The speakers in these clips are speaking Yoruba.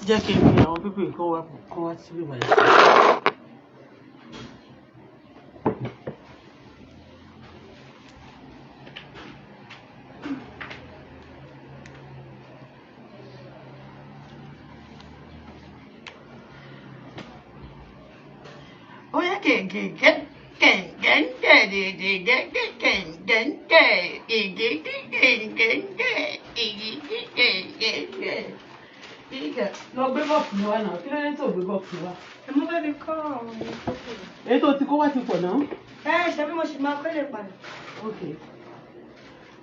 jẹ́ kí n fi àwọn pípé kó wá síbí báyìí. Ó yẹ kẹ̀kẹ́. Lọ gbé bọ́ọ̀sì mi wá náà, kí ló dé tó gbé bọ́ọ̀sì mi wá? Ẹ mú bẹ́ẹ̀ mi kọ́ àwọn ọmọ ìkókò. Èyí tó ti kó wá ti pọ̀ náà. Ṣe bí mo ṣe máa kọ́ lè padà. Ok.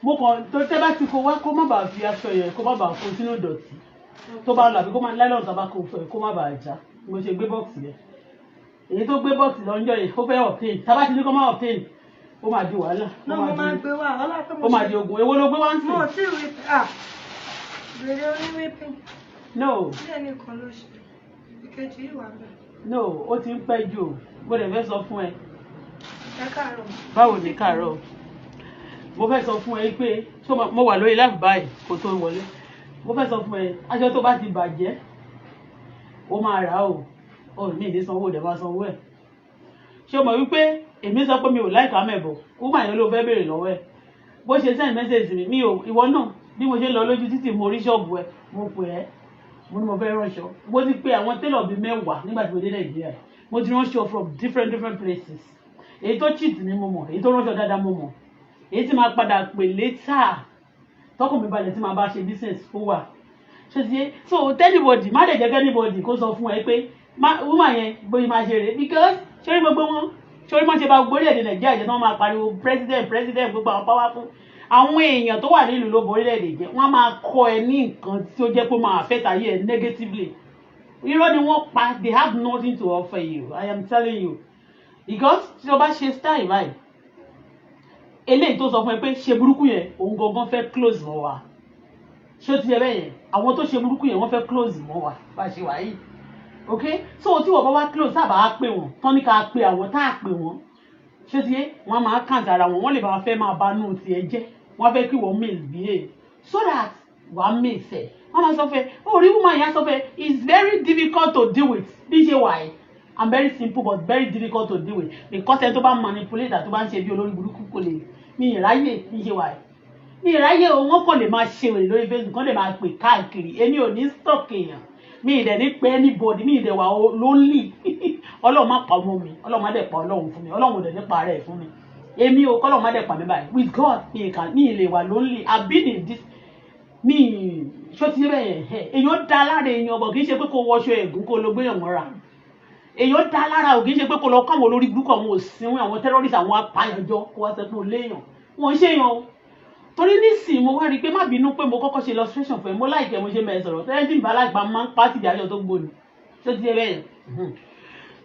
Mo kàn tó tẹ́ bá ti kó wá kó má bàa fi aṣọ yẹn kó má bàa kó sínú ìdọ̀tí. Tó bá lọ àbí kó má láìlọ́ọ̀nù tó bá kó fẹ́ kó má bàa já. Mo ṣe gbé bọ́ọ̀sì yẹn. Èyí tó gbé bọ́ọ̀sì lọ́njọ́ yìí ó fẹ́ obtain. Tá bá ti ní kó má obtain, ó máa di wàhálà. Náà mo máa gbé wá, ó máa di ogun. Èwo ló gbé wá ń sìn? Mo ti rí bèrè orí whipping. No. Ilé ẹni kan ló ṣe. Ìkejì ìwà bẹ́ẹ̀. No, ó ti ń pẹ́ jù. Mo dẹ̀ fẹ́ sọ fún ẹ. Ẹ káàárọ̀. Báwo ni káàárọ̀? Mo fẹ́ sọ fún ẹ pé mo wà lórí live báyìí kó tó wọlé. Mo fẹ́ sọ fún ẹ aṣọ tó bá ti bàjẹ́ ó máa rà o. Ó ní ìdí sanwó dẹ̀ máa sanwó ẹ̀. Ṣé o mọ̀ wípé èmi sọ pé mi ò láìka mẹ́bọ̀ ó mà yẹn ló fẹ́ béèrè lọ́wọ́ ẹ̀. Bó ṣe send message mi ò ìwọ náà bí mo ṣe lọ lójú títì mo rí ṣọ́ọ̀bù ẹ mo pè ẹ́ mo ní mo fẹ́ ránṣọ. Mo ti pe àwọn tailor bíi 10 nígbà tí mo dé Nàìjíríà. Mo ti ránṣọ from different places. Èyí tó cheat ni mo mọ̀ èyí tó ránṣọ dáadáa mo mọ̀ èyí tí máa padà pè later tọkùn mi balẹ̀ tí máa bá ṣe business ó wà. Ṣé ti yé so anybody má lè jẹ́ anybody kó sọ fún ẹ pé woman yẹn bóyá máa ṣe rè because ṣé gbogbo wọn ṣé wọ́n ṣe bá gbogbo orílẹ̀-èdè Nàìjíríà jẹ́ tí wọ́n máa pariwo president gbogbo àwọn powerful àwọn èèyàn tó wà nílùú ló borí lẹ́ẹ̀dẹ̀ jẹ́ wọ́n máa kọ́ ẹ ní nǹkan tí ó jẹ́ pé máa affect ayé ẹ negatively irọ́ ni wọ́n pa they have nothing to offer you I am telling you because tí o bá ṣe style báyìí eléyìí tó sọ fún ẹ pé ṣe burúkú yẹn òun gangan fẹ́ close mọ́ wa ṣé o ti yẹ bẹ́ẹ̀ yẹn àwọn tó ṣe burúkú yẹn wọ́n fẹ́ close mọ́ wa bá ṣe wà yìí ok so tí wọ́n bá wá close sábà á pè wọ́n tán ní ká pe àwọn tá a pè wọ́n ṣé ti yẹ wọ́n máa kàn sára wọn wọ́n lè bá fẹ́ máa banú tiẹ̀ jẹ́ wọ́n fẹ́ kí wọ́n misbehave so that wàá miss ẹ̀ wọ́n máa sọ fẹ́ orí woman yẹn sọ fẹ́ it's very difficult to deal with bí ṣe wà yìí I'm very simple but very difficult to deal with because ẹni tó bá manipulate àti tó bá ń ṣe bí olórí burúkú kò lè mi ìráyè bí ṣe wà yìí mi ìráyè wọn kò lè máa ṣe wèrè lórí Facebook kò lè máa pè káàkiri èmi ò ní stock èèyàn mi ìdẹ̀ ní pé anybody mi ìdẹ̀ wà lonely ọlọ́run má pa ọmọ mi ọlọ́run má dẹ̀ pa ọlọ́run fún mi ọlọ́run ò dẹ̀ nípa rẹ̀ fún mi èmi ò kọ́lọ́run má dẹ̀ pa mi báyìí with God mi ì lè wà lonely I've been in this mi ṣó ti bẹ́ẹ̀ èèyàn dá lára èèyàn ọ̀bọ̀ kì í ṣe pé kó wọṣọ ẹ̀gún kó lọ gbéyàn mọ́ra èèyàn dá lára ò kì í ṣe pé kó lọ káwọn olórí burúkú àwọn òsínwó àwọn terrorist àwọn apàyànjọ kó wá sọ pé ó léèyàn wọn ṣe èèyàn o torí nísìnyí mo wá rí i pé má bínú pé mo kọ́kọ́ ṣe illustration fún ẹ mo láìpẹ́ mo ṣe mẹ́rin sọ̀rọ̀ tẹ́lẹ̀ tí ìbá láìpẹ́ máa ń pàtì ìdájọ́ tó gbòòlù ṣó ti bẹ́ẹ̀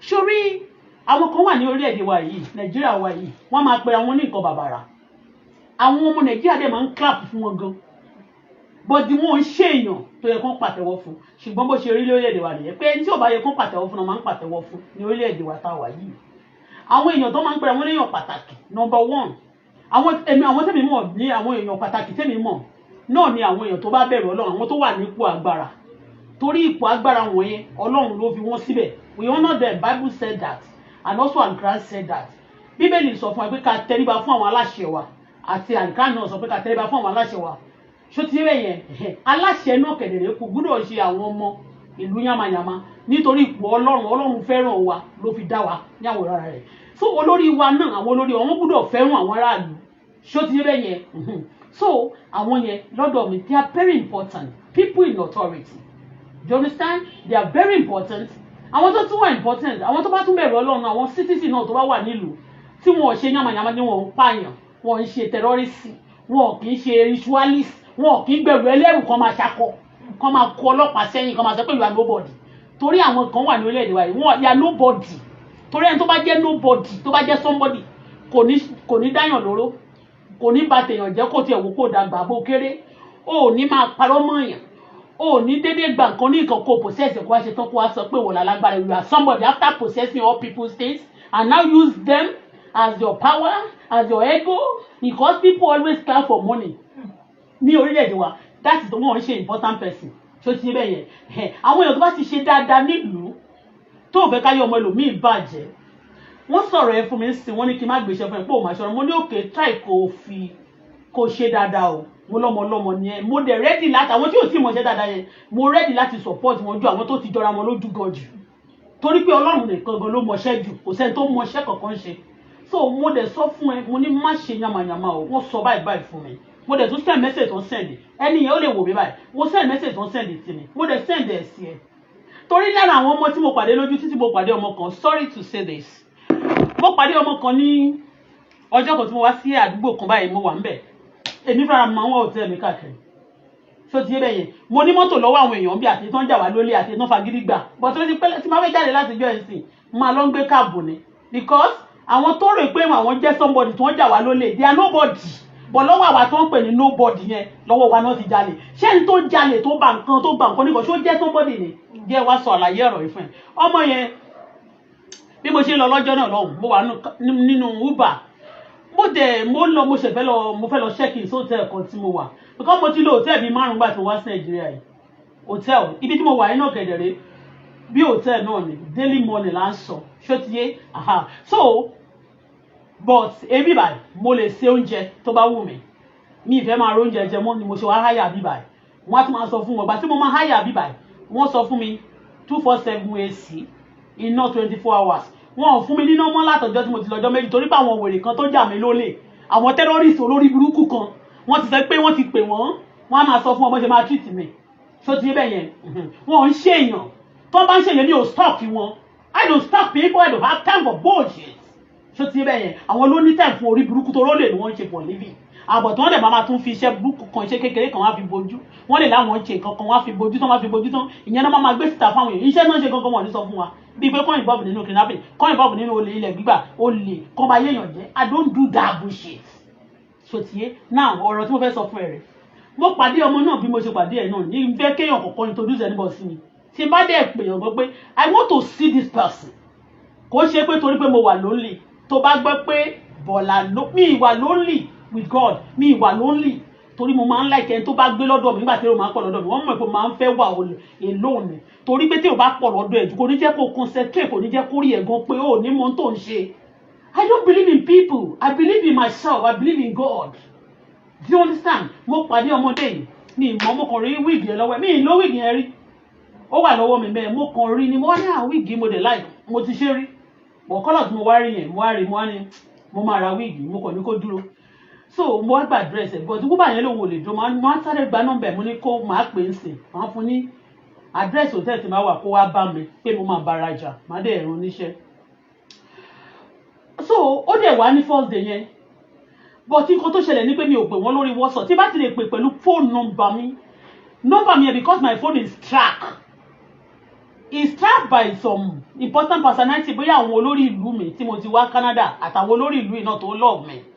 sórí àwọn kan wà ní orílẹ̀-èdè wa yìí Nàìjíríà wa yìí wọ́n máa pe àwọn ní nǹkan bàbàrà àwọn ọmọ Nàìjíríà dẹ̀ máa ń clap fún wọn gan bọ́dí wọn ń ṣèèyàn tó yẹ kó pàtẹ́wọ́ fún ṣùgbọ́n bó ṣe rí lórílẹ̀-èdè wa nìyẹn pé tí ò bá yẹ kó pàtẹ́wọ́ fún ọ máa ń pàtẹ́wọ́ fún ní orílẹ̀-èdè wa tá a wà yìí àwọn èèyàn tó máa ń pe àwọn èèyàn pàtàkì number one àwọn tẹ́mi mọ̀ ní àwọn èèyàn pàtàkì tẹ́mi mọ̀ náà ni àwọn èèyàn tó bá bẹ̀rù Ọlọ́run àwọn tó wà nípò agbára torí ipò agbára wọ̀nyẹn Ọlọ́run ló fi wọ́n síbẹ̀ we honour them Bible said that and also Al-Quran said that Bíbélì sọ fún wa pé ká tẹríba fún àwọn aláṣẹ wa àti Al-Quran náà sọ pé ká tẹríba fún àwọn aláṣẹ wa ṣó ti rẹ̀ yẹn aláṣẹ náà kẹ̀dẹ̀rẹ̀ kò gbúdọ̀ ṣe àwọn ọmọ ìlú yamayama nítorí ipò Ọlọ́run fẹ́ràn wa ló fi dá wa ní àwòrán rẹ̀ so olórí wa náà àwọn olórí wọn gbúdọ̀ fẹ́ràn àwọn aráàlú ṣó ti rẹ̀ yẹn so àwọn yẹn lọ́dọ̀ mi they are very important people in authority do you understand they are very important àwọn tó tún wà important àwọn tó bá tún bẹ̀rù Ọlọ́run àwọn citizen náà tó bá wà nílùú tí wọn ò ṣe yamayama ni wọn ò ń pààyàn wọn ò ń ṣe terrorist wọn kì í ṣe ritualist wọn kì í gbẹ̀rù ẹlẹ́rù kan máa ṣakọ kan máa kó ọlọ́pàá sẹ́yìn kan máa sọ pé you are nobody torí àwọn kan wà ní orílẹ̀-èdè wa yìí wọn you are nobody torí ẹni tó bá jẹ́ nobody tó bá jẹ́ somebody kò ní dáyàn lóró kò ní bà tèèyàn jẹ́ kó tiẹ̀ wò kó dàgbà bó kéré ó ní máa parọ́ mọ́ èèyàn ó ní dédé gbà nǹkan ní nǹkan kó possess kó wá ṣe tán kó wá sọ pé wọ́n lálágbára you are somebody after possessing all people's things and now use them as your power as your ego because people always cry for money ní orílẹ̀-èdè wa that is the one ṣe important person ṣó ti bẹ́ẹ̀ yẹn àwọn èèyàn tó bá ti ṣe dáadáa nílùú tó fẹ́ káyọ̀ ọmọ ẹlòmíì bàjẹ́ wọ́n sọ̀rọ̀ ẹ fún mi sí wọ́n ní kí n má gbèsè fún ẹ pé òun máa ṣọ̀rọ̀ mo ní òkè try kó ṣe dáadáa o mo lọ́mọ ni ẹ mo dẹ̀ ready láti àwọn tí ò tí mọ̀ ṣe dáadáa yẹn mo ready láti support wọn ju àwọn tó ti jọra wọn lójú gan jù torí pé ọlọ́run nìkan gan ló mọṣẹ́ jù kò sẹ́ni tó mọṣẹ́ kankan ṣe so mo dẹ̀ sọ fún ẹ mo ní má ṣe yamayama o wọ́n sọ báyìí fún mi mo dẹ̀ tún send message tó ń send ẹni yẹn ó lè wò mí báyìí mo send message tó ń send sí mi mo dẹ̀ send ẹ̀ sí ẹ torí lára àwọn ọmọ tí mo pàdé lójú títí mo pàdé ọmọ kan sorry to say this mo pàdé ọmọ kan ní ọjọ́ kan tí mo wá sí àdúgbò kan báyìí mo wà ń bẹ̀ èmi fara mọ àwọn òtẹ́ mi káàkiri ṣó ti yé bẹ́ẹ̀ yẹn mo ní mọ́tò lọ́wọ́ àwọn èèyàn bí àti tán jà wá lólè àti tán fagídí gbà but tó ti pẹ́ tí máa fẹ́ jáde láti jọ ẹ̀sìn máa lọ ń gbé káàbù ni because àwọn tó rò pé àwọn jẹ́ somebody tí wọ́n jà wá lólè they are nobody but lọ́wọ́ àwa tó ń pè ní nobody yẹn lọ́wọ́ wa náà ti jalè ṣé ní tó jalè tó bà nǹkan nígbà ṣó jẹ́ somebody ni jẹ́ wá sọ àlàyé ọ̀rọ̀ yìí fún ẹ ọmọ yẹn bí mo ṣe lọ lọ́jọ́ náà lọ́hùn mo wà nínú Uber mo fẹ́ lọ check in sí hòtẹ́ẹ̀lì kan tí mo wà because mo ti lọ hòtẹ́ẹ̀lì bíi 5 gbà tí mo wá sí Nàìjíríà yìí hòtẹ́ẹ̀lì ibi tí mo wà yìí náà kẹ̀dẹ̀rẹ́ bí hòtẹ́ẹ̀lì náà ni daily money là ń sọ ṣó ti yé so but ebi báyìí mo lè ṣe oúnjẹ tó bá wù mí mi ìfẹ́ máa róúnjẹ jẹ mọ́ ni mo ṣe wá háyà bí báyìí wọ́n á tún máa sọ fún wọn gbà tí mo máa háyà bí báyìí wọ́n sọ fún mi 247 AC iná 24 hours wọn ò fún mi níná mọ́ látọjọ́ tí mo ti lọ́jọ́ méjì torí pé àwọn wèrè kan tó jà mí lólè àwọn terrorist olórí burúkú kan wọ́n ti sọ pé wọ́n ti pè wọ́n á máa sọ fún ọmọ ṣe máa treat mi ṣó ti bẹ́ẹ̀ yẹn wọn ò ń ṣe èèyàn tó bá ń ṣe èèyàn mi ò stop wọn I don't stop people I don't have time for bullshit ṣó ti bẹ́ẹ̀ yẹn àwọn ló ní time fún orí burúkú tó rólè ni wọ́n ń ṣe for living àbọ̀ tí wọ́n dẹ̀ máa tún fi iṣẹ́ burúkú kan iṣẹ́ kékeré kan wá fi bojú wọ́n lè láwọn ṣe nǹkan kan wá fi bojú tán ìyẹn náà máa gbé síta fáwọn èèyàn iṣẹ́ náà ṣe gangan wọn ní sọ fún wa bíi pé kọ́ìn bọ́ọ̀bù nínú kidnapping kọ́ìn bọ́ọ̀bù nínú olè ilẹ̀ gbígbà olè kọ́ bá yéèyàn jẹ́ I don't do that bullshit ṣòtìyé now ọ̀rọ̀ tí mo fẹ́ sọ fún ẹ rẹ̀ mo pàdé ọmọ náà bí mo ṣe pàdé ẹ̀ náà ní fẹ́ kéèyàn kọ̀ọ̀kan introduce anybody sí mi tí n bá dẹ̀ pè yàn gbọ́ pé I want to see this person kò ṣe pé torí pé mo wà lonely tó bá gbọ́ pé mi ìwà lonely with God mi ìwà lonely torí mo máa ń like ẹni tó bá gbé lọ́dọ̀ mi nígbà tí èrò máa ń pọ̀ lọ́dọ̀ mi wọ́n mọ̀ pé mo máa ń fẹ́ wà alone torí pé tí o bá pọ̀ lọ́dọ̀ ẹ̀ jù kò ní jẹ́ kó concentrate kò ní jẹ́ kó rí ẹ̀ gan pé ó ní mo tó ń ṣe I don't believe in people I believe in myself I believe in God do you understand mo pàdé ọmọdé yìí mi ìmọ̀ mo kàn rí wíìgì ẹ lọ́wọ́ ẹ̀ mi ì ló wíìgì yẹn rí ó wà lọ́wọ́ mi bẹ́ẹ̀ mo kàn rí ni mo wá ní wíìgì mo dẹ̀ láì mo ti ṣe rí bọ̀ kọ́lọ̀ tí mo wá rí yẹn mo wá ní mo máa ra wíìgì mo kàn ní kó dúró so mo wá gba address ẹ but wúbà yẹn lòun ò lè dùn mo á sáré gba nọ́mbà ẹ mo ní kó máa pè é sìn máa fún ní address hotel tí máa wà kó wá bá mi pé mo máa bára jà má dẹ̀ ẹ̀rọ níṣẹ́ so ó dẹ̀ wá ní first day yẹn but nǹkan tó ṣẹlẹ̀ ní pé mi ò pè wọ́n lórí WhatsApp tí bá ti lè pè pẹ̀lú phone number mi yẹn because my phone is tracked by some important personality bóyá àwọn olórí ìlú mi tí mo ti wá Canada àtàwọn olórí ìlú iná tó love me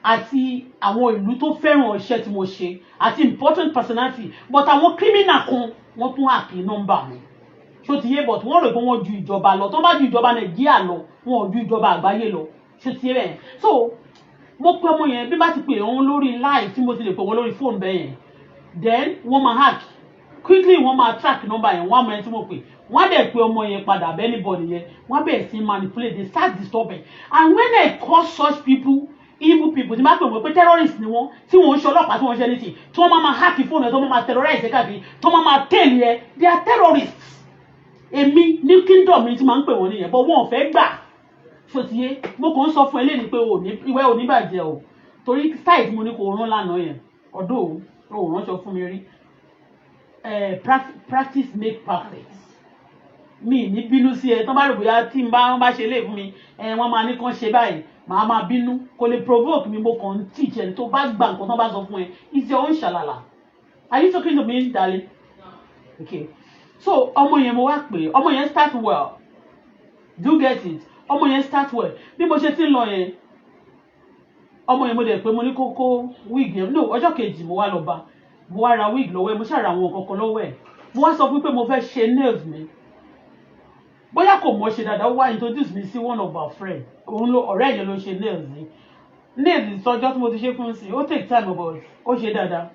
àti àwọn ìlú tó fẹ́ràn iṣẹ́ tí mo ṣe àti important personality but àwọn criminal kan wọ́n tún àkì nọ́mbà mi ṣó ti yé but wọ́n rò pé wọ́n ju ìjọba lọ tó bá ju ìjọba Nàìjíríà lọ wọn ò ju ìjọba àgbáyé lọ ṣó ti yé bẹ́ẹ̀ so mo pe ọmọ yẹn bí bá ti pè wọ́n lórí live tí mo ti lè pè wọ́n lórí phone bẹ́ẹ̀ yẹn then wọ́n máa hack quickly wọ́n máa track nọ́mbà yẹn wọ́n á mọ ẹni tí mo pè wọ́n á dẹ̀ pe ọmọ yẹn padà bẹ́ẹ̀ anybody yẹn wọ́n á bẹ̀rẹ̀ sí manipulate they start disturbing and when I call such people evil people tí máa pè wọ́n pé terrorist ni wọ́n tí wọ́n ń ṣe ọlọ́pàá tí wọ́n ṣe anything tí wọ́n máa hack fóònù ẹ̀ tí wọ́n máa terrorize ẹ̀ káàkiri tí wọ́n máa tẹ̀lé ẹ̀ they are terrorists èmi ní kingdom mi tí máa ń pè wọ́n nìyẹn but wọ́n ò fẹ́ gbà ṣòtìyé mo kàn ń sọ fún ẹ lẹ́ni pé ìwẹ́ ò ní bàjẹ́ o torí style tí mo ní kò rán lánàá yẹn ọdún ò ránṣọ fún mi rí practice make perfect mi ní bínú sí ẹ tán bá rò bóyá tí n bá ṣe lè fún mi wọ́n máa ní kán ṣe báyìí màá máa bínú kò lè provoke mi mo kàn ń teach ẹ tó bá gbà nǹkan tán bá sọ fún ẹ it's your own ṣàlàlà are you talking to me darling okay so ọmọ yẹn mo wá pè ọmọ yẹn start well do you get it ọmọ yẹn start well bí mo ṣe ti ń lọ yẹn ọmọ yẹn mo dẹ̀ pé mo ní kókó wig yẹn no ọjọ́ kejì mo wá lọ bá mo wá ra wig lọ́wọ́ ẹ mo ṣàrà àwọn kankan lọ́wọ́ ẹ mo wá sọ fún pé mo fẹ́ ṣe nails mi bóyá kò mọ̀ ṣe dáadáa ó wá introduce mi sí one of our friends òun ló ọ̀rẹ́ yẹn ló ṣe nails ni nails sọjọ́ tí mo ti ṣe fún sí ó take time but ó ṣe dáadáa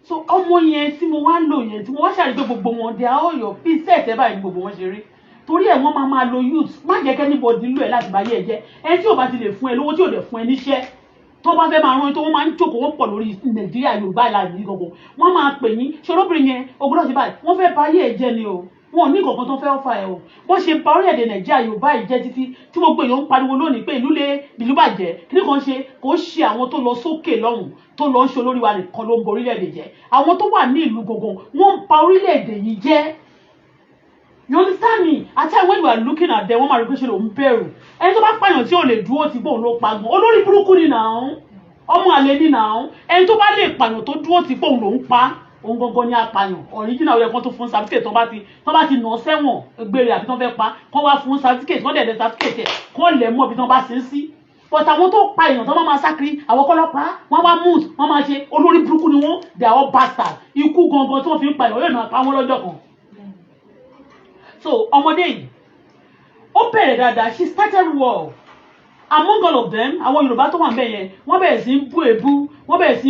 so ọmọ yẹn tí mo wá lò yẹn tí mo wá ṣàrí pé gbogbo wọn they are all your bí set ẹ báyìí gbogbo wọn ṣe rí torí ẹ wọ́n máa lo youth má jẹ́ kẹ́nìbọ̀dì lò ẹ láti bá yẹ jẹ́ ẹ tí ò bá ti lè fún ẹ lówó tí ò lè fún ẹ níṣẹ́ tó bá fẹ́ máa rán tó wọ́n máa ń jókòó wọ́n pọ̀ lórí Nàìjíríà Yorùbá ìlànà yìí gbogbo wọ́n máa pè yín ṣòróbìnrin yẹn ògbólọ́ ti báyìí wọ́n fẹ́ bá yẹ ẹ jẹ́ ni o wọn ò ní kankan tó fẹ́ ọ̀fà ẹ̀ o wọ́n ṣe ba orílẹ̀-èdè Nàìjíríà Yorùbá yìí jẹ́ títí tí gbogbo èèyàn ń pariwo lónìí pé ìlú bàjẹ́ kí ni kan ṣe kò ṣe àwọn tó lọ sókè lọ́hùn tó lọ ń ṣe olórí wa nìkan ló ń bo orílẹ̀-èdè jẹ́ àwọn tó wà ní ìlú gbogbo wọ́n ń pa orílẹ̀-èdè yìí jẹ́. You understand me? At times when you are looking at them, wọ́n máa rí pé ṣe ló ń bẹ̀rù ẹni tó bá pààyàn tí ò lè dúró ti gbóhùn ló pa gan olórí burúkú ni nàá ọmọ àlè ni nàá ẹni tó bá lè pààyàn tó dúró ti gbóhùn ló ń pa òun gangan ní apààyàn original yẹ kán tó fún certificate tó bá ti nà sẹ́wọ̀n gbére àbí tó fẹ́ pa kán wá fún certificate kán dẹ̀dẹ̀ certificate ẹ̀ kán lẹ̀ mọ́ bí tó bá sin sí but àwọn tó pa èèyàn tó máa sákiri àwọn kọ́lọ́pàá wọ́n wá moot wọ́n máa ṣe olórí burúkú ni wọ́n they are all bastards ikú gangan tí wọ́n fi ń pa èèyàn yóò máa pa wọ́n lọ́jọ́ kan. So ọmọdé yìí ó bẹ̀rẹ̀ dáadáa she started well among all of them àwọn Yorùbá tó wà níbẹ̀ yẹn wọ́n bẹ̀rẹ̀ sí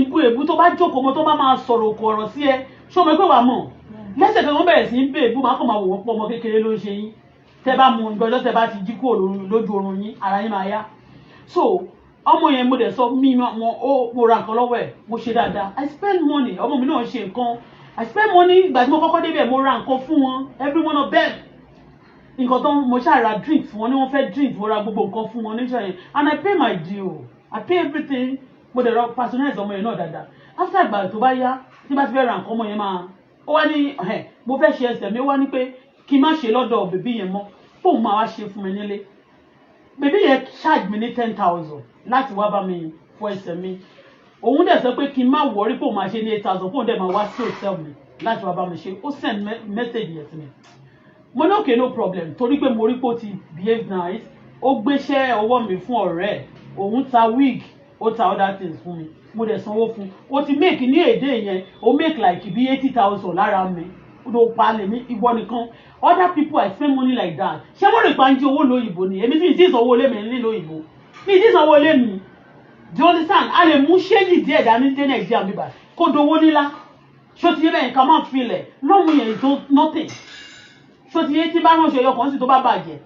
ń bú èébú tó bá jókòó mọ́ tó bá máa sọ̀rọ̀ òkú ọ̀rọ̀ sí ẹ ṣé o mọ̀ pé wàá mọ̀ lẹ́sẹ̀ kan wọ́n bẹ̀rẹ̀ sí ń bú èébú máa kàn máa wò wọ́n pọ̀ ọmọ kékeré ló ń ṣe yín tẹ́ bá mu ìgbọ́jọ́ tẹ́ bá ti jí kúrò lójú oorun yín ara yín máa yá so ọmọ yẹn mo dẹ̀ sọ mo ra nǹkan lọ́wọ́ ẹ̀ mo ṣe dáadáa I spend money ọmọ mi náà ṣe nǹkan I spend money ìgbà tí mo kọ́kọ́ débẹ̀ mo ra nǹkan fún wọn every one of them nǹkan tó mo ṣáà ra drink fún wọn ní wọ́n fẹ́ drink mo ra gbogbo nǹkan fún wọn níjọ́ yẹn and I pay my due I pay everything mo dẹ̀ rọ patronize ọmọ yẹn náà dáadáa after ìgbà tó bá yá tí bá ti fẹ́ ra nǹkan ọmọ yẹn máa ó wá ní mo fẹ́ ṣe ẹsẹ̀ mi ó wá ní pé kí n má ṣe lọ́dọ̀ bèbí yẹn mọ́ fóun máa wá ṣe fún mi nílé bèbí yẹn charge mi ní 10,000 láti wá bá mi fọ ẹsẹ̀ mi òun dẹ̀ sọ pé kí n má wọrí fóun máa ṣe ní 8,000 fóun dẹ̀ máa wá sí hotel mi láti wá bá mi ṣe ó send message yẹn sí mi mo ní okay no problem torí pé mo rí pé ó ti behave nice ó gbéṣẹ́ ọwọ́ mi fún ọ̀rẹ́ òun ta wig ó ta other things fún mi mo dẹ̀ sanwó fún ó ti make ní èdè yẹn ó make like bí 80,000 lára mi ló pa lèmi ìwọ nìkan other people I spend money like that ṣé mo lè pa ń jí owó lóyìnbó ni èmi sì ti sanwó lé mi ní lóyìnbó mi ti sanwó lé mi do you understand a lè mú ṣéèjì díẹ̀ dání dé Nàìjíríà mi bá kó dowó nílá ṣó ti yé bẹ́ẹ̀ ká máa filẹ̀ lọ́mú yẹn tó nothing ṣó ti yé tí bá ránṣẹ́ ọyọ kan sì tó bá bàjẹ́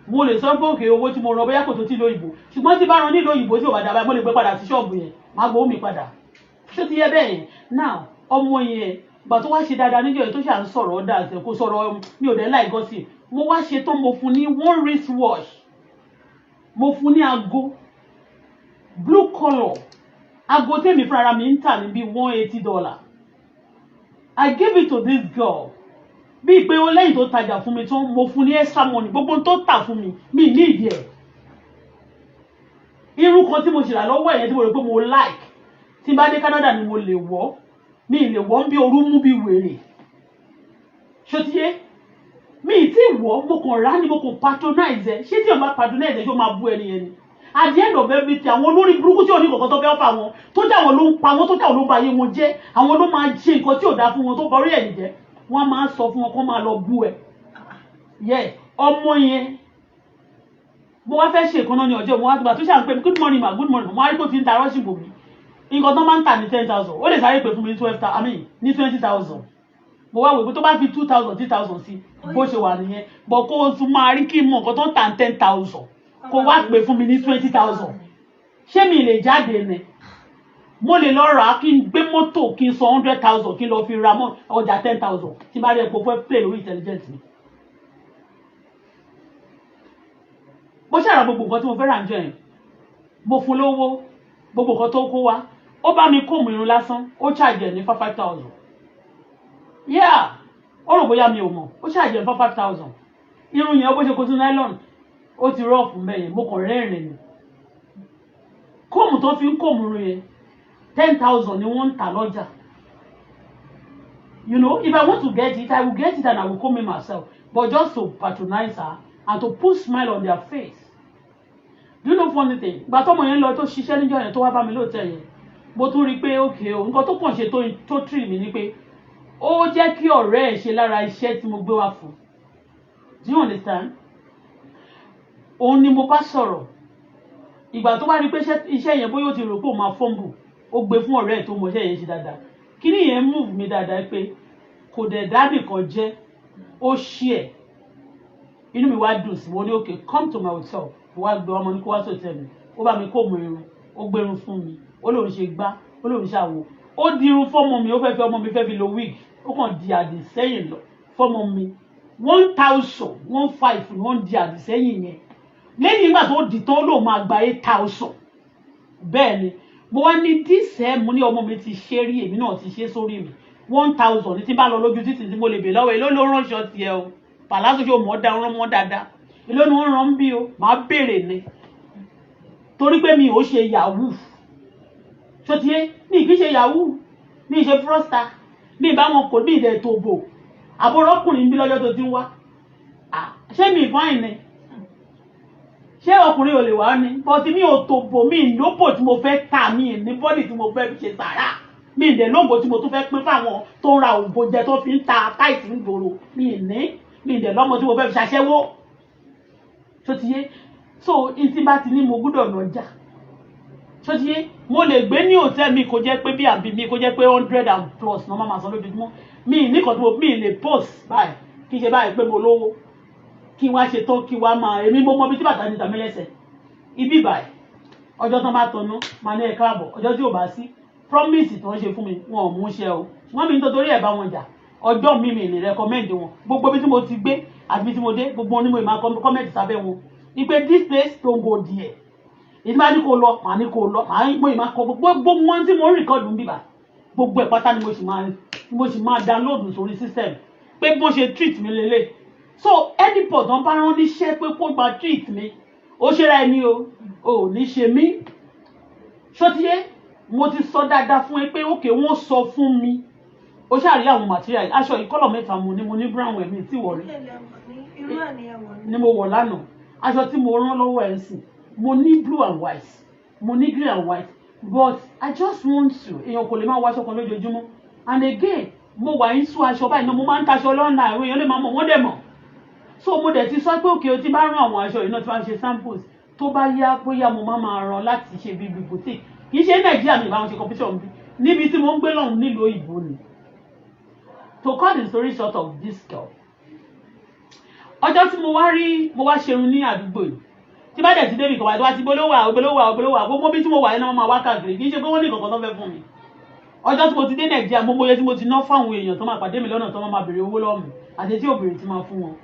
mo lè sọ pé òkè owó tí mo rán bóyá kò tó tí lóyìnbó ṣùgbọ́n tí bá rán nílò òyìnbó tí ò bá dábàá mo lè gbé padà sí ṣọ́ọ̀bù yẹn máa gbowó mi padà ṣó ti yé bẹ́ẹ̀ yẹn now ọmọ yẹn gbà tó wá ṣe dáadáa níjọ́ yẹn tó ṣà ń sọ̀rọ̀ ọ̀dà àti kò sọ̀rọ̀ mi ò dé láì gọ́sì mo wá ṣe tó mo fún ní 1 wristwatch mo fún ní aago blue colour aago tèmi fúnra mi ń tà ní bí $180 I gave it to this girl bí pé ó lẹ́yìn tó tajà fún mi tán mo fún ní extra money gbogbo tó tà fún mi ní ìdí ẹ̀ irú kan tí mo ṣe rà lọ́wọ́ ẹ̀yẹn tí mo rò pé mo like tí n bá dé Canada ni mo lè wọ̀ mi lè wọ̀ bí orú mú bí wèrè ṣòtíyé mi tí wọ̀ mo kàn rà ní mo kàn patronize ẹ̀ ṣé tí o bá patronize ẹ̀ ṣó máa bú ẹni yẹn ni at the end of everything àwọn olórí burúkú tí ò ní kankan tó fẹ́ fà wọn tó jẹ́ àwọn ló ń pa wọn tó jẹ́ àwọn ló ń ba ayé wọn jẹ́ àwọn ló máa ṣe nǹkan tí ò dáa fún wọn tó borí ẹ̀yìn jẹ́ wọ́n máa sọ fún wọn kó máa lọ bú ẹ yẹ ọmọ yẹn mo wá fẹ́ ṣe nǹkan náà ní ọjọ́ mo wá gbà tó ṣàn pé good morning ma good morning mo wá rí pé ó ti ń ta rọ́ọ̀ṣì bò mí nǹkan tó máa ń tà ní 10,000 ó lè sáré pé fún mi ní 12,000 ní 20,000 mo wá wò pé tó bá fi 2,000 3,000 sí bó ṣe wà nìyẹn bọ̀ kó o tún máa rí kí n mọ nǹkan tó ń tà ní 10,000 kó wá pé fún mi ní 20,000 ṣé mi lè jáde ni mo lè lọ rà á kí n gbé mọ́tò kí n san 100,000 kí n lọ fi ra ọjà 10,000 tí n bá rí epo fẹ́ play lórí intelligence mi. mo ṣàrà gbogbo nǹkan tí mo fẹ́ rà ń jọ yẹn mo fún lówó gbogbo nǹkan tó kó wá ó bá mi kóòmù irun lásán ó charge ẹ̀ ní 5,000 yeah ó rò bóyá mi ò mọ̀ ó charge ẹ̀ ní 5,000 irun yẹn ó bó ṣe kó sí nylon ó ti rọ́ọ̀fù mẹ́yìn mo kàn rẹ́rìn ni kóòmù tó fi ń kóòmù irun yẹn 10,000 ni wọ́n ń tà lọ́jà. You know, if I want to get it, I will get it and I will come in myself. But just to patronize her and to put smile on their face. Do you know funny thing? Ìgbà tọ́mọ yẹn lọ tó ṣiṣẹ́ níjọ́ yẹn tó wá bá mi lóòótọ́ yẹn. Mo tún rí pé okay o, nǹkan tó kàn ṣe tó tì mí ni pé ó jẹ́ kí ọ̀rẹ́ ẹ̀ ṣe lára iṣẹ́ tí mo gbé wá fún. Do you understand? Òun ni mo bá sọ̀rọ̀. Ìgbà tó bá rí pé iṣẹ́ yẹn bóyá ó ti rò pé ó máa fumble. Ó gbé fún ọ̀rẹ́ ẹ̀ tó mọṣẹ́ yẹn ṣe dáadáa kíní yẹn move mi dáadáa pé kò dẹ̀ dá nìkan jẹ́ ó share inú mi wá dùn sí mo ní okay come to my hotel wá gbé ọmọ ní kó wá sọ̀tẹ̀ mi ó bá mi kó mu irun ó gbérun fún mi ó lóun ṣe gbá ó lóun ṣàwò ó di irun fọ́mọ mi ó fẹ́ fi ọmọ mi fẹ́ fi lo wig ó kàn di àdìsẹ́yìn lọ fọ́mọ mi 1,015 ni wọ́n di àdìsẹ́yìn yẹn lẹ́yìn ìgbà tó di tán lóun máa gba 8,000 bẹ́ẹ̀ ni mo wá ní dísẹ́ mo ní ọmọ mi ti ṣe rí èmi náà ti ṣe sórí mi 1,000 ní tí bá lọ lójú títì tí mo lè bè lọ́wọ́ èló ló ránṣọ tiẹ̀ o pàlásù ṣe mọ̀ rán mọ́ dáadáa èló ni wọ́n rán bí o máa béèrè ni torí pé mi ò ṣe yahoo ṣó ti yé mi kì í ṣe yahoo mi ṣe frosta mi bá wọn kò bí ìdẹ̀ tó bò àbúrọ́kùnrin bí lọ́jọ́ tó ti ń wá ṣé mi fáìn ni ṣé ọkùnrin ò lè wá ní bọ́tí mi ò tó bò mí lóbò tí mo fẹ́ tà mí ní bọ́dì tí mo fẹ́ fi ṣe sàrà mi ìdẹ̀ lóògùn tí mo tún fẹ́ pín fáwọn tó ń ra òògùn jẹ tó fi ń ta táìsì ń gbòòrò mi ìdẹ̀ lọ́mọ tí mo fẹ́ fi ṣaṣẹ́wó ṣó ti yé so n tí bá ti ní mo gbúdọ̀ lọ́jà ṣó ti yé mo lè gbé ní hòtẹ́ẹ̀lì mi kò jẹ́ pé bí àbí mi kò jẹ́ pé 100 and plus ní wọ́n máa san lójoojúmọ́ mi nìkan tí mo mi lè post báyìí kí ṣe báyìí pé mo lówó kí wá ṣe tán kí wá máa èmi mo mọ bí tí bàtà ní tàmí lẹ́sẹ̀ ibi báyìí ọjọ́ tán bá tọ̀nà máa ní ẹ̀ka àbọ̀ ọjọ́ tí ò bá sí promise tí wọ́n ṣe fún mi wọn ò mú ṣe o wọ́n mi nítorí ẹ̀ bá wọn jà ọjọ́ mi lè recommend wọn gbogbo bí tí mo ti gbé àti bí tí mo dé gbogbo onímọ̀ ìmọ̀ comment sábẹ́ wọn ipe this place don't go there ìdí máa ní kó lọ màá ní kó lọ màá ní pé ìmọ̀ kọ gbogbo wọn tí mo ń record ń bíbà gbogbo ẹ̀ pátá ni mo sì máa download sórí system pé bó ṣe treat mi lélẹ̀ so any port wọn bá rán níṣẹ́ pé kó gba treat mi ó ṣe ra ẹni o ò ní ṣe mí ṣótiyé mo ti sọ dáadáa fún ẹ pé òkè wọ́n sọ fún mi ó ṣàrí àwọn material aṣọ ìkọlọ̀ mẹ́ta mo ní brown ẹ̀mí tí wọ̀ rí ni mo wọ̀ lánàá aṣọ tí mo rán lọ́wọ́ ẹ̀ ń sìn mo ní blue and white mo ní green and white but I just want to èèyàn kò lè máa wọ aṣọ kan lójoojúmọ́ and again mo wà ń sún aṣọ báyìí náà mo máa ń taṣọ lọ́nà àwọn èèyàn lè máa mọ̀ wọ́n dẹ̀ mọ̀ so mo dẹ̀ ti sọ pé òkè o ti bá rán àwọn aṣọ yìí náà tí wọ́n ṣe samples tó bá yá bóyá mo máa rán láti ṣe bíi boutique kì í ṣe Nàìjíríà mi ìbáwọn ṣe competition bí níbi tí mo ń gbé lọ́hùn nílùú òyìnbó ni to cut the story short of this girl ọjọ́ tí mo wá ṣerun ní àdúgbò yìí tí bá dẹ̀ ti débi kọ̀wá tí wá ti bolówà gbogbo bí tí mo wà yẹn náà máa wá káàkiri kì í ṣe pé wọ́n ní kankan tó fẹ́ fún mi ọjọ́ tí mo ti dé Nàìjíríà mo mọye tí mo ti ná fáwọn èèyàn tó máa pàdé mi lọ́nà tó máa béèrè owó lọ́wọ́ mi àti tí òbèrè ti máa fún wọn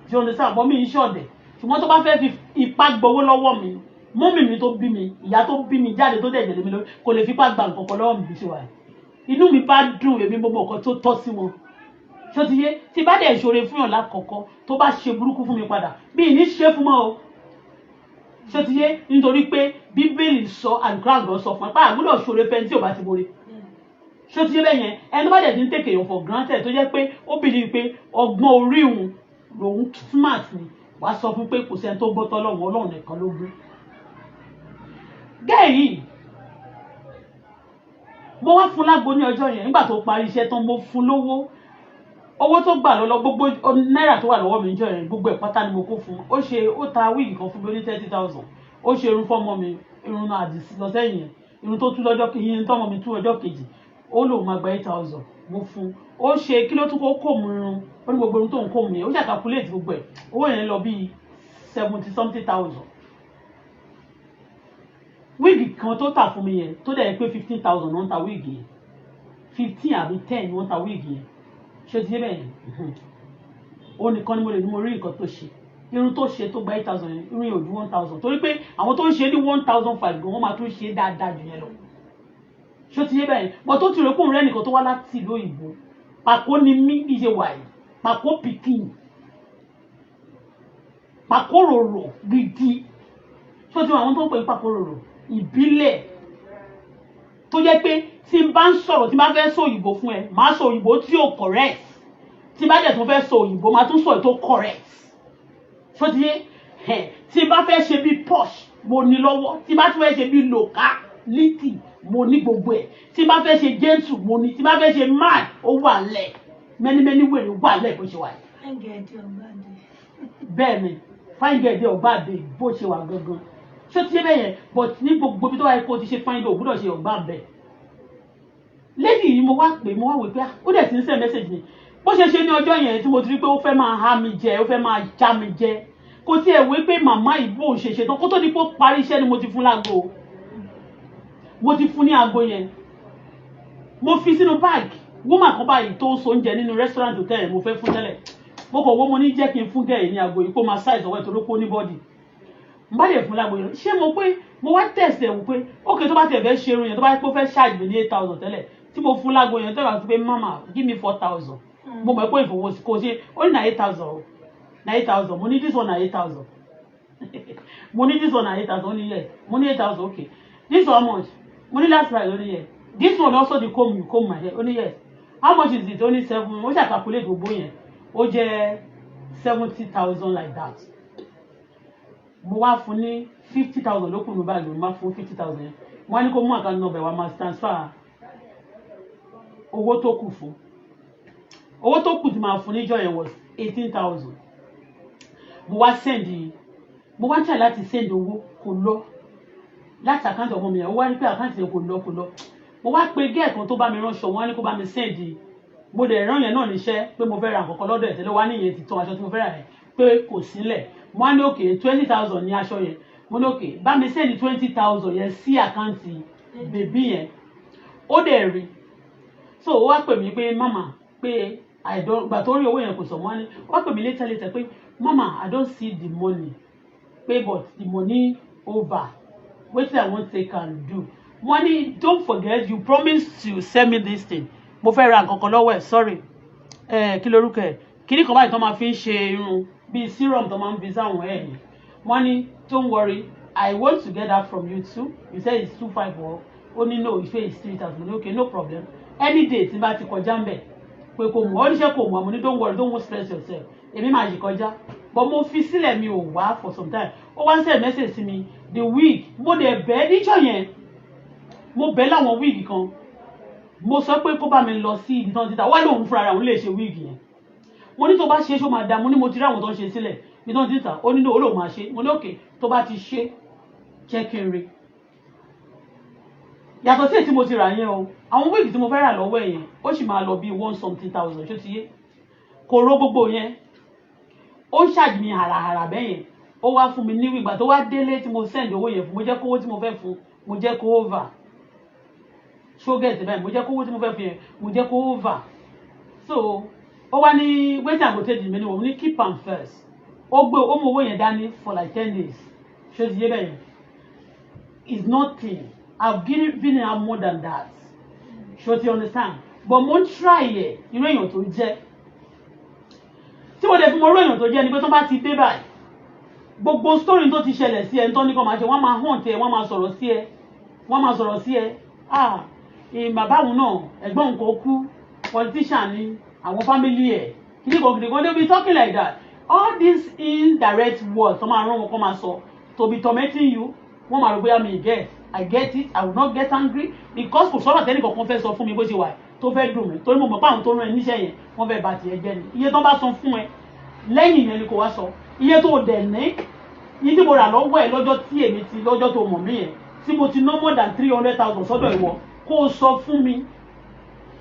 ṣe ọ̀nà sáà bọ́ mi ń ṣọ̀dẹ̀ ṣùgbọ́n tó bá fẹ́ fi ipá gbowó lọ́wọ́ mi mọ́mì mi tó bí mi ìyá tó bí mi jáde tó dẹ̀ jẹ̀lé mi lórí kò lè fipá gba nǹkan kan lọ́wọ́ mi bí ṣe wà inú mi bá dùn èmi gbogbo nǹkan tó tọ́ sí wọn ṣó ti yé tí bá dẹ̀ ṣoore fún yàn lákọ̀ọ́kọ́ tó bá ṣe burúkú fún mi padà bí ìní ṣe fún mọ́ o ṣó ti yé nítorí pé bíbélì sọ àgbàgbọ́ sọ fún ẹ pé àgbúdọ̀ ṣoore fẹ́ tí ò bá ti borí ṣó ti yé bẹ́ẹ̀ yẹn ẹni bá dẹ̀ ti ń take èèyàn for granted tó jẹ́ pé ó believe pé ọgbọ́n orí òun lòun smart ni wàá sọ fún pé kò sẹ́ni tó gbọ́ tọ́lọ́run Ọlọ́run nìkan ló gbé gẹ́ẹ̀ yìí mo wá fún lágbo ní ọjọ́ yẹn nígbà tó parí iṣẹ́ tán mo fún lówó owó tó gbà lọ́lọ́ gbogbo náírà tó wà lọ́wọ́ mi níjọ́ yẹn gbogbo ẹ̀ pátá ni mo kó fún ó ta wíìgì kan fún mi ó ní 30,000 ó ṣe irun fọ́mọ mi irun náà àdìsí lọ sẹ́yìn yẹn irun tó tú lọ́jọ́ kejì irun tọ́mọ mi tú ọjọ́ kejì ó lòun máa gba 8,000 mo fún ó ṣe kí ló tún kó mú irun ó ní gbogbo irun tó ń kó mú yẹn ó ṣàkàkúlẹ̀tì gbogbo ẹ̀ owó yẹn lọ bíi 70-something,000 wíìgì kan tó tà fún mi yẹn tó dẹ̀ pé 15,000 wọ́n ta wíìgì yẹn 15 àbí 10 wọ́n ta wíìgì yẹn ṣé ti yé bẹ́ẹ̀ yẹn ó nìkan ni mo lè ní mo rí nǹkan tó ṣe irun tó ṣe tó gba 8,000 yẹn irun yóò ju 1,000 torí pé àwọn tó ń ṣe ní 1,500 gan wọ́n máa tún ṣe dáadáa jù yẹn lọ ṣé ti yé bẹ́ẹ̀ yẹn bọ́ tó ti rẹ̀ kóun rẹ́ nìkan tó wá láti ìlú òyìnbó pàkó ni mí bí ṣe wà yìí pàkó pikin pàkó rorò gidi ṣé ti wọ àwọn tó ń pè ní pàkó rorò ìbílẹ̀ tó jẹ́ pé tí n bá ń sọ̀rọ̀ tí n bá fẹ́ sọ òyìnbó fún ẹ máa sọ òyìnbó tí ò correct tí n bá dẹ̀ tó fẹ́ sọ òyìnbó máa tún sọ ètò correct ṣó ti yé tí n bá fẹ́ ṣe bí posh mo ní lọ́wọ́ tí n bá tún fẹ́ ṣe bí locality mo ní gbogbo ẹ̀ tí n bá fẹ́ ṣe gentle mo ní tí n bá fẹ́ ṣe mad ó wà lẹ̀ many wèrè wà lẹ̀ bó ṣe wà bẹ́ẹ̀ ni fine girl dé ọ̀gbàdé bó ṣe wà gangan ṣó ti yé bẹ́ẹ̀ yẹn but ní gbogbo ibi tó wáyé kó o ti ṣe fine girl ò gbúdọ̀ ṣe ọ̀gbà bẹ́ẹ̀ lady yìí mo wá wò pé ó dẹ̀ ti ń send message mi bó ṣe ní ọjọ́ yẹn tí mo ti rí pé ó fẹ́ máa há mi jẹ ó fẹ́ máa já mi jẹ kò tiẹ̀ wí pé màmá ìbò ṣe ṣetán kó tó di pé ó parí iṣẹ́ ni mo ti fún láago mo ti fún ní aago yẹn mo fi sínú báàgì woman kan báyìí tó ń so oúnjẹ nínú restaurant hotel yẹn mo fẹ́ fún tẹ́lẹ̀ mo kọ̀ wọ́n mo ní jẹ́ kí n fún gẹ̀ẹ́ ní aago yìí kó máa size ọwọ́ ìtorí pé ó ní bọ́dì n bá lè fún láago yẹn ṣé mo pé mo wá test ẹ̀ wò pé ókè tó bá tiẹ̀ fẹ́ ṣe irun yẹn tó bá yẹ kó fẹ́ charge mi ní 8,000 tẹ́lẹ̀ tí mo fún láago yẹn tó bá ti pé mama give me 4,000 mo mọ̀ pé ìfowósí kò ṣe ó ní na 8,000 na 8,000 mo ní this one na 8,000 mo ní this one na 8,000 ó ní yes mo ní 8,000 okay this one how much mo ní last price ó ní yes this one also the comb you comb my hair ó ní yes how much is it ó ní 7 ó ṣe calculate gbogbo yẹn ó jẹ́ 70,000 like that mo wá fún ní 50,000 ló kù ní báyìí mo máa fún 50,000 yẹn mo wá ní kó mú account number wa máa transfer owó tó kù fún owó tó kù tí máa fún níjọ́ yẹn was 18,000 mo wá try láti send owó kò lọ láti àkáǹtì ọmọ mi yẹn ó wá ní pé àkáǹtì yẹn kò lọ mo wá pe gẹ́ẹ̀ kan tó bá mi ránṣọ wọn á ní kó bá mi send mo dẹ̀ rán yẹn náà níṣẹ́ pé mo fẹ́ ra nǹkan kan lọ́dọ̀ ẹ̀ tẹ́lẹ̀ wá níyẹn ti tán aṣọ tí mo fẹ́ rà yẹn pé kò sílẹ̀ mo á ní òkè 20,000 ní aṣọ yẹn mo ní òkè bá mi send 20,000 yẹn sí àkáǹtì bèbí yẹn ó dẹ̀ rí so ó wá pè mí pé mama pé gbà tó rí owó yẹn kò sọ wọ́n ní ó wá pè mí later pé mama I don't see the money pay but the money over wetin I wan take and do money don't forget you promise to send me this thing mo fẹ́ ra nǹkan kan lọ́wọ́ ẹ̀ sorry kí lorúkọ ẹ̀ kí ní kan báyìí tó máa fi ń ṣe irun bíi serum tó máa ń fi sáwọn ẹ̀ yẹn money don't worry I want to get that from you too you say it's 254 ó ní no ìfẹ́ is 3,000 okay no problem any day tí n bá ti kọjá ń bẹ̀ pé kò mú ọ níṣẹ́ kò mú àmọ́ ní don't worry don't stress yourself èmi máa yí kọjá but mo fi sílẹ̀ mi ò wá for some time ó wá ń send message sí mi the wig mo dẹ̀ bẹ́ẹ̀ níjọ́ yẹn mo bẹ́ẹ̀ láwọn wig kan mo sọ pé kó bá mi lọ sí ibi tán títà wá lóun fúnra òun lè ṣe wig yẹn mo ní tó bá ṣe é ṣó máa dá mo ní mo ti rí àwọn tó ń ṣe sílẹ̀ ibi tán títà ó ní ní olóò máa ṣe mo ní òkè tó bá ti ṣe jẹ́ kí n rí yàtọ̀ sí èyí tí mo ti rà yẹn o àwọn wig tí mo fẹ́ rà lọ́wọ́ yẹn ó sì máa lọ bí 1-something-thousand ṣó ti yé kò ró gbogbo yẹn ó ń ṣàjì mi hàràhàrà bẹ́yẹn ó wá fún mi ní ìgbà tó wá délé tí mo send owó yẹn fún mo jẹ́ kówó tí mo fẹ́ fún mo jẹ́ kó over ṣógẹ̀tì báyìí mo jẹ́ kówó tí mo fẹ́ fún yẹn mo jẹ́ kó over so ó wá ní wetin I go take the money mo ní keep am first ó mú owó yẹn dání for like 10 days ṣó ti yé bẹ́yẹn it's nothing I've given her more than that ṣó ti understand but mo ń try ẹ̀ irú èèyàn tó jẹ́ tí mo dẹ̀ fún mo rú èèyàn tó jẹ́ ni pé tó bá ti dé báyìí gbogbo story tó ti ṣẹlẹ̀ sí ẹ tó ní kó máa ṣe wọ́n máa hàn tí ẹ wọ́n máa sọ̀rọ̀ sí ẹ bàbá òun náà ẹ̀gbọ́n òun kò kú politician ni àwọn family ẹ̀ kìdìkan they be talking like that all these indirect words tó máa rán wọn kó máa sọ to be tormenting you wọ́n máa rò bóyá mi I get it I will not get angry because kò sọ̀rọ̀ tẹ́nì kankan fẹ́ sọ fún mi bó ṣe wà tó fẹ́ dùn mí torí mo mọ̀ pé àwọn tó rán ẹ níṣẹ́ yẹn wọ́n fẹ́ bà tiẹ̀ jẹ́ ni iye tó bá san fún ẹ lẹ́yìn yẹn ni kò wá sọ iye tó dẹ̀ ní iye tí mo rà lọ́wọ́ ẹ lọ́jọ́ tí èmi ti lọ́jọ́ tó mọ̀ mí yẹn tí mo ti ná more than 300,000 sọ́dọ̀ ìwọ kó sọ fún mi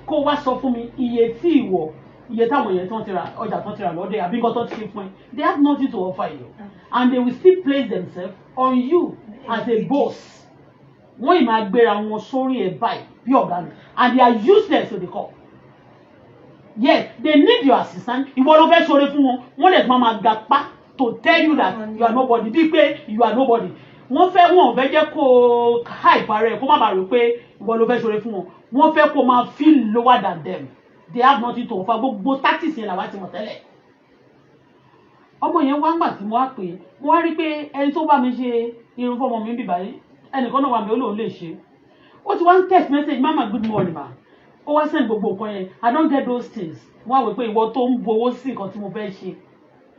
kó wá sọ fún mi iye tí ìwọ iye táwọn èèyàn tó ń tira ọjà tó ń tira lọ́dẹ àbí nǹkan tó ti ṣe fún ẹ they have nothing to offer you and they will still place themselves on you as a boss wọ́n ì máa gbéra wọn sórí ẹ̀ báyìí bí ọ̀gá mi and they are useless to the core yes they need your assistance ìwọ ló fẹ́ ṣoore fún wọn wọ́n lè máa ga pa to tell you that you are nobody bíi pé you are nobody wọ́n fẹ́ jẹ́ kó hype ara ẹ̀ kó má bàa rò pé ìwọ ló fẹ́ ṣoore fún wọn wọ́n fẹ́ kó máa feel lower than them they have nothing to offer gbogbo tactics yẹn làwa ti mọ̀ tẹ́lẹ̀ ọmọ yẹn wá ń gbà tí mo wá pè mo wá rí pé ẹni tó bá mi ṣe irun fọmọ mi ń bì báyìí ẹnìkan náà wà mí ó lóun lè ṣe ó ti wá ń text message mama good morning ma ó wá send gbogbo nǹkan yẹn I don't get those things wọ́n á wò pé ìwọ tó ń gbowó sí nǹkan tí mo fẹ́ ṣe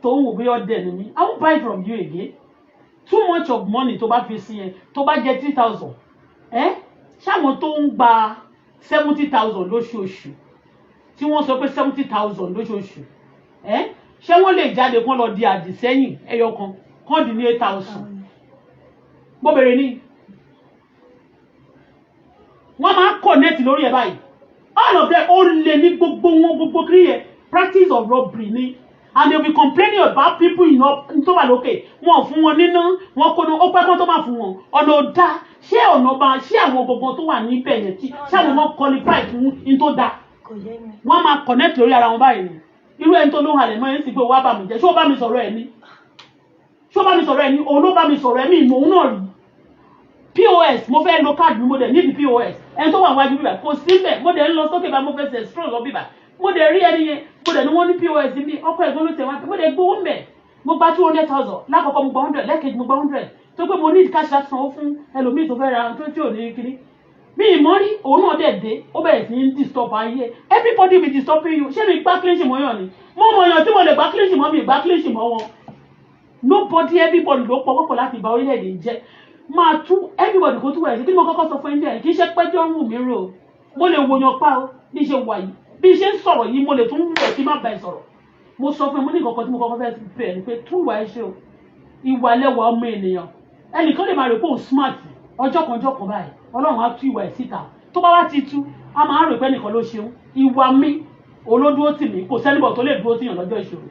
tó ń wò bí ọ̀dẹ̀ ni mí I won't buy from you again too much of money tó bá fi sí yẹn tó bá jẹ 3,000 ṣáwọn tó ń gba 70,000 lóṣooṣù tí wọ́n sọ pé 70,000 lóṣooṣù ṣé wọ́n lè jáde kán lọ di àdìsẹ́yìn ẹyọ kan dín ní 8,000 mo bèrè ní wọ́n máa connect lórí ẹ̀ báyìí all of them only ní gbogbo kiri practice of robbery ni and they be complaining about people tó wà lókè wọn fún wọn níná wọn kó ó pẹ́ kó tó máa fún wọn ọ̀nà ọ̀dà ṣé ọ̀nà bá ṣé àwọn gbogbo tó wà níbẹ̀ yẹn tí ṣé àwọn wọn qualify fún in tó dáa wọ́n máa connect lórí ara wọn báyìí ni irú ẹni tó ló ń halẹ̀ mọ́ ẹni sì pé wá bá mi jẹ́ ṣé ó bá mi sọ̀rọ̀ ẹ̀ ní òun ló bá mi sọ̀rọ̀ ẹ̀ mí ìmọ̀ òun náà rí POS mo fẹ́ lo card mi mo dẹ̀ níbi POS ẹni tó wà wájú bíbà kò síbẹ̀ mo dẹ̀ ń lọ sókè bá mo fẹ́ sẹ̀ stroll lọ bíbà mo dẹ̀ rí ẹni yẹn mo dẹ̀ ní wọ́n ní POS mi ọkọ̀ ẹ̀gbọ́n ló tẹ̀ wá mo dẹ̀ gbówó mẹ́ mo gba 200,000 lákọ̀ọ́kọ́ mo gba 100 lẹ́ẹ̀kejì mo gba 100 tó pé mo ní cash láti sanwó fún ẹlòmíì tó fẹ́ ra tó tí ò ní kiri mi ìmọ̀ rí òun náà dẹ̀ dé ó bẹ̀rẹ̀ sí ní disturb ayé everybody be disturbing you ṣé mi gbá clean mọ́ yàn ni mo mọ̀ yàn tí mo lè gbá clean mọ́ mi gbá clean mọ́ wọn nobody everybody ló pọ̀ láti bà orílẹ̀-èdè jẹ́ máa tú everybody kó tú wẹ̀ sí kí ni mo kọ́kọ́ sọ fún ẹ̀ńdẹ̀ kì í ṣe pẹ́jọ́ ń wù mí rò mo lè wòyàn pa o bí ṣe wà yìí bí ṣe ń sọ̀rọ̀ yìí mo lè tún wù ẹ̀ kí má bá ẹ sọ̀rọ̀ mo sọ fún ẹ mo ní nǹkan tí mo kọ́kọ́ fẹ́ bẹ̀rẹ̀ ni pé tún ìwà ẹ ṣe o ìwà lẹ́wà ọmọ ènìyàn ẹnìkan lè máa rò pé òun smart ọjọ́ kan báyìí ọlọ́run á tú ìwà ẹ̀ síta tó bá wá ti tú a máa rò pé nìkan ló ṣeun ìwà mi olódúró tì mí kò sẹ́nìbọ̀ tó lè dúró tìyàn lọ́jọ́ ìṣòro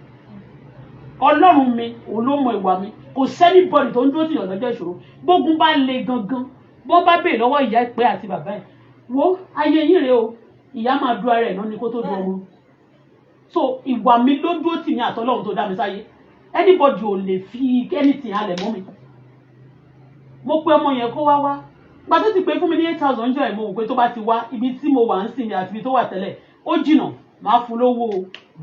ọlọ́run mi òun ló mọ ìwà mi kò sẹ́nìbọ̀dì tó ń dúró tìyàn lọ́jọ́ ìṣòro gbógun bá le gangan bó bá bèè lọ́wọ́ ìyá ìpẹ́ àti bàbá ẹ̀ wo ayé yìí rèé o ìyá máa dúró ara ẹ̀ náà ni kó tó dúró ọmọ so ìwà mi ló dúró tì mí àtọ́lọ́run tó dá mi sáyé anybody ò lè fi anything halẹ̀ mọ́ mi mo pe ọmọ yẹn kó wá gba tó ti pé fún mi ní 8,000 jọ ẹ̀ mo wò pé tó bá ti wá ibi tí mo wà ń sìn àti ibi tó wà tẹ́lẹ̀ ó jìnà máa fún lówó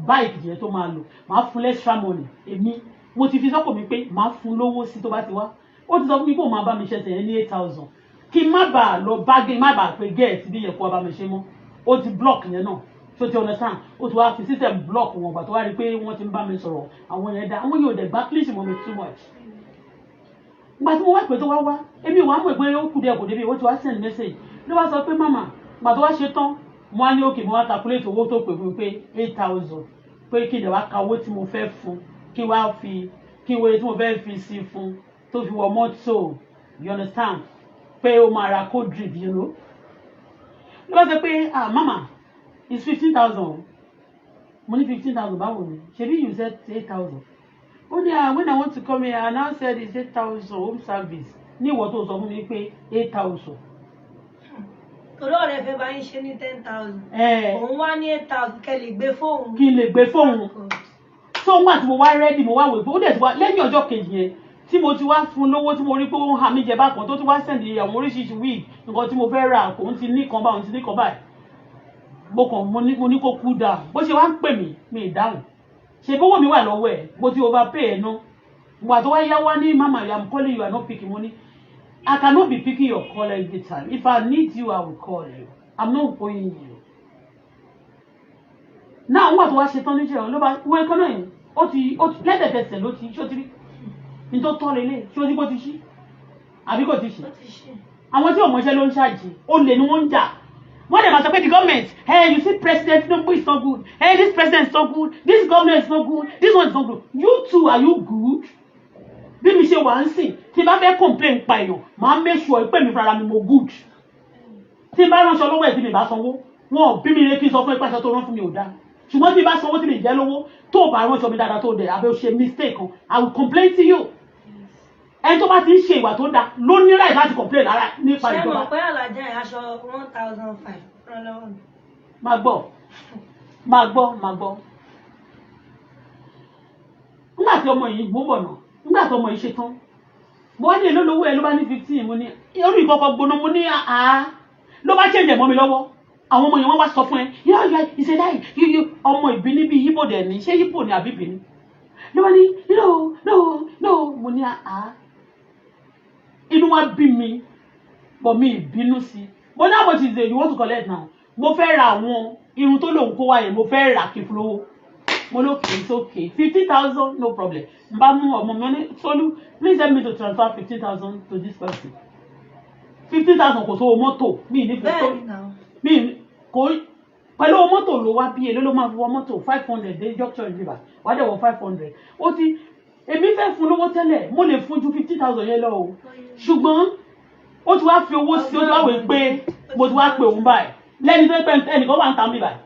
báìkì yẹn tó máa lò máa fún extra money èmi mo ti fi sọ́kò mi pé máa fún lówó sí tó bá ti wá ó ti sọ fún mi pé òun máa bá mi ṣẹ̀ṣẹ̀ yẹn ní 8,000 kí n má bàa lọ bágé má bàa pé gẹ́ẹ̀tì bí yẹn kó bá mi ṣe mọ́ ó ti block yẹn náà tó ti understand ó ti wá fi system block wọn gbà tó wá rí pé wọ́n ti ń bá mi sọ̀rọ̀ àwọn yẹn dá àwọn yóò dẹ̀ gbá clean mọ́ mi too much gbà tí mo wá pé tó wá èmi ò wá mọ̀ pé ó kù díẹ̀ kò débi ó ti wá send message ló wá sọ pé mama gbà tó wá ṣe tán mo á ní òkè mo wá calculate owó tó pè fún pé 8,000 pé kí n lè wá ka owó tí mo fẹ́ fún kí wá fi kí wọ́n tí mo fẹ́ fi sí fún tó fi wọ mọ́tò you understand pé ó máa ra cold drink you know ló bá sọ pé mama it's 15,000 mo ní 15,000 báwo ni ṣebí you said 8,000 ó ní when I want to come here I now said it's 8,000 home service ní ìwọ tó sọ fún mi pé 8,000. torí ọ̀rẹ́ fẹ́ bá yín ṣe ní 10,000 òun wá ní 8,000 kẹ́ lè gbé fóònù. kí n lè gbé fóònù so wọn àti mo wá rẹ́dì mo wá wò pé ó dẹ̀ ti wá lẹ́yìn ọjọ́ kejì yẹn tí mo ti wá fún lówó tí mo rí pé ó ń ha mí jẹ bákan tó ti wá sẹ̀ndì àwọn oríṣiríṣi wíì nǹkan tí mo fẹ́ rà kò ń ti ní kan báyìí òun ti ní kan báyìí mo ní kó cool down bó ṣe wá ń pè mí mi ìdáhùn ṣe bówó mi wà lọ́wọ́ ẹ̀ mo ti overpay ẹ̀ náà ìgbà tó wá yá wá ní mama I'm calling you are not picking money I cannot be picking your call every time if I need you I will call you I'm not owing you. náà wọ́n tó wá ṣe tán níṣẹ́ ló bá wọ́n ẹ̀kọ́ náà yìí ó ti lẹ́tẹ̀ẹ̀tẹ̀sẹ̀ ló ti ṣó ti rí ní tó tọ́ lélẹ̀ ṣó ti kó ti ṣí àbí kò ti ṣí àwọn tí òmọ̀ṣẹ́ ló ń ṣáàjì ó lè ní wọ́n ń jà wọ́n dẹ̀ máa sọ pé the government hey you see president Tinubu is not good hey this president is not good this government is not good this one is not good you too are you good bí mi ṣe wà ń sìn tí bá fẹ́ complain pa èèyàn máa make sure pé mi fara mi mo good tí bá ránṣọ lọ́wọ́ ẹ̀ tí mi bá sanwó wọn ò bí mi lè kí n sọ fún ẹ pàṣẹ tó rán fún mi ò dáa ṣùgbọ́n tí bá sanwó tí mi jẹ́ lówó tó o bá ránṣọ mi dáadáa tó dẹ̀ àbẹ̀ o ṣe mistake kan I will complain to you ẹni tó bá ti ń ṣe ìwà tó dáa ló ní right láti complain lára nípa ìjọba. ṣé mo pé àlàjá ẹ̀ aṣọ 1,500 rán lọ́wọ́ mi. máa gbọ́ nígbà tí ọmọ yìí gbó bọ̀ náà nígbà tí ọmọ yìí ṣe tán mo wá ní èlò lówó ẹ ló bá ní 15 mo ní orí ìkọ̀kọ̀ gbóná mo ní ló bá change mọ́ mi lọ́wọ́ àwọn ọmọ yẹn wọ́n wá sọ fún ẹ yóò ìṣe láì yíyí ọmọ ìbíní bíi yíbò dẹ̀ ní ṣé yíbò ní àbí bíní ló bá ní no mo ní inú wa bí mi bọ̀ mi ìbínú sí mo ní àbọ̀ ti ṣe you want to collect now mo fẹ́ ra àwọn irun tó lòun kó wá yẹn mo fẹ́ rà kí fún lówó mo ló kè é sókè 50,000 no problem n bá mú ọmọ mi ní Tolu please help me to transfer 50,000 to this person 50,000 kò sówó mọ́tò mi ní fẹ́ tó mi kò pẹ̀lú owó mọ́tò ló wá bí èlé ló máa fi wọ mọ́tò 500 dé junction river wá dẹ̀ wọ 500 ó ti èmi fẹ́ fún lówó tẹ́lẹ̀ mo lè fún ju 50,000 yẹn lọ o ṣùgbọ́n ó ti wá fi owó sí ó ti wá wé pé mo ti wá pé òun báyìí lẹ́ni tó pẹ́ ẹnìkan wà ń ta mi báyìí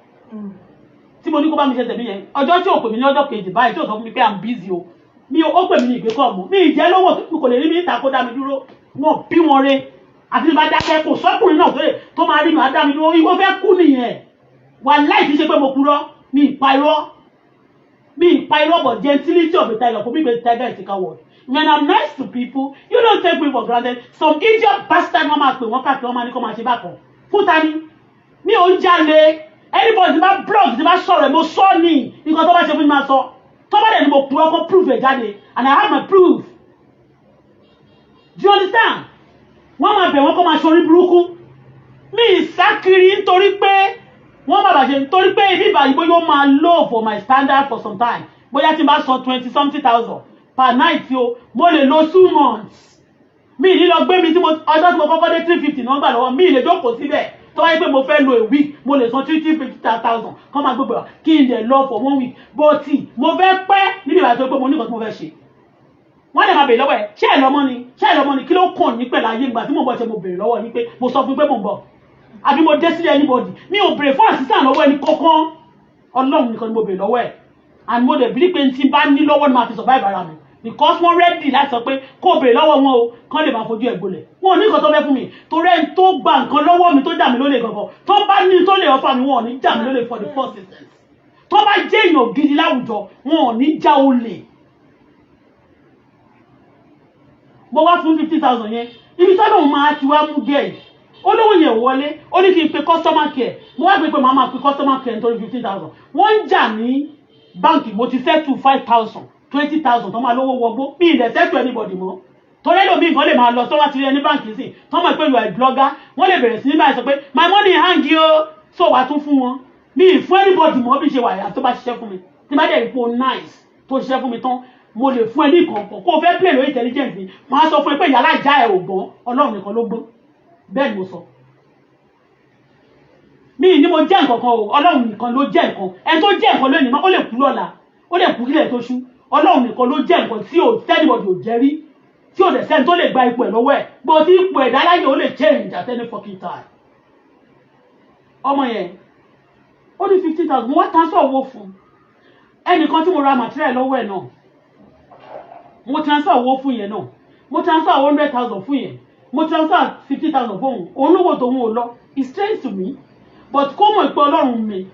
tí mo ní kó bá mi ṣe tẹ̀mí yẹn ọjọ́ tí ò pè mí ní ọjọ́ kejì báyìí tí ò sọ fún mi pé I'm busy o mi ó pè mí ní ìgbékọ̀ mọ́ mi ìjẹ́ lówó kò lè rí mi níta kó dá mi dúró wọn bí wọn re àti bá dákẹ́ kò sọ́kùnrin náà tó máa rí mi á dá mi dúró ìwọ fẹ́ kú nìyẹn wà láì fi ṣe pé mo purọ́ mi ìpa irọ́ but gentility of a tiger kò bí gbé tiger is a coward when I'm nice to people you don't take me for granted some idiot bastard wọn máa pè wọn káàkiri wọn máa ní kó máa ṣe bákan fún tani mi ò ń jalè anybody ti bá blog ti bá sọ̀rọ̀ ẹ̀ mo sọ ní nǹkan tó bá ṣe fún mi máa sọ tó bá dẹ̀ ni mo purọ́ kó proof ẹ̀ jáde and I have my proof do you understand wọ́n máa bẹ̀ wọ́n kó máa ṣorí burúkú mi ìsákiri nítorí pé wọ́n máa bàjẹ́ nítorí pé ibi ìbàyí bóyá ó máa low for my standard for some time bóyá tí n bá san 20-something thousand per night o mo lè lo 2 months mi ní lọ gbé mi tí mo ọjọ́ tí mo kọ́kọ́ dé 350 ní wọ́n gbà lọ́wọ́ mi lè jókòó síbẹ̀ tó wáyé pé mo fẹ́ lo a week mo lè san 350,000 kọ́ máa gbogbo kí n dẹ̀ lọ for 1 week but mo fẹ́ pẹ́ níbi ìbàjẹ́ tó pé mo ní nǹkan tí mo fẹ́ ṣe wọ́n lè máa bèèrè lọ́wọ́ ẹ̀ ṣé ẹ̀ lọ́mọ ni kí ló kàn ní pẹ̀lú ayé ìgbà tí mo bọ̀ ṣe mo bèèrè lọ́wọ́ ní pé mo sọ fún pé mo ń bọ̀ àbí mo dé sílẹ̀ anybody mi ò bèèrè fún àṣìṣàn lọ́wọ́ ẹni kankan ọlọ́run nìkan ni mo bèèrè lọ́wọ́ ẹ̀ and mo dẹ̀ bílí pé n ti bá ní lọ́wọ́ ni máa fi survive ara mi because wọ́n ready láti sọ pé kó bèèrè lọ́wọ́ wọn o kán lè máa fojú ẹ̀ gbolẹ̀ wọn ò ní nǹkan tó fẹ́ fún mi torí ẹni tó gba nǹkan lọ́wọ́ mi tó jà mí lólè gangan tó bá ní tó lè ọfà mi wọn ò ní jà mí lólè for the first instance tó bá jẹ́ èèyàn gidi láwùjọ wọn ò ní já olè mo wá fún 50,000 yẹn ibi tó lóun máa ti wá mú díẹ̀ yìí olówó yẹn wọlé ó ní kí n pe customer care mo wá gbé pé màá máa pe customer care nítorí 15,000 wọ́n ń jà ní báǹkì mo ti settle 5,000 20,000 tó máa lówó wọgbó mi ìdẹ̀ settle anybody mọ́ torí ẹlòmíì kan lè máa lọ tó wá ti rí ẹni báǹkì sí tó mọ̀ pé you are a blogger wọ́n lè bẹ̀rẹ̀ sí ní báyìí sọ pé my money hang yo so wàá tún fún wọn mi ì fún anybody mọ́ bí ṣe wà yà tó bá ṣiṣẹ́ fún mi tí bá dẹ̀ ipò nice tó ṣiṣẹ́ fún mi tán mo lè fún ẹ ní ìkọ̀ọ̀kan kó o fẹ́ play lórí intelligence mi máa sọ fún ẹ pé yàrá ìjà ẹ̀ ò gbọ́n ọlọ́run nìkan ló gbọ́n bẹ́ẹ̀ ni mo sọ mi ní mo jẹ́ nǹkan kan o ọlọ́run nìkan ló jẹ́ nǹkan ẹni tó jẹ́ nǹkan lónìí ó lè kú lọ́la ó lè kú kílẹ̀ tó ṣú ọlọ́run nìkan ló jẹ́ nǹkan tí ò tẹ́nibọ̀dì ò jẹ́ rí tí ò dẹ̀ sẹ́ni tó lè gba ipò ẹ̀ lọ́wọ́ ẹ̀ gbọ́ tí ipò ẹ̀dá láyé ó lè change at any fucking time ọmọ yẹn ó ní 50,000 mo wá transfer owó fún ẹnìkan tí mo ra material lọ́wọ́ ẹ̀ náà mo transfer owó fún yẹn náà mo transfer 100,000 fún yẹn mo transfer 50,000 fún òun lówó tòun ò lọ it's strange to me but kó mọ̀ pé ọlọ́run mi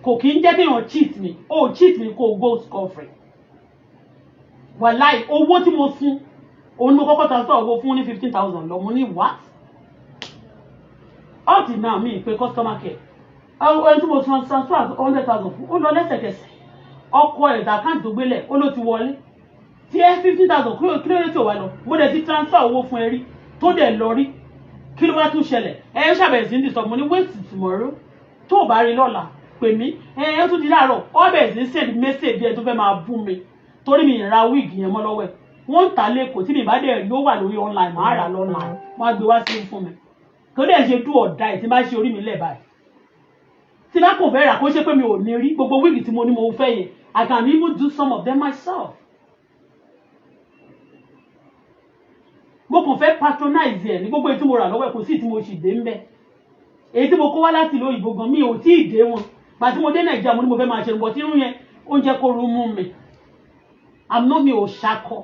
kò kí ń jẹ́ kéèyàn cheat mi ó cheat mi kó go scot-free wàláì owó tí mo fún òun ni mo kọ́kọ́ transfer owó fún ní 15,000 lọ mo ní what up till now mi pé customer care ẹni tí mo transfer 100,000 fún ó lọ lẹ́sẹ̀kẹsẹ̀ ọkọ ẹ̀dá àkáǹtì tó gbélẹ̀ ó ló ti wọlé tí ẹ 50,000 kí ló dé tí ò wá lọ mo dẹ̀ ti transfer owó fún ẹ rí tó dẹ̀ lọ rí kí ló bá tún ṣẹlẹ̀ ẹ ṣàbẹ̀rẹ̀ sí ní disturb mo ní wait tomorrow tó o bá rí lọ́la pè mí ẹ tún di láàárọ̀ ọ bẹ̀rẹ̀ sí ní send message bí ẹ tó fẹ́ máa bú mi torí mi ra wig yẹn mọ́ lọ́wọ́ ẹ̀ wọ́n ń ta lẹ́kọ̀ọ́ tí mi bá dẹ̀ rí ó wà lórí online màá rà lọ́nà wọ́n á gbé wá sí fún mi kí ó dẹ̀ ṣe do or die tí bá ṣe orí mi lẹ̀ báyìí tí bá kò fẹ́ rà kó ṣe pé mi ò ní rí gbogbo wig tí mo ní mo fẹ́ yẹn I can even do some of them myself. Mo kàn fẹ́ patronize ẹ̀ ní gbogbo èyí tí mo rà lọ́wọ́ ẹ̀ kò sí tí mo sì dé ń bẹ̀ èyí tí mo kó wá láti ìlú òyìnbó gan mi ò tí ì dé wọn gbà tí mo dé Nàìjíríà mo ní mo fẹ́ máa ṣe bọ̀ tí irun yẹn oúnjẹ kó ru mú mi àmọ́ mi ò ṣakọ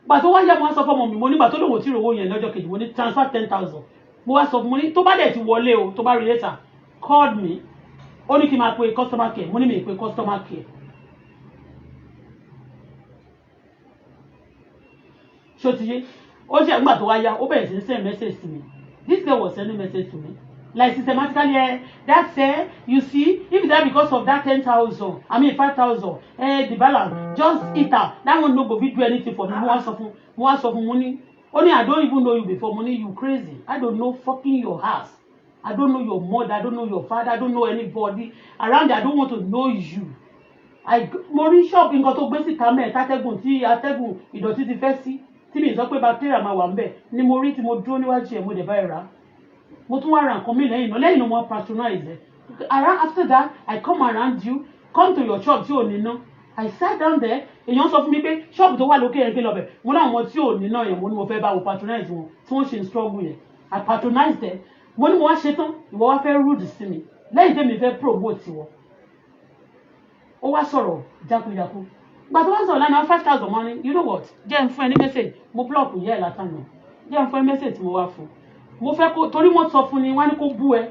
gbà tó wá yá mo wá sọ fọmọ mi mo nígbà tó lòun ò tí ì rówó yẹn lọ́jọ́ kejì mo ní transfer 10,000 mo wá sọ fún mo ní tó bá dẹ̀ ti wọlé o tó bá rí later call me ó ní kí n máa pe customer care mo ní mi pe customer care ṣó ti yé ó ṣe àgbà tó wá yá ó bẹ̀rẹ̀ sí send message to me this girl was sending message to me like systematically that's you see if that because of that 10,000 I mean 5,000 the balance just eat out that one no go fit do anything for me mo wá sọ fún money only I don't even know you before money you crazy I don't know fucking your house I don't know your mother I don't know your father I don't know anybody around there I don't want to know you mo rí shop nǹkan tó gbé síta mẹ́ẹ̀ tátẹ́gùn tí atẹ́gùn ìdọ̀tí ti fẹ́ sí tí mi sọ pé bacteria máa wà ń bẹ̀ ni mo rí tí mo dúró níwájú ẹ̀ mo dẹ̀ bá ẹ̀ rà mo tún wá ra nǹkan mi lẹ́yìn náà wọ́n patronize ẹ̀ around after that I come around you come to your shop tí ò ní ná I sat down there èèyàn sọ fún mi pé shop tó wà lókè yẹn kí lọ bẹ̀ mo láwọn tí ò ní ná yẹn mo ní mo fẹ́ bá wo patronize wọn tí wọ́n ṣe ń struggle yẹn I patronize them mo ní mo wá ṣe tán ìwọ wá fẹ́ rude sí mi lẹ́yìn tẹ́mi fẹ́ promote wọ ó wá sọ̀rọ̀ jákujáku gbà tó wá sọ̀rọ̀ lánàá 5,000 money you know what jẹ́ n fún ẹ ní message mo block yẹ́ ẹ̀ látàná jẹ́ n fún ẹ message tí mo wá fún mo fẹ́ kó torí wọ́n sọ fún ni wọ́n á ní kó bú ẹ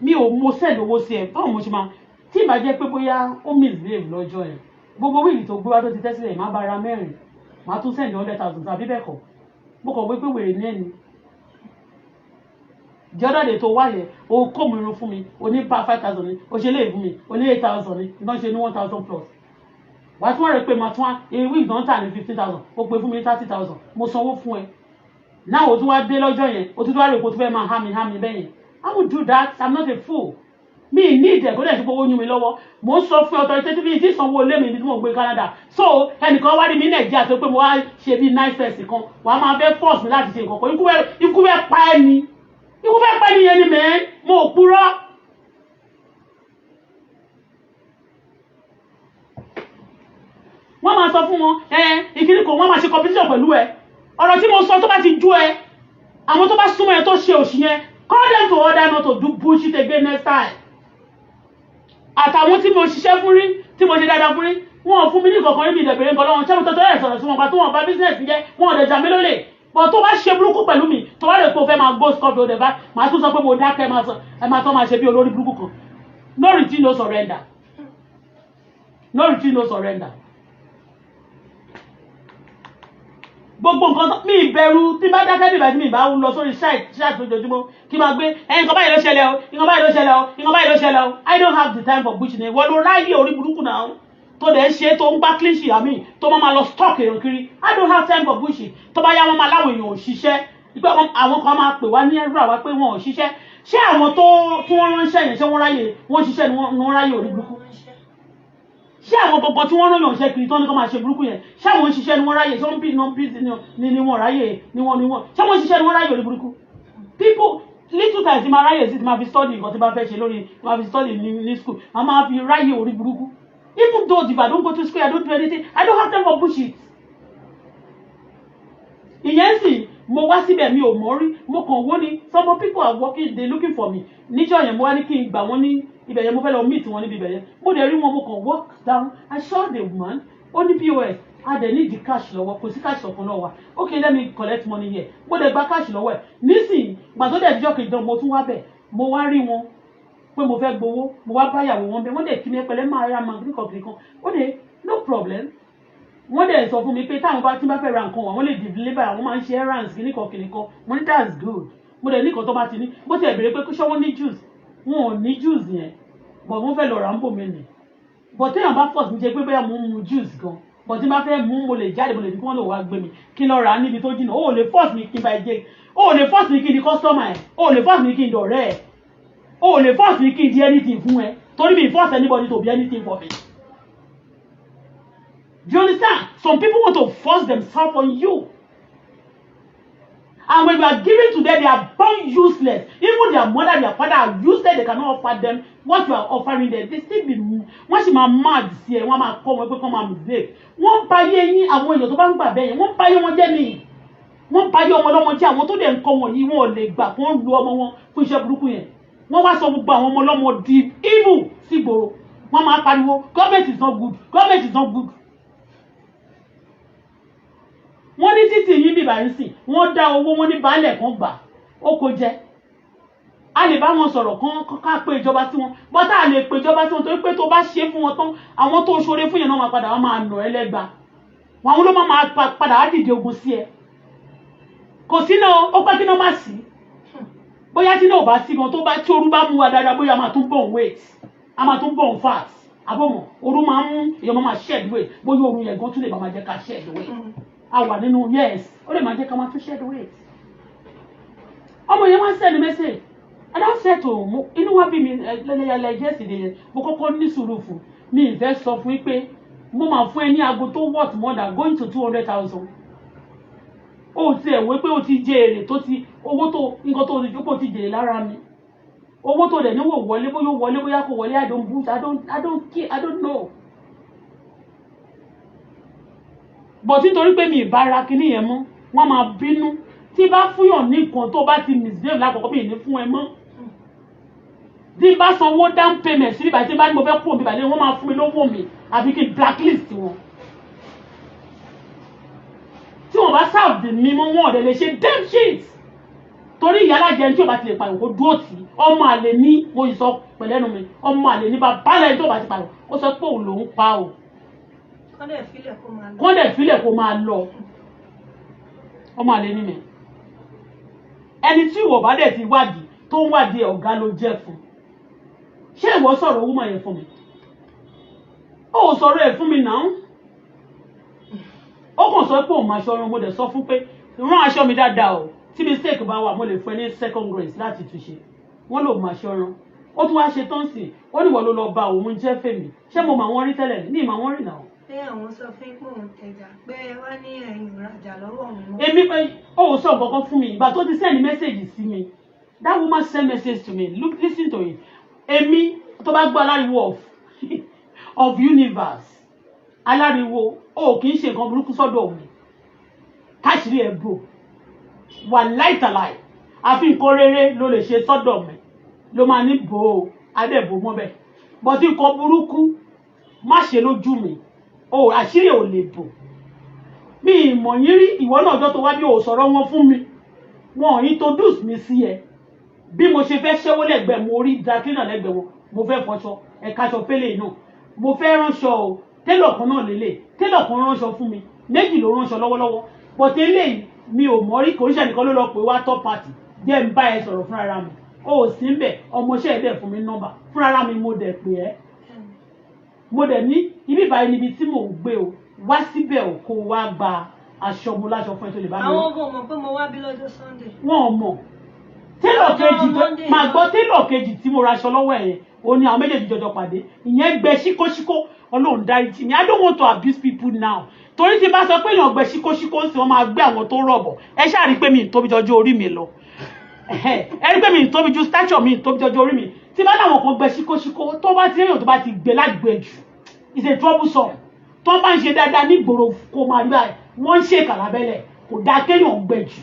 mi ò mo send owó sí ẹ báwo mo ṣe máa tí ìbá jẹ́ pé bóyá ó misbehave lọ́jọ́ yẹn gbogbo wíìlì tó gbé wá tó ti tẹ́sílẹ̀ má bá ra mẹ́rin má tún send 100,000 tàbí bẹ́ẹ̀ kọ́ mo kàn wé pé wèrè ní ẹni jọ́dọ̀dẹ̀ tó wá yẹ o kó mi irun fún mi o ní 5,000 ni o ṣe lè fún mi o ní 8,000 ni iná ṣe ní 1,000 plus wàá tún wá rẹ pé màá tún wá ewé ìdántà ní 15,000 o pè fún mi 30,000 mo sanwó fún ẹ náà o tún wá dé lọ́jọ́ yẹn o tún wá rẹ kó tún fẹ́ máa há mi bẹ́yẹn I would do that I'm not a fool mi ní ìdẹ̀kọ́ dẹ̀ sí pé owó yún mi lọ́wọ́ mo ń sọ fún authoritative tí sanwó lé mi bí mo gbé Canada so ẹnìkan wá rí mi Nàìjíríà tó pé mo wá ṣe bí nice person kan wàá máa fẹ́ force mi láti ṣe nǹkan kan ikú fẹ́ pa ẹ́ ni ikú fẹ́ pa ẹ́ nìyẹn ni mẹ́ mo ò purọ́. wọ́n máa sọ fún wọn ìkíní kan wọ́n máa ṣe competition pẹ̀lú ẹ ọ̀rọ̀ tí mo sọ tó bá ti jú ẹ àwọn tó bá súnmọ́ ẹ tó ṣe òṣì yẹn call them to order not to do bullshit again next time. àtàwọn tí mo ṣiṣẹ́ fún rí tí mo ṣe dáadáa fún rí wọn ò fún mi ní kankan níbi ìdẹ̀bẹ̀rẹ̀ nǹkan lọ́wọ́ ṣẹ́mi tó tọ́lẹ̀ sọ̀rọ̀ sí wọn pa tó wọn bá business jẹ́ wọn ò dẹ̀ jà mí lólè bọ̀ tó bá ṣe burúkú pẹ̀lú mi tó bá lè kó fẹ́ máa gbó scot lóde bá máa tún sọ pé mo dákẹ́ ẹ máa tọ́ máa ṣe bí olórí burúkú kan no retreat no surrender no retreat no surrender. gbogbo nǹkan mi ìbẹ̀rù tí bá dákẹ́ bíbẹ̀ tí mi bá lọ sórí ṣáàtì lójoojúmọ́ kí máa gbé nǹkan báyìí ló ṣẹlẹ̀ o nǹkan báyìí ló ṣẹlẹ̀ o nǹkan báyìí ló ṣẹlẹ̀ o I don't have the time for bullshit wọ́n ló ráyè orí burúkú náà tó dẹ̀ ṣe tó ń gbá clinch àmì tó máa lọ stock èrò kiri I don't have time for bullshit tó bá yá wọn máa láwọn èèyàn ò ṣiṣẹ́ pé àwọn kan máa pè wá ní ẹrú àwa pé wọn ò ṣiṣẹ́ ṣé àwọn tó tí wọ́n ránṣẹ́ yẹn ṣé wọ́n ráyè wọ́n ṣiṣẹ́ ni wọ́n ráyè orí burúkú ṣé àwọn gbogbo tí wọ́n rán yàn ṣe kiri tó ní kó máa ṣe burúkú yẹn ṣé àwọn ń ṣiṣẹ́ ni wọ́n ráyè ṣé wọ́n bí ni wọ́n ráyè ni wọ́n ṣé wọ́n ṣiṣẹ́ ni wọ́n ráyè orí burúkú people little times ti máa ráyè sí ti máa fi study nǹkan tí bá fẹ́ ṣe lórí ti máa fi study ní school a máa fi ráyè orí burúkú even though if I don't go to school I don't do anything I don't have time for bullshit. ìyẹn sì mo wá síbẹ̀ mi ò mọ̀ rí mo kàn wó ni some people are working they looking for me níjọ́ yẹn mo wá ní kí n gbà wọ́n ní ibẹ̀ yẹn mo fẹ́ lọ meet wọn níbi ibẹ̀ yẹn mo dẹ̀ rí wọn mo kàn walk down I saw the woman ó ní POS a dẹ̀ need the cash lọ́wọ́ kò sí cash ọ̀kan lọ́wọ́ wa okay let me collect money here mo dẹ̀ gba cash lọ́wọ́ ẹ̀ nísìnyí gbà tó dẹ̀ dijọ́ kejì mo tún wá bẹ̀ mo wá rí wọn pé mo fẹ́ gbowó mo wá báyàwó wọn bẹ̀ wọ́n dẹ̀ kí mi pẹ̀lẹ́ máa ra màá kíríkan kíríkan ó dẹ̀ no problem wọ́n dẹ̀ sọ fún mi pé táwọn bá tí bá fẹ́ ra nǹkan wọ́n lè deliver àwọn máa ń ṣe errands kíníkan kíníkan mo ní that's good mo dẹ̀ ní nǹkan tó bá ti ní bó ti ẹ̀ bèrè pé ṣé wọ́n ní juice wọn ò ní juice yẹn but wọ́n fẹ́ lọ ra ń bò mí nì but téèyàn bá force mi jẹ́ pé bóyá mo ń mu juice gan but tí n bá fẹ́ mú mo lè jáde mo lè fi kí wọ́n lè wá gbé mi kí n lọ rà á níbi tó jìnnà o ò lè force mi kí n bá jẹ o ò lè force mi kí n di customer ẹ̀ o ò lè force mi kí n dọ̀rẹ́ ẹ̀ o ò lè force mi kí n di anything fún ẹ torí mi force anybody to be anything for me. Do you understand? Some people want to force themselves on you. And when you are giving to them, they are born useless. Even their mother, their father are useless. They cannot offer them what you are offering them. They still be wọ́n sì máa mad sí ẹ, wọ́n máa kọ́ wọn pé kọ́ máa misbehave. Wọ́n bá yé yín àwọn èèyàn tó bá ń gbà bẹ́ẹ̀ yẹn, wọ́n bá yé wọn jẹ́ ni. Wọ́n bá yé ọmọ ọlọ́mọ jẹ́ àwọn tó dẹ̀ ń kọ́ wọn yìí wọn ò lè gbà kó ń lu ọmọ wọn fún iṣẹ́ burúkú yẹn. Wọ́n wá sọ gbogbo àwọn ọmọ ọlọ́mọ di evil sí ìgboro. Wọ́n máa pariwo government is not good, government is not good. Wọ́n ní títì yín bíbá ń sìn wọ́n dá owó wọn ní baálẹ̀ kan gbà ó kò jẹ́ a lè bá wọn sọ̀rọ̀ kan ká pé ìjọba sí wọn bọ́tà a lè pé ìjọba sí wọn torí pé tó bá ṣe fún wọn tán àwọn tó ṣoore fún yẹn náà máa padà wọ́n máa nà ẹ́ lẹ́gba àwọn ló máa padà wá dìde ogun sí ẹ kò sí náà ó pẹ́ kí náà má sí bóyá tí náà ò bá sí gan tó bá tí ooru bá mú wa dáadáa bóyá a máa tún bọ̀ weight a máa tún bọ̀ fat àbọ̀mọ̀ ooru máa ń mú èèyàn máa shed weight bóyá ooru yẹn gan tún lè máa jẹ́ ká shed weight a wà nínú yes ó lè máa jẹ́ ká máa tún shed weight ọmọ yẹn wá send message I don say to inú wa bí mi lẹ́lẹ́yàlẹ́ yesterday mo kọ́kọ́ ní sùúrù fún mi ìfẹ́ sọ fún pé mo máa fún ẹ ní aago tó worth more than going to 200,000 ó ti ẹ̀wé pé ó ti jẹ èrè tó ti owó tó nǹkan tó ti jókòó ti jèrè lára mi owó tó dẹ̀ níwò wọlé bóyá kò wọlé I don't boot I don't care I don't know. But nítorí pé mi ìbára kíní yẹn mọ́ wọ́n máa bínú tí bá fúnyàn ní nǹkan tó bá ti misbehave lákọ̀ọ́kọ́ mi ní fún ẹ mọ́ tí bá sanwó down payment sí bíbá tí bá ní mo fẹ́ kúrò bíbá lé wọ́n máa fún mi lówó mi àbí kí n blacklist wọn tí wọ́n bá serve mi mọ́ wọn ọ̀dẹ̀ lè ṣe damn shit torí ìyá alájẹ tí ò bá ti lè pààyàn kó dúró tì í ọmọ àlè ní mo sọ pẹ̀lẹ́nu mi ọmọ àlè ní bàbá lẹ́yìn tó bá ti pààyàn ó sọ pé òun lòún pa o kọ́ndẹ̀ fílẹ̀ kó máa lọ ọmọ àlè ní mi ẹni tí ìwọ bá dẹ̀ ti wádìí tó ń wádìí ọ̀gá ló jẹ́ fún ṣé ìwọ sọ̀rọ̀ woman yẹn fún mi ó sọ̀rọ̀ ẹ̀ fún mi náà ó kàn sọ pé òun máa ṣọrun mo dẹ̀ sọ fún pé rán aṣọ mi dáadáa o tí mistake bá wà mo lè fún ẹ ní second grace láti túnṣe wọ́n lò máa ṣọrun ó tún wá ṣe tán sí ó níwọ̀ ló lọ bá òun jẹ́ fèmí ṣé mo mà wọ́n rí tẹ́lẹ̀ ní ìmọ̀ wọ́n rí náà. pé àwọn sọ fún pé òun tẹ̀jà pé wá ní ẹ̀yìn ìrajà lọ́wọ́ òun mọ́. èmi pé ó sọ kankan fún mi ìgbà tó ti send message sí mi that woman send message to me look listen to it èmi tó bá gbọ́ aláriwo of universe aláriwo ó kì í ṣe nǹkan burúkú sọ́dọ̀ mi káṣírí ẹ̀ bò wà láìtàláì àfi nǹkan rere ló lè ṣe sọ́dọ̀ mi ló máa ní bò ó adẹ́bò mọ́ bẹ́ẹ̀ bọ́tí nǹkan burúkú má ṣe lójú mi ó àṣírí ò lè bò mi ìmọ̀ yín rí ìwọ náà ọjọ́ tó wá bí ò sọ̀rọ̀ wọn fún mi wọn ò introduce mi sí ẹ bí mo ṣe fẹ́ ṣẹ́wó lẹ́gbẹ̀ẹ́ mo rí drakina lẹ́gbẹ̀ẹ́ wọn mo fẹ́ fọṣọ ẹ̀ka aṣọ pélé náà mo fẹ́ ránṣọ o télọ̀ kan náà lélẹ̀ télọ̀ kan ránṣọ fún mi méjì ló ránṣọ lọ́wọ́lọ́wọ́ bọ̀tẹ́ eléyìí mi ò mọ̀ rí kò ń ṣàníkan ló lọ pé wá top party jẹ́ ń bá ẹ sọ̀rọ̀ fúnra mi o ò sí ń bẹ̀ ọmọọṣẹ́ ẹ̀ dẹ̀ fún mi nọ́mbà fúnra mi mo dẹ̀ pè ẹ́ mo dẹ̀ ní ibi ìbáyìí níbi tí mò ń gbé o wá síbẹ̀ o kó wá gba aṣọ mo láṣọ fún ẹ tó lè bá mi. àwọn ọmọ mọ̀ pé mo wá bí lọ́jọ́ Sunday. wọn ò mọ̀ télọ̀ kejì tó máa gbọ́ télọ̀ kejì tí mo raṣọ lọ́wọ́ ẹ̀ o ní àwọn méjèèjì jọjọ pàdé ìyẹn gbẹ síkósíkó Ọlọ́run dáríjì mi I don't want to abuse people now torí tí bá sọ pé èèyàn gbẹ síkósíkó sí wọn máa gbé àwọn tó rọ̀bọ̀ ẹ ṣáà rí pé mi ì tóbi jọjọ orí mi lọ ẹ rí pé mi ì tóbi ju stature mi ì tóbi jọjọ orí mi tí bá láwọn kan gbẹ síkósíkó tó bá ti réyàn tó bá ti gbé lágbè jù is a troublesome tó bá ń ṣe dáadáa nígboro kó máa rí báyìí wọ́n ń ṣe kàlábẹ́lẹ̀ kò dáa kéèyàn gbẹ jù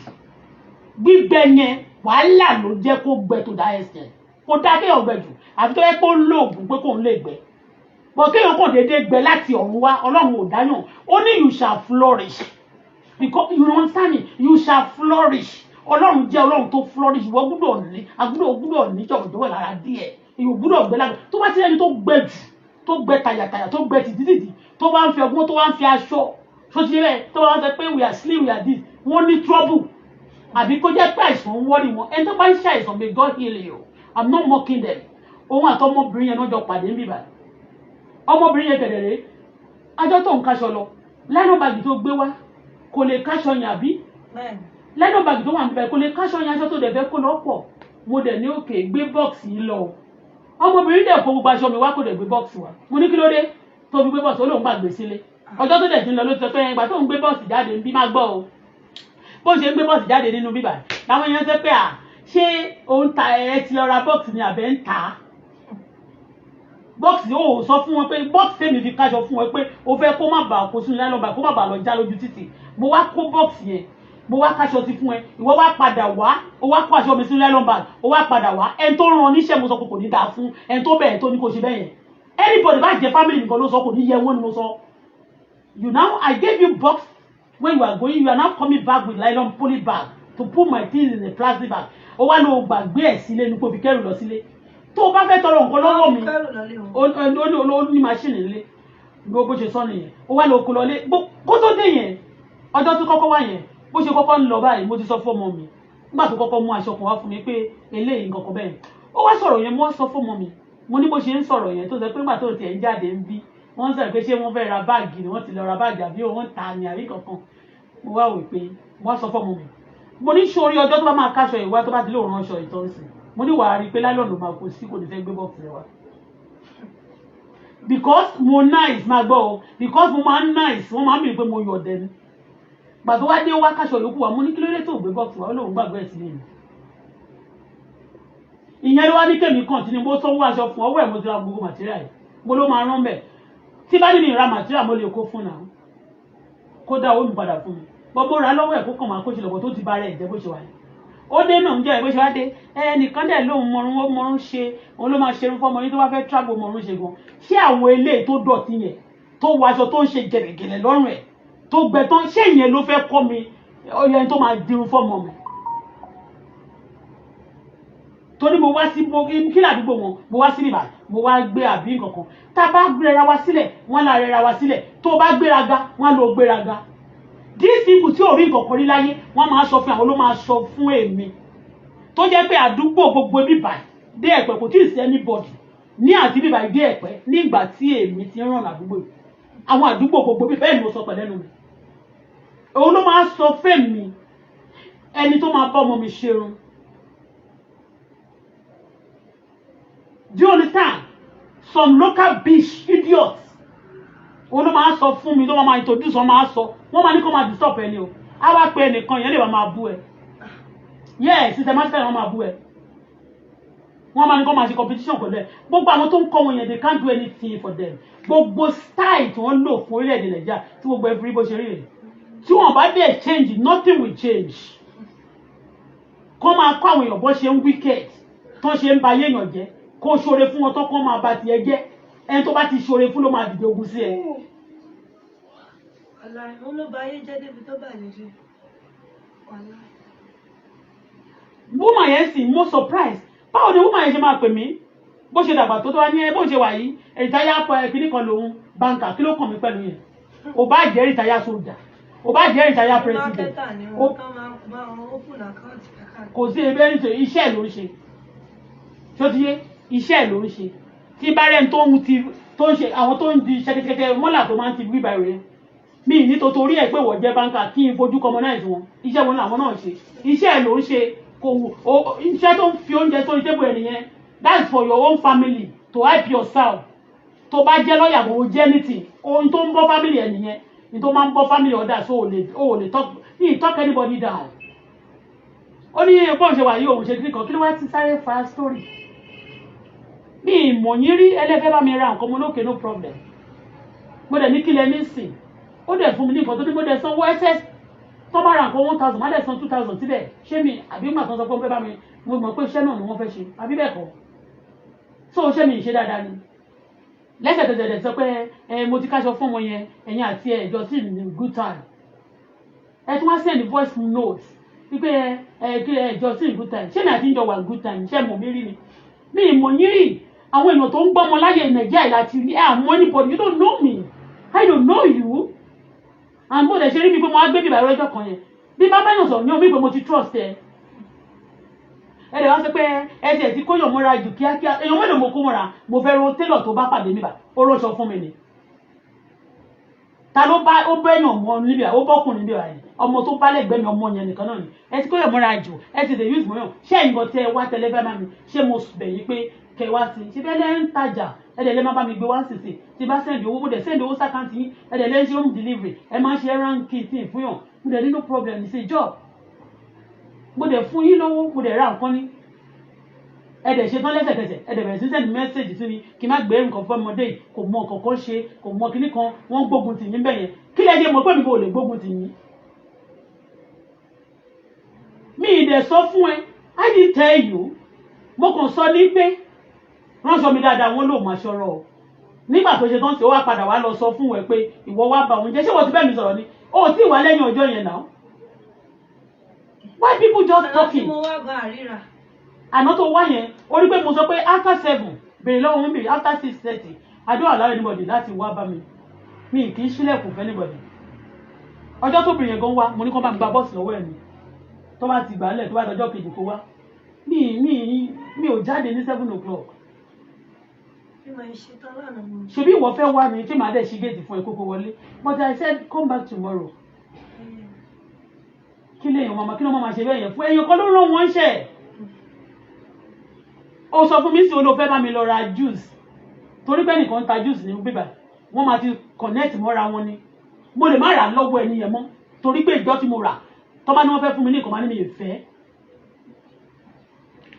gbígbẹ yẹn wàhálà ló jẹ́ kó gbẹ tó dá ẹsẹ̀ kò dáa kéèyàn gbẹ jù àfi tó yẹ kó lóògùn pé kóun lè gbẹ bọ̀ kéèyàn kàn déédéé gbẹ láti ọ̀run wá Ọlọ́run ò dáyàn ó ní you shall flourish because you understand me you shall flourish Ọlọ́run jẹ́ Ọlọ́run tó flourish ìwọ gbúdọ̀ ní jọ̀wọ̀jọ̀wọ̀ lára díẹ̀ ìwọ gbúdọ̀ gbẹ lára tó bá ti rẹ́ni tó gbẹ jù tó gbẹ tàyàtàyà tó gbẹ tìtìtì tó bá ń fi ọgbọ́n tó bá ń fi aṣọ tó ti rẹ̀ tó bá ń sọ pé we are slim we are this wọ́n ní trouble àbí kó jẹ́ pé àìsàn ń wọ́rí wọn ẹni tó bá ń ṣe àìsàn may God heal you I'm not mocking them òun àtọmọbìnrin yẹn náà jọ pàdé níbí báyìí ọmọbìnrin yẹn kẹ̀dẹ̀rẹ́ ajọ́ tó ń kaṣọ lọ lẹ́nu bàgì tó gbé wá kò lè káṣọ yẹn àbí lẹ́nu bàgì tó wà níbẹ̀ kò lè káṣọ yẹn aṣọ tó dẹ̀ fẹ́ kó lọ́pọ̀ mo dẹ̀ ní òkè gbé bọ́ọ̀sì yìí lọ ọmọbìnrin dẹ̀ kó gbogbo aṣọ mi wá kó dẹ̀ gbé bọ́ọ̀sì wá mo ní kí ló dé tó fi gbé bọ́ọ̀sì ó lóun gbàgbé sílé ọjọ́ tó dẹ̀ ti ń lọ ló ti sọ pé ìgbà tó ń gbé bọ́ọ̀sì jáde ń bí má gbọ́ o bó ṣe ń gbé bọ́ọ̀sì jáde nínú bíbà làwọn èèyàn sọ pé à ṣé òun ta ẹ ti lọ ra bọ́ọ̀sì ni àbẹ́ ń tà á bọ́ọ̀sì ó sọ fún wọn pé bọ́ọ̀sì tèmi fi káṣọ fún wọn pé ó fẹ́ kó má bàa kó sínú lálọ́ba kó má bàa lọ já lójú títì mo wá kó bọ́ọ̀sì yẹn mo wá káṣọ sí fún ẹ ìwọ wá padà wá ó wá kó aṣọ mi sínú lálọ́ba ó wá padà wá ẹni tó rán oníṣẹ́ mo sọ pé kò ní dáa fún ẹni tó bẹ̀rẹ̀ tó ní kò ṣe bẹ́ẹ̀ yẹn anybody bá jẹ family nìkan ló sọ kò ní yẹ wọ́n ni mo sọ you now I gave you box when you are going you are now coming back with nylon poly bag to put my things in a plastic bag ó wá lọ gbàgbé ẹ̀ sílé ní kó fi kẹ́rù lọ sílé tó o bá fẹ́ tọrọ nǹkan lọ́wọ́ mi ó ní machine nílé bó ṣe sọ nìyẹn ó wá lọ kó lọlé kó tó dé yẹn ọjọ́ tó kọ́kọ́ wá yẹn bó ṣe kọ́kọ́ ń lọ báyìí mo ti sọ fún ọmọ mi nígbà tó kọ́kọ́ mú aṣọ kan wá fún mi pé eléyìí nǹkan kan bẹ́ẹ̀ ó wá sọ̀rọ̀ yẹn mo wá sọ fún ọmọ mi mo ní bó ṣe ń sọ̀rọ̀ yẹn tó sọ pé nígbà tó tiẹ̀ ń jáde ń bí wọ́n sọ pé ṣé wọ́n fẹ́ ra báàgì ni wọ́n ti lọ ra báàgì àbí wọ́n ta ni àbí kankan mo wá wò pé mo wá sọ fún ọmọ mi mo ní sórí ọjọ́ tó bá máa káṣọ ìwá tó bá ti lóòrùn aṣọ ìtọ́sí mo ní wàá rí i pé láìlọ́nù máa kó sí kò ní fẹ́ gbé bọ́ọ̀sì rẹ wá because mo nice máa gbọ́ o because mo máa ń nice wọ́n máa ń bìrì pé mo yọ̀ dẹni gbàtó wá dé wá káṣọ yòókù wa mo ní kí ló dé tó gbé bọ́ọ̀sì wá ó lóun gbàgbé ẹ̀ sílé mi ìyẹn ló wá ní kèmí kàn tí ni mo sanwó aṣọ fún ọwọ́ ẹ̀ mo ti ra gbogbo material yìí mo ló máa rán bẹ̀ tí bá ní mi ra material mo lè kó fún náà kó dá owó mi padà fún mi bọ́bọ́ ra lọ́wọ́ ẹ̀ kó kàn máa kó ṣe lọ́bọ̀ tó ti bá rẹ̀ jẹ́ bó ṣe wà ní. Ó dé náà ń jẹ́ bó ṣe wá dé ẹnìkan dẹ̀ lóun mọ̀rún ó mọ̀rún ṣe òun ló máa ṣerun fọ́mọ yín tó bá fẹ́ travel mọ̀rún ṣe gan. Ṣé àwọn eléyìí tó dọ̀tí yẹn tó wọ aṣọ tó ń ṣe gẹ̀lẹ̀gẹ̀lẹ̀ lọ́rùn ẹ̀ tó gbẹ tán ṣé ìyẹn ló fẹ́ kọ́ mi ọyẹ tó máa dirun fọ́mọ mi. Torí mo wá sí kí ládùúgbò wọn mo wá sí bíbá mo wá gbé àbí nǹkan kan tá a bá gbéra wa sílẹ̀ wọ́n la rẹra wa sílẹ̀ tó bá gbéraga wọ́n lọ gbéraga. These people tí ò rí nǹkan kan rí láyé wọ́n máa sọ fún àwọn ló máa sọ fún èmi tó jẹ́ pé àdúgbò gbogbo bíbá dé Ẹ̀pẹ́ kò tí ì sí anybody ní àti bíbá dé Ẹ̀pẹ́ nígbà tí èmi ti ń ràn àdúgbò yìí àwọn àdúgbò gbogbo bíbá ẹ̀ ni mo sọ pẹ̀lẹ́nu mi òun ló máa sọ fẹ́mi ẹni tó máa bá ọmọ mi ṣerun. Do you understand? Some local bitch idiots. Ó ló máa sọ fún mi ló máa introduce wọn máa sọ wọ́n máa ní kó máa disturb ẹni o á wá pé ẹnìkan yẹn lè wá máa bú ẹ yes systematically wọ́n máa bú ẹ wọ́n máa ní kó máa ṣe competition pẹ̀lú ẹ gbogbo àwọn tó ń kọ́ wọn yẹn they can't do anything for them gbogbo style tí wọ́n lò fún orílẹ̀-èdè Nàìjíríà tí gbogbo ẹ̀fọ́ bó ṣe rí rẹ̀ tí wọ́n bá dé change nothing will change kọ́ máa kọ́ àwọn èèyàn bó ṣe ń wicked tó ṣe ń ba ayé èèyàn jẹ́ kó ṣoore fún wọn tó kọ́ máa ba tiẹ̀ jẹ́ ẹni tó bá ti ṣoore fún ló máa dìde ogun sí ẹ. Wọ́n ló ba ayé jẹ́ débi tó bàjẹ́ jẹ́. Woman yẹn sì mo surprise báwo ni woman yẹn ṣe máa pè mí bó ṣe dàgbà tó wá ní ẹ bó ṣe wà yìí rìtáyà kìíní kan lòun báńkà kí ló kàn mí pẹ̀lú yẹn ò bá jẹ́ rìtáyà sójà ò bá jẹ́ rìtáyà president kò sí ebe ní iṣẹ́ ló ń ṣe ṣó ti yé iṣẹ́ ló ń ṣe tí bárẹ̀ tó ń ṣe àwọn tó ń di ṣẹ́kẹ́kẹ́kẹ́ mọ́là tó máa ń ti rí báyìí rẹ̀ mi ní torí ẹ̀ pé wọ́n jẹ́ báńkà kí n fojú commonize wọn iṣẹ́ wọn làwọn náà ṣe iṣẹ́ ló ń ṣe kò iṣẹ́ tó ń fi oúnjẹ sórí tébù ẹ̀ nìyẹn that's for your own family to help yourself tó bá jẹ́ lọ́ọ̀yà kò jẹ́ anything ohun tó ń bọ́ family ẹ̀ nìyẹn ní tó máa ń bọ́ family ọ̀dà so ò lè talk anybody down ó ní bọ́ọ̀ ṣe wà yìí òun ṣe kíkọ́ kí ló wá ti sáré fa story mi ìmọ̀ yín rí ẹlẹ́fẹ́ bá mi ra nǹkan mo lókè no problem mo dẹ̀ ní kílẹ̀ ní sìn ó dẹ̀ fún mi ní nǹkan tó ní mo dẹ̀ sanwó ss tó bá ra nǹkan 1000 má dẹ̀ san 2000 síbẹ̀ ṣé mi àbí mà kan sọ pé ó fẹ́ bá mi mo mọ̀ pé iṣẹ́ náà ni wọ́n fẹ́ ṣe àbí bẹ́ẹ̀ kọ́ so ṣé mi ṣe dáadáa ni lẹ́sẹ̀kẹsẹ̀ sọ pé mo ti káṣọ fún ọmọ yẹn ẹ̀yin àti ẹ̀jọ́ sí ní good time ẹ tún wá send voice note wípé ẹ̀jọ́ sí ní good time ṣé mi àti ń jọ wà good time ṣé mọ̀ mí rí ni mi ìmọ̀ yín rí àwọn èèyàn tó ń gbọ́ ọmọ láyé Nàìjíríà láti rí àmọ́ anybody you don't know me I don't know you and mo dẹ̀ ṣe rí mi pé mo á gbé bíbá ẹjọ́ kan yẹn bí bá báyọ̀ sọ̀rọ̀ ní omi pé mo ti trust ẹ dẹ̀ wá sọ pé ẹsẹ̀ tí kóyọ̀ mọ́ra jù kíákíá èèyàn mélòó mo kó mọ́ra mo fẹ́ ro tailor tó bá pàdé níbà ó rọ́ṣọ fún mi ni ta ló bá ó bẹ́yàn mọ́ níbi ó bọ́kùnrin níbi àyè ọmọ tó bá lẹ́gbẹ̀ẹ́ mi ọmọ yẹn nìkan náà ni ẹ ti kóyọ̀ mọ́ra jù ẹ ti dè use mọ́yàn ṣé ẹ̀yin kan tẹ wá tẹlẹ fẹ́ máa mi ṣé mo bẹ̀ yín pé kẹ wá sí ṣe bẹ́ẹ̀ lẹ́ ń tajà ẹ̀dẹ̀ lẹ́ máa bá mi gbé wá sísè tí bá sẹ́ndì owó mo dẹ̀ sẹ́ndì owó sákàǹtì yín ẹ̀dẹ̀ lẹ́ ń ṣe home delivery ẹ máa ń ṣe ránkì tí ì fún yàn mo dẹ̀ ní no problem it's a job mo dẹ̀ fún yín lówó mo dẹ̀ ra nǹkan ní ẹ̀dẹ̀ ṣe tán lẹ́sẹ̀kẹsẹ̀ ẹ̀dẹ̀ bẹ̀rẹ̀ sí sẹ́ndì mẹ́sẹ̀jì sí mi kí n má gbé nǹkan fún ọmọdé yìí kò mọ nǹkan kan ṣe kò mọ kíní kan wọ́n gbógun tì yín bẹ́yẹn kí lẹ́ ṣe mọ̀ pé mi kò lè gbógun tì yín mi ì dẹ̀ sọ fún ẹ I didn't tell you mo kàn sọ ní pé ránṣọ mi dáadáa wọn ló máa ṣọ̀rọ̀ o nígbà tó ṣe tán tí ó wá padà wá lọ sọ fún ẹ pé ìwọ wá bá òun jẹ ṣé wọ́n ti bẹ́ẹ̀ mi sọ̀rọ̀ ni ó tí wà lẹ́yìn ọjọ́ yẹn náà why people just talking àná tó wá yẹn ó rí pé mo sọ pé after 7 bèrè lọ́wọ́ mi bèrè after 6:30 I don't allow anybody láti wá bá mi kì í ṣílẹ̀kùn fún anybody ọjọ́ tó bìnrin yẹn gan wá mo ní kó bá gba bọ́ọ̀sì lọ́wọ́ ẹ̀ ni tó bá ti gbà á lẹ̀ tó bá dọjọ́ kejì kó wá mi ò jáde ní 7 o'clock ṣebí ìwọ fẹ́ wá mi tí màá dẹ̀ ṣí géètì fún ẹ kókó wọlé but I said come back tomorrow kí lèèyàn màmá kí ló máa ṣe bẹ́ẹ̀ yẹn fún èèyàn kan ló rán wọn ṣẹ̀ ó sọ fún mi sí olóòfẹ́ bá mi lọ ra juice torí pé nìkan ń ta juice ní bíbà wọ́n máa ti connect mọ́ra wọn ni mo lè má rà lọ́wọ́ ẹni yẹn mọ́ torí pé ìjọ tí mo rà tó bá ní wọ́n fẹ́ fún mi ní nǹkan máa ní mi lè fẹ́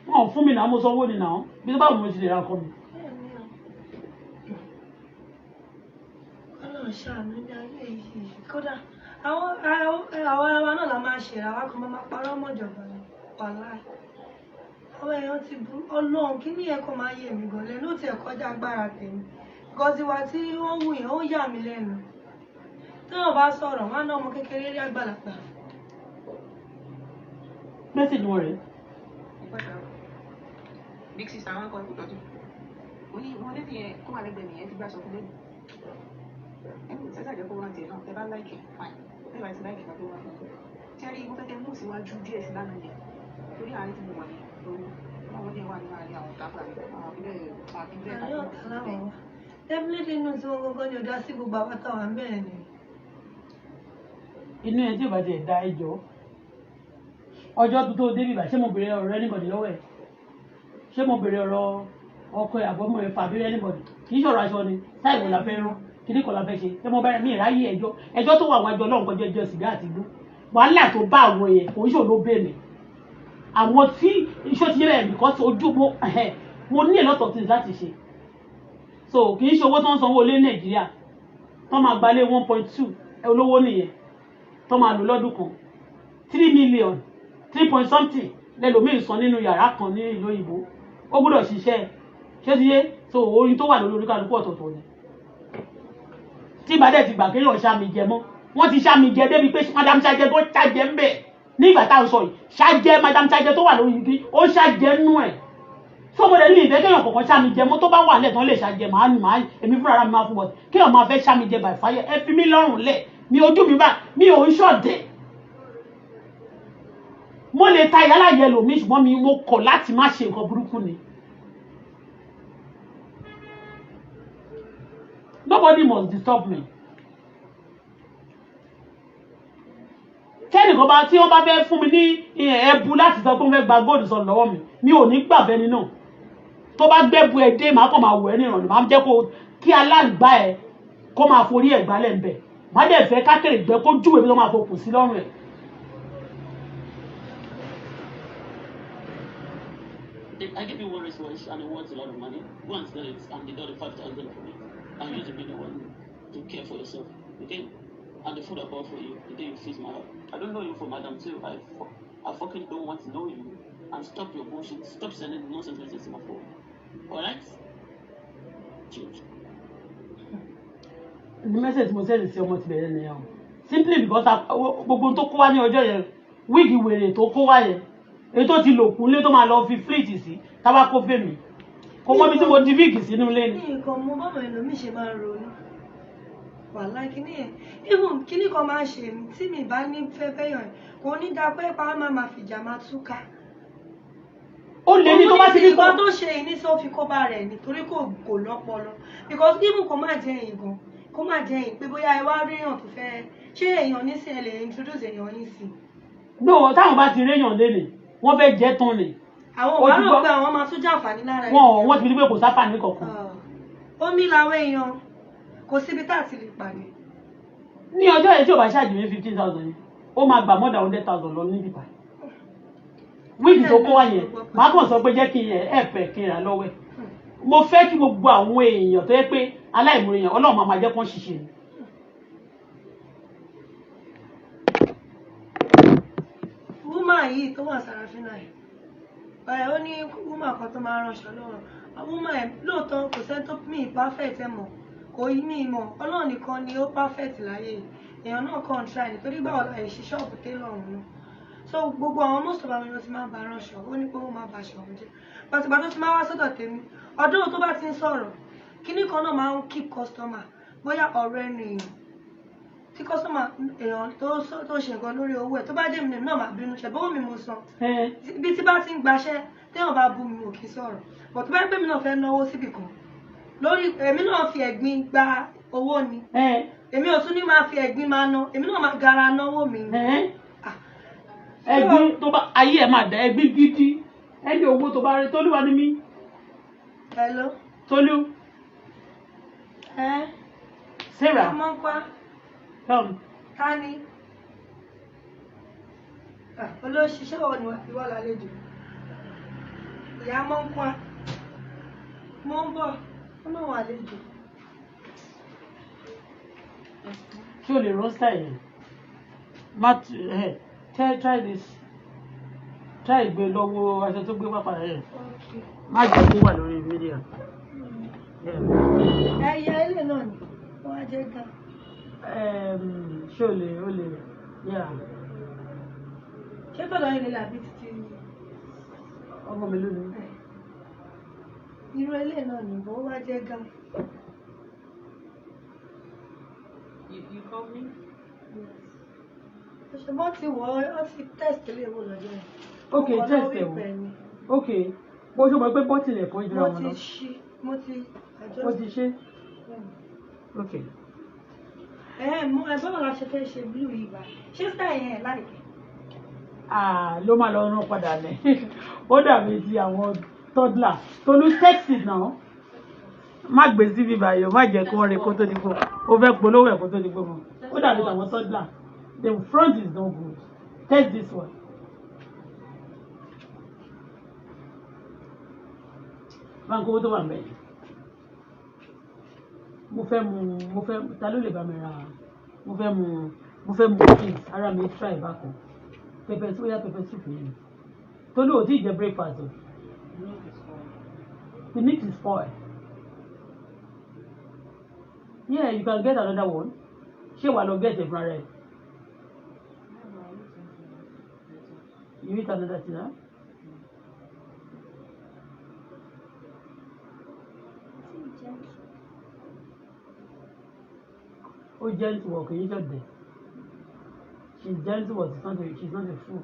wọn ò fún mi náà mo sanwó ni náà bí tó bá wù mí ti lè ra ọkọ mi. ṣàánú ní ayé yìí kódà àwọn ẹwà náà la máa ṣe àwọn kan máa parọ́ mọ́jọba ni wàláì àwọn èèyàn ti bú Ọlọ́run kí ní ẹ̀kọ́ máa yé mi gan lẹ́nu ó ti ẹ̀kọ́ já agbára tèmi gọ́síwá tí wọ́n wù yẹn ó yà mí lẹ́nu tí wọ́n bá sọ̀rọ̀ wọn á ná ọmọ kékeré rí àgbàlagbà. mẹ́sìlì wọn rèé. big sister wọn kọ́ ìtọ́jú wọn lé nìyẹn kó wà lẹ́gbẹ̀ẹ́ nìyẹn ti gbà sọ fún lẹ́nu ẹni ìtẹ́jà jẹ́ kó wá tiẹ̀ náà ẹ bá láìkì fine ẹ bá ti láìkì kan tó wá fún un kẹ́rí mo fẹ́ kẹ́ mú síwájú díẹ̀ sí lánàá yẹn torí àárín tí mo wà yẹn lórí àwọn ní wà ní àárín àwọn tábà àwọn àbílẹ̀ àbílẹ̀ definitely inú tí wọn gbọ́ngàn ní ọdá sí gbogbo àwọn táwọn ń bẹ̀rẹ̀ ni. inú ẹ tí ò bá tiẹ̀ da ẹjọ́ ọjọ́ tó débi bá ṣé mo bèrè ọ̀rọ̀ anybody lọ́wọ́ ẹ̀ ṣé mo bèrè ọ̀rọ̀ ọkọ ẹ̀ àbọ̀mọ̀ ẹ̀ fàbí anybody kì í ṣọ̀rọ̀ aṣọ ni táì wò la fẹ́ rán kíní kan la fẹ́ ṣe ṣé mo bẹ̀rẹ̀ mi ìráyè ẹjọ́ tó wà wájú Ọlọ́run kọjá ẹjọ́ sìgá àti igbó wàhálà tó bá àwọn yẹn kò ń ṣòro bẹ́ẹ̀ àwọn tí iṣẹ́ ti yẹ bẹ́ẹ̀ because ojú mo ní a lot of things láti ṣe so kì í ṣe owó tó ń sanwó lé Nàìjíríà tó máa gbalé 1.2 olówó nìyẹn tó máa lò lọ́dún kan 3 million 3 point something lẹ́lòmíì san nínú yàrá kan ní ìlú òyìnbó ó gbọ́dọ̀ ṣiṣẹ́ ṣé ti yé so orin tó wà lórí oníkálukú ọ̀tọ̀ọ̀tọ̀ ni tí ìbàdàn ti gbà kéèyàn ṣàmì jẹ mọ́ wọ́n ti ṣàmì jẹ débi pé madam ṣàjẹ tó ṣàjẹ ń bẹ̀ nígbà tá à ń sọ yìí ṣàjẹ madam ṣàjẹ tó wà lórí igi ó ṣàjẹ nú ẹ̀ sọmọdé ní ìfẹ́ kéèyàn kọ̀ọ̀kan ṣàmì jẹ mọ́ tó bá wà lẹ̀ tán lè ṣàjẹ màá nì máa èmi fúnra mi máa fún bọ̀ kéèyàn máa fẹ́ ṣàmì jẹ by fire ẹ fi mí lọ́rùn lẹ̀ mi ojú mi bá mi ò ń ṣọ̀dẹ̀ mo lè ta yálà yẹ lòmí ṣùgbọ́n mi mo kọ̀ láti má ṣe nǹkan burúkú ni. Nobody must disturb me. Kẹ́nìkan bá tí wọ́n bá fẹ́ fún mi ní ẹ̀bù láti sọ pé wọ́n fẹ́ gba góòlù sọ lọ́wọ́ mi ò ní gbà bẹ́ni náà tó bá gbẹ́bu ẹ̀ dé màá kàn máa wọ̀ ẹ́ nìrànlọ́ máa jẹ́ kó kí aláǹgbá ẹ̀ kó máa forí ẹ̀ gbálẹ̀ ń bẹ̀ má dẹ̀ fẹ́ kákèrè gbẹ́ kó júwèé bí wọ́n máa fokùn sí lọ́rùn ẹ̀. I give you one wristwatch and it wants a lot of money. Go and sell it and they got 5,000 for me. And you to be the one to care for yourself, okay? And the food I bought for you, the day you feed my heart. I don't know you from Madam too. I fucking don't want to know you. And stop your bullshit. Stop sending nonsense messages to my phone. Alright? Change. The message mo send sí ọmọ ti bẹ̀rẹ̀ nìyẹn o. Simply because gbogbo tó kó wá ní ọjọ́ yẹn wíìgì wèrè tó kó wá yẹn èyí tó ti lò kúnlé tó máa lọ fi fleet sí tábà kó fèmí kò mọ bí tí mo di wíìgì sínú ilé ni. nǹkan mo báwọn ẹlòmíì ṣe máa ń ronú wàhálà kíní yẹn even kíní kan máa ń ṣe mí tí mi bá ní fẹ́fẹ́ yàn kò ní dáa pé pa máa fìjà máa túká. ó lé ní tó bá ti ní kó tó ṣe ìní sọ fi kó bá rẹ̀ nítorí kò lọ́pọlọ because even kò má jẹ́ èyí gan kó má jẹ́ èyí pé bóyá ẹ wá rí èèyàn tó fẹ́ ṣé èèyàn nísìn ẹ lè introduce èèyàn yín sí. no táwọn bá ti rí èèyàn lélẹ̀ wọ́n fẹ́ jẹ́ tán ni. àwọn wàá rò pé àwọn máa tún jàǹfààní lára ẹ̀. wọ́n ti rí pé kò sáfàní kankan. omi làwọn èèyàn kò síbi tá a ti lè pàdé. ní ọjọ́ yẹn tí ò bá ṣáàjì ní 15,000 yẹn ó máa gbà more than 100,000 lọ níbi báyìí. wíìgì tó kó wá yẹn màá kàn sọ pé jẹ́ kí n ẹ̀fẹ̀ kí n rà lọ́wọ́ ẹ̀. mo fẹ́ kí gbogbo àwọn èèyàn tó yẹ pé aláìmoore yẹn Ọlọ́run máa jẹ́ kán ṣiṣẹ́ ni. woman yìí tó wà Sàràfínà ẹ̀ ó ní woman kan tó máa ránṣọ lọ́wọ́ woman ẹ̀ lóòótọ́ kò sẹ́ni tó mí perfect ẹ̀ mọ̀ kò yí mí mọ̀ Ọlọ́run nìkan ni ó perfect láyé èèyàn náà kàn try nítorí báwo la ẹ̀ ṣe ṣọ́ọ̀bù télọ̀ ọ̀hún náà so gbogbo àwọn most of àwọn èèyàn ti máa bá ránṣọ ó ní pé ó máa bá aṣọ ọ̀hún jẹ́ pàtìgbà tó ti máa wá sọ́dọ̀ tèmi ọdún tó bá ti ń sọ̀rọ̀ kíní kan náà máa ń keep customer bóyá ọ̀rọ̀ ẹnu èèyàn tí customer èèyàn tó ṣe nǹkan lórí owó ẹ̀ tó bá jẹ́ mi náà máa bínú ṣe bówó mi mo san bí tí bá ti ń gbaṣẹ́ téèyàn bá bú mi ò kí sọ̀rọ̀ but tó bá gbé mi náà fẹ́ náwó síbì kan lórí èmi náà fi ẹ̀gbin gba owó ni èmi ò tún ní máa fi ẹ̀gbin máa ná èmi náà máa gara náwó mi ni. ẹ̀gbin tó bá ayé ẹ̀ máa dá ẹ̀gbin gidi ẹni owó tó bá rí Tolú wá ní mí. Hello. Tolú. Sarah. ọmọ ń pa. Tani. Olóṣìṣẹ́ wọn ni ìwọ lálejò. Ìyá mọ́ ń pa. Mo ń bọ̀. Ó náà wà àlejò. Ṣé o lè rọ́ṣà yẹn? Try this. Try ìgbé lọ́wọ́ aṣọ tó gbé pápá rẹ̀. Má jẹ́ kó wà lórí fídíò. Ẹyẹ ilé náà ni wọ́n á jẹ́ gan. Ṣé o lè Ṣé tọ́lọ́ ilé làbí títí ọmọ mi lónìí? Irú ilé náà ni wọ́n wá jẹ́ gan. You call me? Ṣùgbọ́n ti wọ́ ọ́ ti test ilé ìwò lọ́jọ́ yẹn. Ok, test ẹ̀ wò. Ok, bó ṣe mọ̀ pé bọ́tìlì ẹ̀fọ́ ìjọba wọn lọ. Mo ti ṣe? Ok. Bọ́lá la ṣe fẹ́ ṣe blue yìí bá. Ṣé style yẹn láìpẹ́? Ló máa lọ rán padà lẹ̀. Ó dàbí ti àwọn toddler. Tolú text náà. Má gbé sí bíbá yìí, má jẹ́ kó wọ́n rí kó tó di gbó. Ó fẹ́ polówó ẹ̀ kó tó di gbó mọ́. Ó dàbí ti àwọn toddler. The front is no good. Take this one. Báńkì owó tó wà mẹ́rin. Mo fẹ́ ta ló lè bá mi ra. Mo fẹ́ mu cheese. Ara mi try bákan. Pepper soup yìí. Tolu ò tí ì jẹ breakfast o. The meat is spoiled. Yeah, you can get another one. Ṣé wàá lọ get it fúnra rẹ̀? You eat another thing, huh? Oh, gentle work, you just there. She's gentle, but she's not a fool.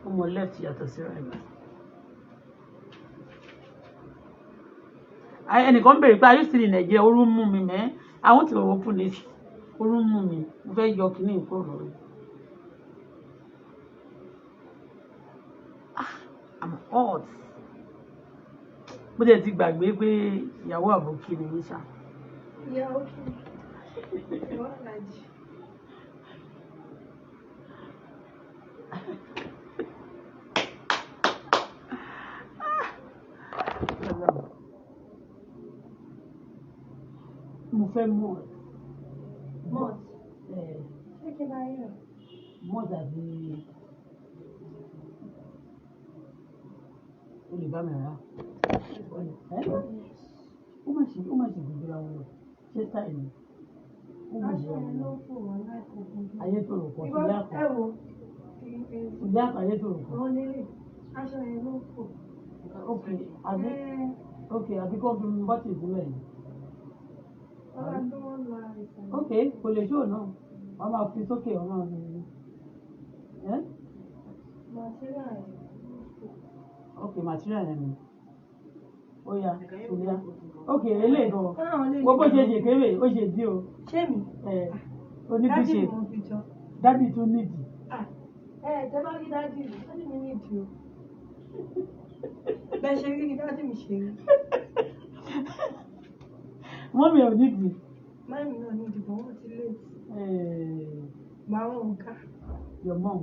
On my left, yàtọ̀ sí right. Ẹnìkan bèrè pé are you still in Nigeria? Orú mú mi mẹ́. I want to open this. Orú mú mi. Mo fẹ́ yọ kíní ìkóró rẹ̀. I'm hot. Mo dẹ̀ ti gbàgbé pé ìyàwó àbòkí ni mí ṣá. Ìyàwó kí ni? Ìwọ́n àlájì. Mo fẹ́ mọ̀. Mọ̀. Ṣé kí n bá yẹ̀? Mọ̀ dàbí olè bá mi rà. Ó mà ṣe gbogbo àwọn lọ. Ṣé táì ni? Ó mà ṣe àwọn lọ. Ayé tó rò pọ̀ sí ilé àpò. Ilé àpò ayé tó rò pọ̀. Àwọn nílé. Aṣọ yẹn ló fò. Ok, àbí kó fi bọ́tì ìdúró ẹ̀. Ok, kò lè ṣó náà. Wọ́n máa fi sókè, wọ́n máa fi. Ok, material yẹn ni. Ó yá, ìyá. Ok, eléyìí gan. Wọ́n bó ṣe kéré, ó ṣe dí o. Ṣé mi? Oníbíṣe. Dádì tún nídìí. Tẹ́ bá rí dádì mi nídìí o. Bẹ́ẹ̀ ṣe rí ni dádì mi ṣe rí. Mọ́mì ò nídìí. Mọ́mì náà nídìí, bọ̀ wọ́n ti late. Màá wọn ò ga. Your mom.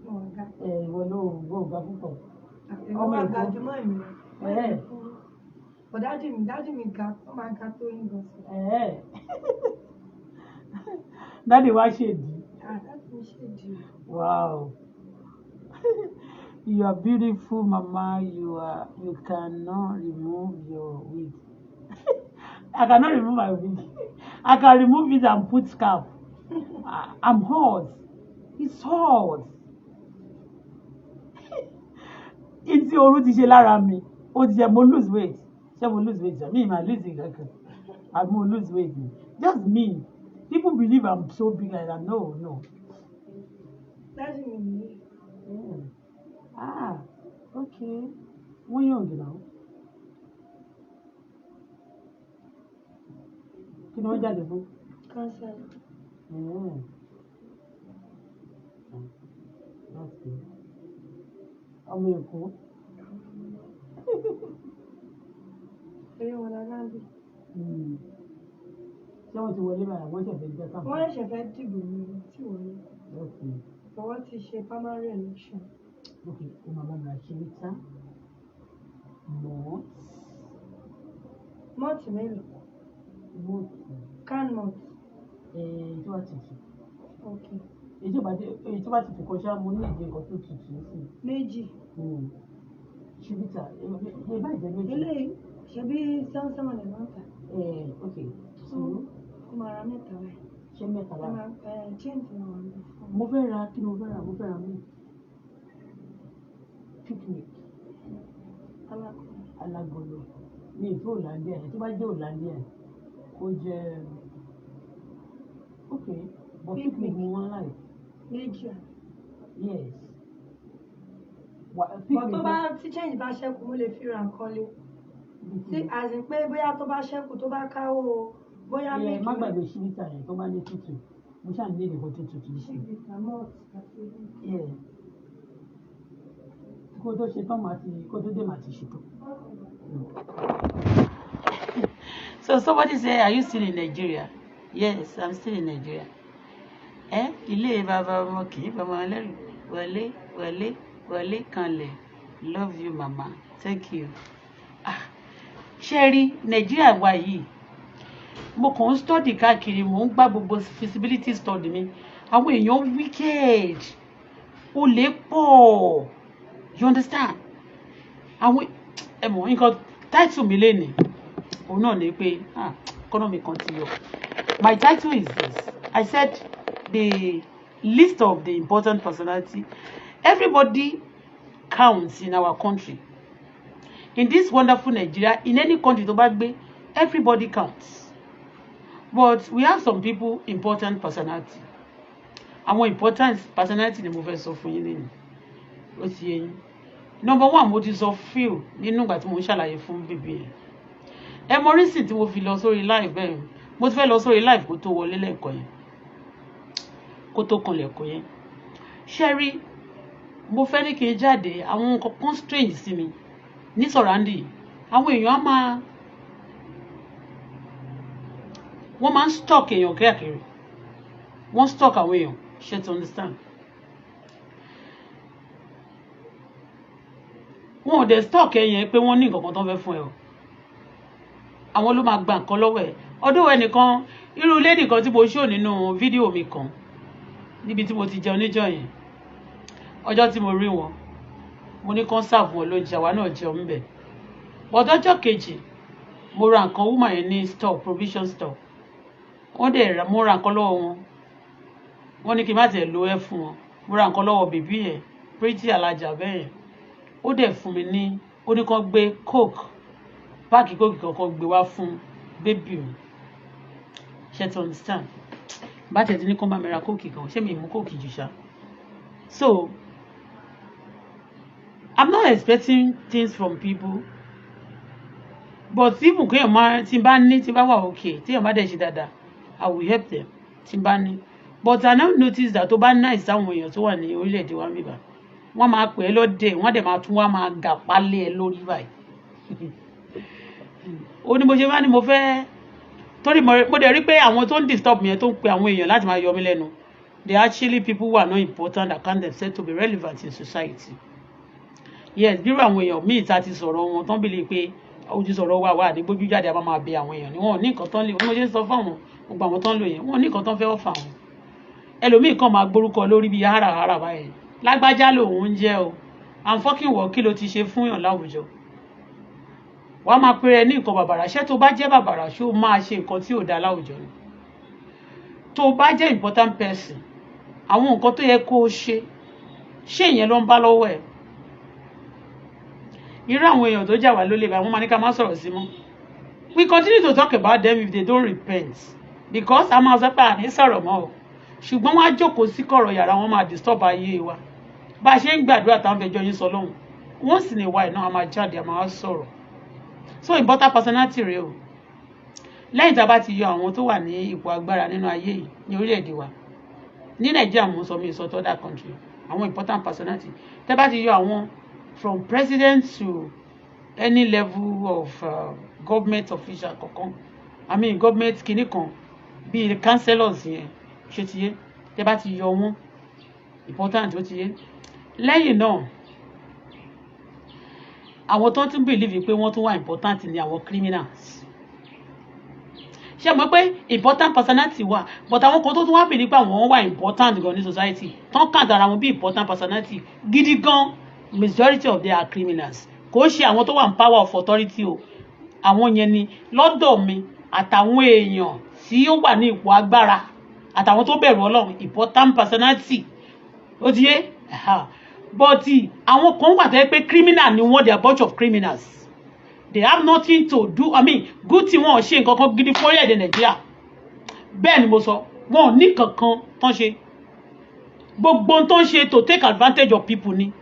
Wọn ò ga. Ìwọ ló ò ga púpọ̀. Ọmọ ìgbà jùmọ̀ mi. But dádì mi ga, wọ́n máa ga tó yín gan sí. Dádì wá ṣèdí. Dádì mi ṣèdí. Wow. You are beautiful, Mama. You cannot remove your wig. I cannot remove my wig. I can remove it and put scarf. I'm hot. It's hot. Ìtí ooru ti ṣe lára mi. Ó ti ṣe mo lose weight. Ṣé mo lose weight? Mi ma lose it kankan. I mo lose weight. Just me. People believe I'm so big like that. No. That's me. Okay. Wọ́n yóò gbìnà. Kí ni wọ́n jáde fún? Cancer. That's good. Ọmọ Èkó. Eré wọn lára ń bí. Ṣé wọ́n ti wọlé báyìí? Wọ́n ṣẹ̀fẹ̀ jẹ́ káàpù. Wọ́n ṣẹ̀fẹ̀ dìbò ní tí wọlé. Okay. Bọ̀wọ́ ti ṣe primary election. Okay, o máa bá mi ra ṣe níta. Mọ́. Mọ́ọ̀tì mélòó? Mọ́ọ̀tì. Can malt. Tó bá tutù. Ok. Èyí tó bá tutù kọjá mo ní ìdí nǹkan tó tutù sí. Méjì. Ṣubítà ẹ bá ìjẹ méjì. Eléyìí ṣebí 7 lè máa ń tà. Ok. Ó máa ra mẹ́ta rẹ̀. Ṣé mẹ́ta rà? Change ni wọ́n ń lò. Mo fẹ́ ra kí ni mo fẹ́ ra? Mo fẹ́ ra mí. Picnic. Alágolo. Mi ìfẹ́ Hollandia tó bá jẹ́ Hollandia kó jẹ́ ok but picnic ni wọ́n láì. Méjì. Yes. But tó bá tí change bá ṣẹ́kù mo lè fi ra nǹkan lé. Tí àzìn pé bóyá tó bá ṣẹ́kù tó bá káwó bóyá méjì. Má gbàgbé ṣíbítà yẹn tó bá ní tútù mo ṣáà ní èdè kan tó tutù. Ṣíbítà malt àti. Kó tó ṣe tán kó tó dé màá ti ṣètò. So somebody say, are you still in Nigeria? Yes, I'm still in Nigeria. Ilé bàbá ọmọ kì í bàbá ẹlẹ́rù wọlé kanlẹ̀. Love you mama, thank you. Ṣé rí Nàìjíríà wa yìí mo kàn ń study káàkiri mo ń gbá gbogbo feasibility study mi àwọn èèyàn wicked olè pọ̀ you understand àwọn ẹ̀mọ̀ nǹkan title mi lé ní òun náà ni pé economy kan ti yọ. My title is this. I said the list of the important personality. Everybody counts in our country. In this wonderful Nigeria, in any country tó bá gbé, everybody counts. But we have some people important personality. Àwọn important personality ni mo fẹ́ sọ fún yín lẹ́nu. Ó ti yé yín. Number 1 mo ti sọ few nínú ìgbà tí mo ń ṣàlàyé fún bíbí yẹn. Ẹ mọ reason tí mo fi lọ sórí live bẹ́ẹ̀ mo ti fẹ́ lọ sórí live kó tó wọlé lẹ́ẹ̀kọ́ yẹn kó tó kan lẹ́ẹ̀kọ́ yẹn. Ṣẹ́rí mo fẹ́ ní kí n jáde àwọn nǹkan kan strange sí mi ní sọ̀ràndì àwọn èèyàn wọ́n máa ń stalk èèyàn káàkiri wọ́n stalk àwọn èèyàn ṣe to understand. Wọn ò dẹ̀ stalk ẹ̀yẹn pé wọ́n ní nǹkan kan tó ń fẹ́ fún ẹ o àwọn ló máa gba nǹkan lọ́wọ́ ẹ̀ ọdún ẹnìkan irú lady kan tí mo show nínú fídíò mi kan níbi tí mo ti jẹun níjọ́ yẹn ọjọ́ tí mo rí wọn mo ní kán serve wọn lóúnjẹ àwa náà jẹun ń bẹ̀ ọjọ́ kejì mo ra nǹkan woman yẹn ní store provision store wọ́n dẹ̀ mo ra nǹkan lọ́wọ́ wọn wọ́n ní kí n má tẹ̀ lo ẹ́ fún wọn mo ra nǹkan lọ́wọ́ bèbí yẹn pretty alájà bẹ́ẹ̀ yẹn ó dẹ̀ fún mi ní ó ní kán gbé coke páàkì coke kankan gbé wá fún bébì mi ṣe to understand bá tẹ̀ tí ní kán bá mi ra coke kan ṣé mi mú coke jù ṣá so I'm not expecting things from people but even kéèyàn máa tí n bá ní tí n bá wà okay téèyàn bá dẹ̀ ṣe dáadáa I will help them tí n bá ní but I now notice that tó bá nice sáwọn èèyàn tó wà ní orílẹ̀-èdè wa níbà wọ́n máa pè é lóde wọ́n dẹ̀ máa tún wá máa gà pálé ẹ lórí báyìí ó ní mo ṣe máa ní mo fẹ́ torí mo dẹ̀ rí pé àwọn tó ń disturb mi yẹn tó ń pe àwọn èèyàn láti máa yọ mí lẹ́nu they are actually people who are not important that count themselves to be relevant in society yes bí irú àwọn èèyàn míì ta ti sọ̀rọ̀ wọn tán bìlì pé ojú sọ̀rọ̀ wà ní gbójú jáde a máa bẹ àwọn èèyàn ni wọn ò ní nǹkan tán lè wọ́n mo ṣe ń sọ fáwọn gbogbo àwọn tán lò yẹn wọn ò ní nǹkan tán fẹ́ wọ́n fà wọn ẹlòmíì kan máa gbórúkọ lórí bíi háràhárà báyìí lágbájá lòun ń jẹ́ o I'm fucking wọ̀ kí ló ti ṣe fún yàn láwùjọ wàá máa pèrè ní nǹkan bàbàrà ṣé tó bá jẹ́ bàbàrà ṣó máa ṣe nǹkan tí ò dáa láwùjọ ni tó bá jẹ́ important person àwọn nǹkan tó yẹ kó o ṣe ìyẹn ló ń bá lọ́wọ́ ẹ̀ irú àwọn èèyàn tó jà wá lólè bá wọn máa ní ká má sọ̀rọ̀ sí mọ́ we continue to talk about them if they don't repent because a máa sọ pé àní sọ̀rọ̀ mọ́ o ṣùgbọ́n wọ́n á jókòó sí kọ̀rọ̀ yàrá wọn máa disturb ayé wa bá a ṣe ń gbàdúrà táwọn fẹjọ́ yín sọ lọ́hùn wọ́n sì ní ìwà ìná a máa jáde a máa sọ̀rọ̀ so important personality rẹ o lẹ́yìn tá a bá ti yọ àwọn tó wà ní ipò agbára nínú ayé yìí ní orílẹ̀-èdè wa ní nàìjíríà mo sọ mi sọ to other country àwọn important personality tẹ́ bá ti yọ àwọn from president to any level of government official kankan I mean government kìíní kan bíi councillors yẹn ṣe ti yé tẹ́ bá ti yọ wọn important ó ti yé lẹ́yìn náà àwọn tó tún believe pé wọ́n tún wà important ni àwọn criminals ṣé mọ̀ pé important personality wà but àwọn kan tó tún wá pè nípa àwọn wà important gan ní society tán kàn dára wọn bí important personality gidi gan majority of them are criminals kò ṣe àwọn tó wà ní power of authority o àwọn yẹn ni lọ́dọ̀ mi àtàwọn èèyàn tí ó wà ní ipò agbára àtàwọn tó bẹ̀rù Ọlọ́run important personality ó ti yé but àwọn kan wà tẹ́ pé criminal ni wọ́n they are a bunch of criminals they have nothing to do good thing wọn ò ṣe nǹkan kan gidi fún orílẹ̀-èdè Nàìjíríà bẹ́ẹ̀ ni mo sọ wọn ò ní kankan tán ṣe gbogbo tó ń ṣe to take advantage of people ni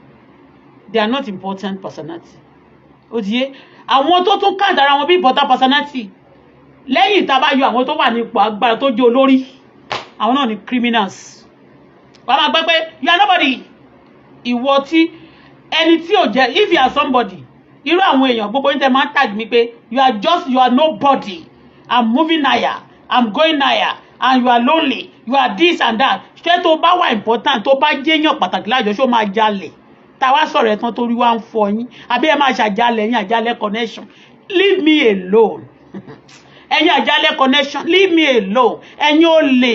they are not important personality ó ti yé àwọn tó tún kàdára wọn bí important personality lẹ́yìn tá a bá yọ àwọn tó wà ní ipò agbára tó jẹ́ olórí àwọn náà ni criminals wàá máa gbọ́ pé you are nobody ìwọ tí ẹni tí ò jẹ́ if you are somebody irú àwọn èèyàn gbogbo yín tẹ́ máa ń tag mi pé you are nobody I'm moving higher I'm going higher and you are lonely you are this and that ṣé tó bá wà important tó bá jẹ́yàn pàtàkì lájọ ṣó máa jalè táwa sọ̀rọ̀ ẹ̀ tán torí wá ń fọ yín àbí ẹ máa ṣàjálẹ̀ yín àjálẹ̀ connection leave me alone ẹ̀yin àjálẹ̀ connection leave me alone ẹ̀yin ò lè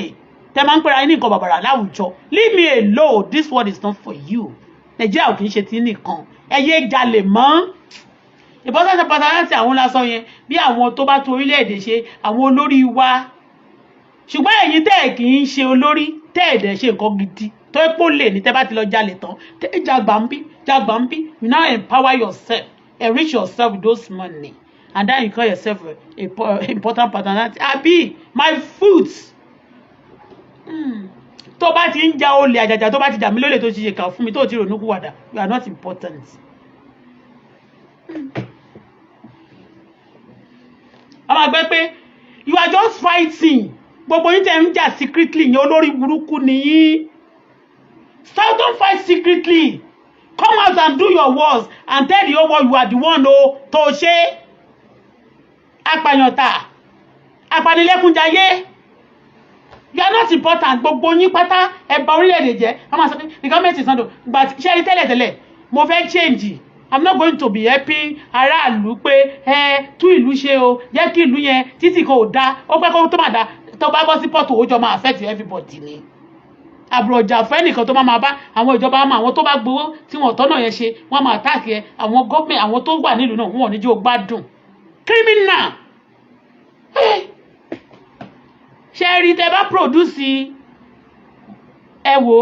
tẹ máa ń pera yín ní nǹkan bàbàrà láwùjọ leave me alone this word is not for you Nàìjíríà ò kì í ṣe tí nìkan ẹ yé jalè mọ́ ìbọ́sẹ̀sẹ̀ pàtàkì àwọn lásán yẹn bí àwọn tó bá tún orílẹ̀-èdè ṣe àwọn olórí wa ṣùgbọ́n ẹ̀yin tẹ́ ẹ̀ kì í ṣe olórí tẹ́ ẹ̀ dẹ̀ ṣe nǹkan gidi tó ẹ pò lè ní tẹ́ bá ti lọ jalè tán jàgbà ń bí you now empower yourself enrich yourself with those money and then you call yourself a important personality abi my foot tó bá ti ń ja olè àjàjà tó bá ti jà mí lólè tó ti ṣe kà fún mi tó ti ronú kúwàdà you are not important. ọmọ àgbẹ̀ pé you are just fighting gbogbo yín tẹ́ ń jà secretly yẹn olórí burúkú nìyí. Stop, don't fight secretly. Come out and do your worst and tell the whole world you are the one tó ṣe. Apàyàntà, apanilẹ́kúnjayé. You are not important. Gbogbo yín pátá ẹ bà orílẹ̀-èdè jẹ́. Wọ́n máa sọ pé the government is not doing. But ṣé ẹ tẹ́lẹ̀tẹ́lẹ̀ mo fẹ́ change. I'm not going to be helping aráàlú pé tú ìlú ṣe o jẹ́ kí ìlú yẹn títì kan ò dá ó pẹ́ kó tó máa dá tó bá bọ́ sí pọ́ọ̀tù ó jọ máa affect everybody ni. Àbúrọ̀jà fẹ́ nìkan tó máa bá àwọn ìjọba àwọn tó bá gbowó tí wọ́n tọ́nà yẹn ṣe wọ́n máa attack ẹ àwọn gọ́ọ̀mẹ̀ àwọn tó wà nílùú náà wọ́n ò ní jẹ́ ó gbádùn criminal ṣe rí tẹ bá produce ẹ wò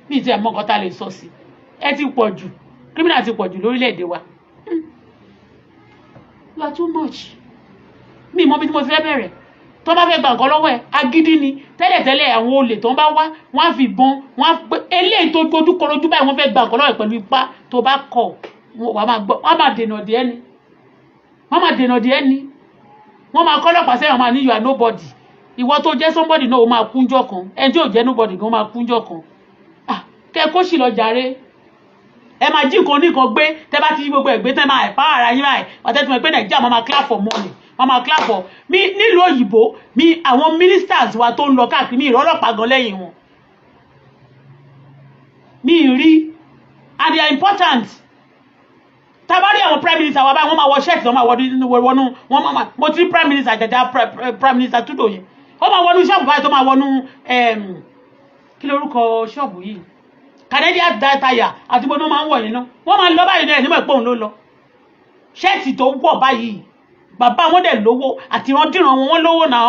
bí ti ẹ̀mọ́ kan tá lè sọ sí ẹ ti pọ̀ jù criminal ti pọ̀ jù lórílẹ̀‐èdè wa you are too much mi mọ bí tí mo ti fẹ́ bẹ̀rẹ̀ tó bá fẹ́ gba nǹkan lọ́wọ́ ẹ̀ agídí ni tẹ́lẹ̀tẹ́lẹ̀ àwọn olè tó ń bá wá wọ́n á fi bọn wọ́n á pé eléyìí tó gbójú korojú báyìí wọ́n fẹ́ gba nǹkan lọ́wọ́ ẹ̀ pẹ̀lú ipá tó bá kọ̀ wọ́n máa dènà díẹ̀ ni wọ́n máa kọ́ lọ́pàá sẹ́yìn wọ́n máa ní you are nobody ìwọ tó jẹ́ somebody náà ó máa kúnjọ́ kan ẹni tí ò jẹ́ nobody gan máa kúnjọ́ kan kẹ́ kó sì lọ jàre ẹ máa jí nǹkan oníkan gbé tẹ́ bá ti yí gbogbo ẹ̀ gbé tẹ́ máa ẹ̀pá ara yín báyìí ọ̀tẹ́ tí mo pé Nàìjíríà máa clap for money wọ́n máa clap for mi nílùú òyìnbó mi àwọn ministers wa tó ń lọ káàkiri mi ìrọ́lọ́pàá gan lẹ́yìn wọn mi rí and they are important tabari àwọn prime minister wa báyìí wọ́n máa wọ shirt wọ́n máa wọnú wọ́n máa mo ti prime minister àjàjà prime minister Tudo yẹn wọ́n máa wọnú ṣọ́ọ̀bù báyìí tó máa wọnú kí lórúkọ ṣọ́ọ̀bù yìí Canadian tire àti gbogbo máa ń wọ̀ yẹn náà wọ́n máa lọ báyìí náà nígbà pé òun ló lọ ṣẹ́ẹ̀tì tó wọ̀ báyìí bàbá wọn dẹ̀ lówó àti ìrandíran wọn lówó náà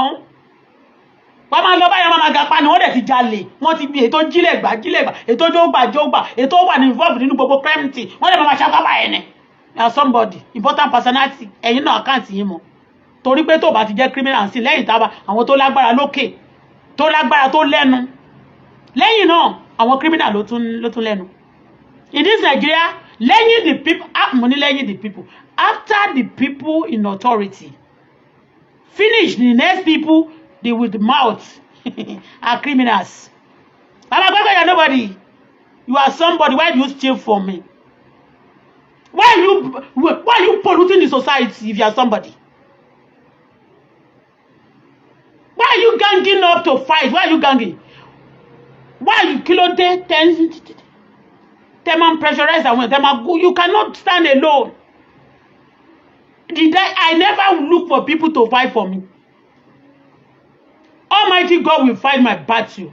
wọ́n máa lọ báyìí wọ́n máa ga pa ni wọ́n dẹ̀ ti jalè wọ́n ti bí ètò jílẹ̀gbà ètò jógbà ètò wà ní involved nínú gbogbo crime tí wọ́n dẹ̀ máa ṣàkábà ẹ̀ ní somebody important personality ẹ̀yin náà àkáǹtì yín mọ̀ torí pé tó bá ti jẹ́ criminal sí lẹ́yìn tábà àwọn tó lágbára lókè tó lágbára tó lẹ́nu lẹ́yìn náà àwọn criminal ló tún lẹ́nu in this Nigeria lẹ́yìn the people money lẹ́yìn the people after the people in authority finish the next people they with the mouth are criminals. Baba Gbagbo, you are nobody. You are somebody. Why do you steal from me? Why are you polluting the society if you are somebody? Why are you ganging up to fight? Why are you ganging? Why are you kilo day 10 man pressurize and when you cannot stand alone. I never look for people to fight for me. Almighty God will fight my battle.